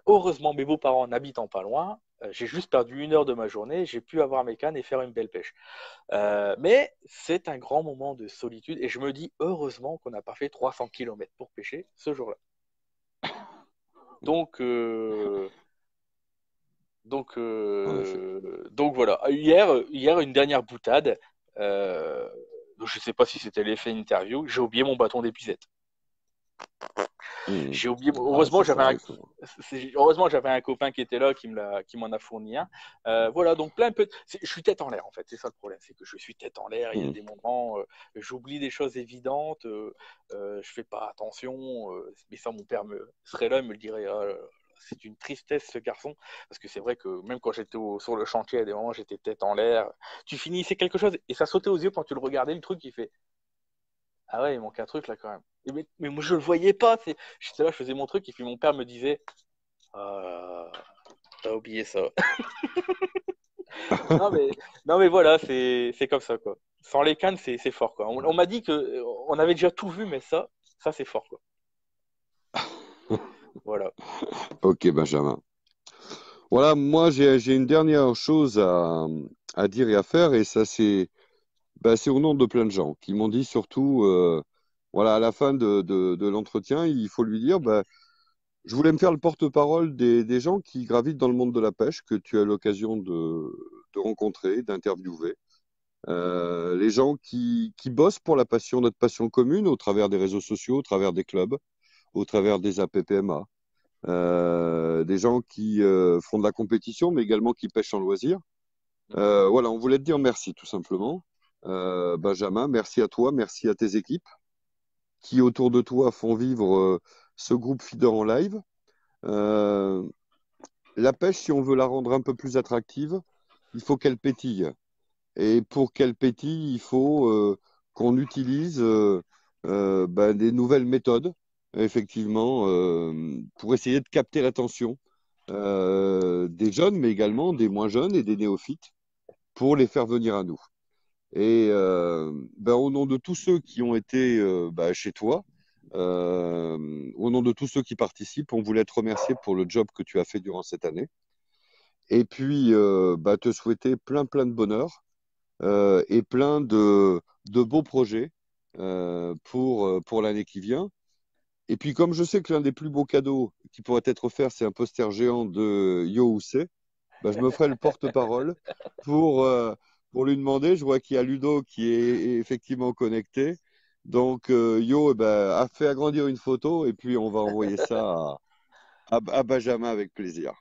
Heureusement, mes beaux-parents n'habitant pas loin, j'ai juste perdu 1 heure de ma journée, j'ai pu avoir mes cannes et faire une belle pêche. Mais c'est un grand moment de solitude et je me dis heureusement qu'on n'a pas fait 300 km pour pêcher ce jour-là. Donc, euh, En effet. donc voilà. Hier, une dernière boutade. Euh, je ne sais pas si c'était l'effet interview. J'ai oublié mon bâton d'épuisette. Mmh. J'ai oublié. Ah, ça arrive souvent. Heureusement, j'avais un copain qui était là, qui m'en a fourni un. Voilà, donc plein de. Je suis tête en l'air en fait. C'est ça le problème, c'est que je suis tête en l'air. Il y a Mmh. des moments, j'oublie des choses évidentes. Je fais pas attention. Mais ça, mon père serait là, il me le dirait. Ah, là, là, c'est une tristesse ce garçon, parce que c'est vrai que même quand j'étais sur le chantier, à des moments j'étais tête en l'air. Tu finissais quelque chose et ça sautait aux yeux quand tu le regardais, le truc, il fait ah ouais, il manque un truc là quand même. Mais moi, je le voyais pas. J'étais là, je faisais mon truc, et puis mon père me disait, ah, t'as oublié ça. Non, mais, non, mais voilà, c'est comme ça, quoi. Sans les cannes, c'est fort, quoi. On m'a dit que on avait déjà tout vu, mais ça c'est fort, quoi. Voilà. Ok, Benjamin. Voilà, moi j'ai une dernière chose à dire et à faire, et ça c'est au nom de plein de gens qui m'ont dit surtout, voilà, à la fin de l'entretien, il faut lui dire, je voulais me faire le porte-parole des gens qui gravitent dans le monde de la pêche, que tu as l'occasion de rencontrer, d'interviewer. Les gens qui bossent pour la passion, notre passion commune, au travers des réseaux sociaux, au travers des clubs, au travers des APPMA. Des gens qui font de la compétition, mais également qui pêchent en loisir. Mhm. Voilà, on voulait te dire merci, tout simplement. Benjamin, merci à toi, merci à tes équipes qui, autour de toi, font vivre ce groupe Feeder en live. Euh, la pêche, si on veut la rendre un peu plus attractive, il faut qu'elle pétille. Et pour qu'elle pétille, il faut qu'on utilise des nouvelles méthodes, effectivement, pour essayer de capter l'attention des jeunes, mais également des moins jeunes et des néophytes, pour les faire venir à nous. Et au nom de tous ceux qui ont été chez toi, au nom de tous ceux qui participent, on voulait te remercier pour le job que tu as fait durant cette année. Et puis, te souhaiter plein de bonheur et plein de beaux projets pour l'année qui vient. Et puis, comme je sais que l'un des plus beaux cadeaux qui pourrait être offert, c'est un poster géant de Yo Housset, je me ferai le porte-parole pour, euh, pour lui demander. Je vois qu'il y a Ludo qui est effectivement connecté. Donc, Yo a fait agrandir une photo et puis on va envoyer ça à Benjamin avec plaisir.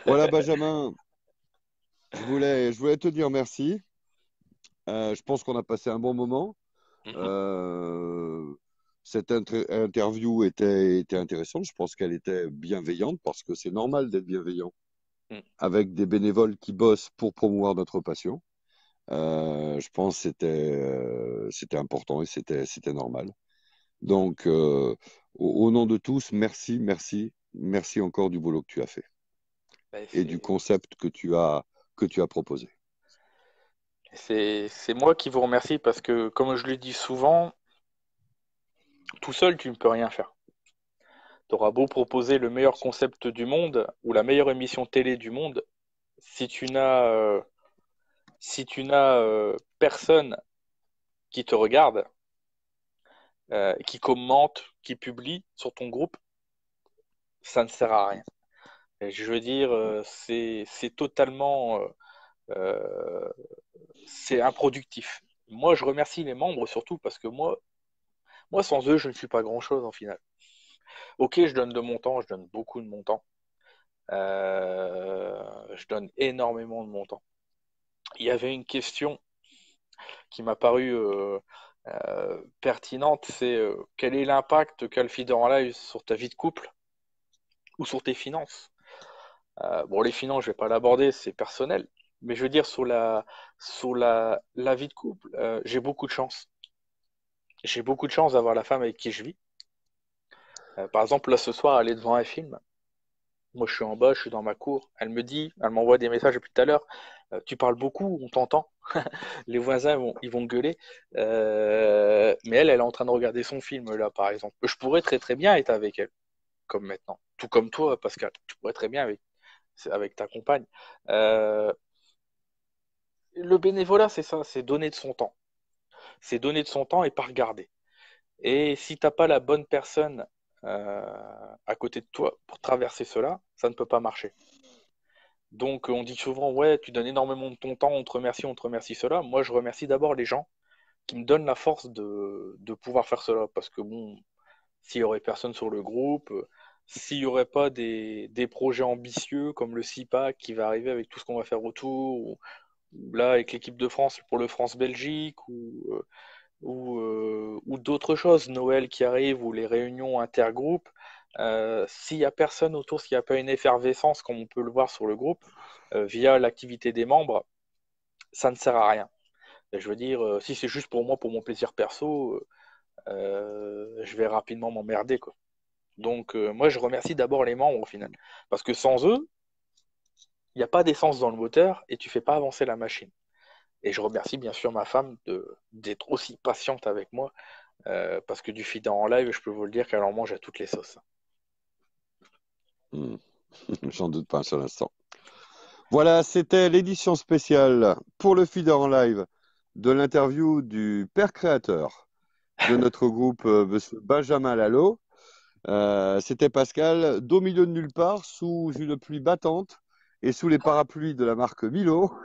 Voilà, Benjamin, je voulais te dire merci. Je pense qu'on a passé un bon moment. Mhm. Euh, cette interview était intéressante. Je pense qu'elle était bienveillante parce que c'est normal d'être bienveillant Mhm. avec des bénévoles qui bossent pour promouvoir notre passion. Je pense que c'était important et c'était normal. Donc, au nom de tous, merci encore du boulot que tu as fait Ben, et du concept que tu as proposé. c'est moi qui vous remercie parce que, comme je le dis souvent, tout seul, tu ne peux rien faire. Tu auras beau proposer le meilleur concept du monde ou la meilleure émission télé du monde, si tu n'as personne qui te regarde, qui commente, qui publie sur ton groupe, ça ne sert à rien. Et je veux dire, c'est totalement, euh, c'est improductif. Moi, je remercie les membres surtout parce que moi, sans eux, je ne suis pas grand-chose en final. Ok, je donne de mon temps, je donne beaucoup de mon temps. Je donne énormément de mon temps. Il y avait une question qui m'a paru pertinente, c'est quel est l'impact qu'a le feeder en live sur ta vie de couple ou sur tes finances? Bon, les finances, je vais pas l'aborder, c'est personnel. Mais je veux dire, sur la vie de couple, j'ai beaucoup de chance. J'ai beaucoup de chance d'avoir la femme avec qui je vis. Par exemple, là, ce soir, elle est devant un film. Moi, je suis en bas, je suis dans ma cour. Elle m'envoie des messages depuis tout à l'heure. Tu parles beaucoup, on t'entend. Les voisins ils vont gueuler. Mais elle est en train de regarder son film, là, par exemple. Je pourrais très très bien être avec elle, comme maintenant. Tout comme toi, Pascal. Tu pourrais très bien avec ta compagne. Euh, le bénévolat, c'est ça, c'est donner de son temps. C'est donner de son temps et pas regarder. Et si t'as pas la bonne personne à côté de toi pour traverser cela, ça ne peut pas marcher. Donc on dit souvent, ouais, tu donnes énormément de ton temps, on te remercie cela. Moi, je remercie d'abord les gens qui me donnent la force de pouvoir faire cela. Parce que bon, s'il y aurait personne sur le groupe, s'il y aurait pas des projets ambitieux comme le CIPA qui va arriver avec tout ce qu'on va faire autour, ou là avec l'équipe de France pour le France-Belgique, ou d'autres choses, Noël qui arrive, ou les réunions intergroupes, s'il n'y a personne autour, s'il n'y a pas une effervescence comme on peut le voir sur le groupe, via l'activité des membres, ça ne sert à rien. Et je veux dire, si c'est juste pour moi, pour mon plaisir perso, je vais rapidement m'emmerder, quoi. Donc, moi, je remercie d'abord les membres au final. Parce que sans eux, il n'y a pas d'essence dans le moteur et tu fais pas avancer la machine. Et je remercie bien sûr ma femme d'être aussi patiente avec moi. Parce que du feeder en live, je peux vous le dire qu'elle en mange à toutes les sauces. Hmm. J'en doute pas un seul instant. Voilà, c'était l'édition spéciale pour le feeder en live de l'interview du père créateur de notre groupe, Monsieur Benjamin Lalo. C'était Pascal, d'au milieu de nulle part, sous une pluie battante et sous les parapluies de la marque Milo.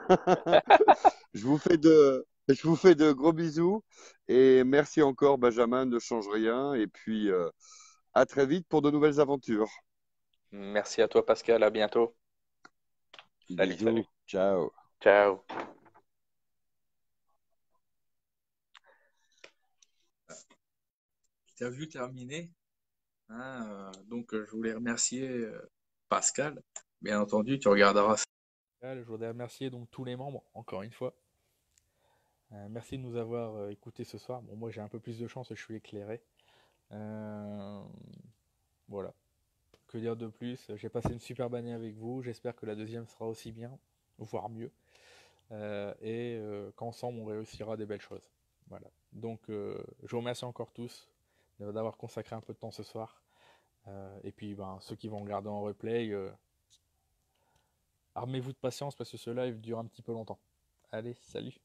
Je vous fais de gros bisous et merci encore, Benjamin, ne change rien. Et puis, à très vite pour de nouvelles aventures. Merci à toi, Pascal. À bientôt. Salut, Bisous, salut. ciao. Ciao. Interview terminée. Hein, donc, je voulais remercier Pascal. Bien entendu, tu regarderas ça. Je voudrais remercier donc tous les membres, encore une fois. Merci de nous avoir écoutés ce soir. Bon, moi j'ai un peu plus de chance, je suis éclairé. Euh, voilà. Que dire de plus? J'ai passé une superbe année avec vous. J'espère que la deuxième sera aussi bien, voire mieux. Qu'ensemble on réussira des belles choses. Voilà. Donc je vous remercie encore tous d'avoir consacré un peu de temps ce soir. Et puis ceux qui vont regarder en replay, armez-vous de patience parce que ce live dure un petit peu longtemps. Allez, salut!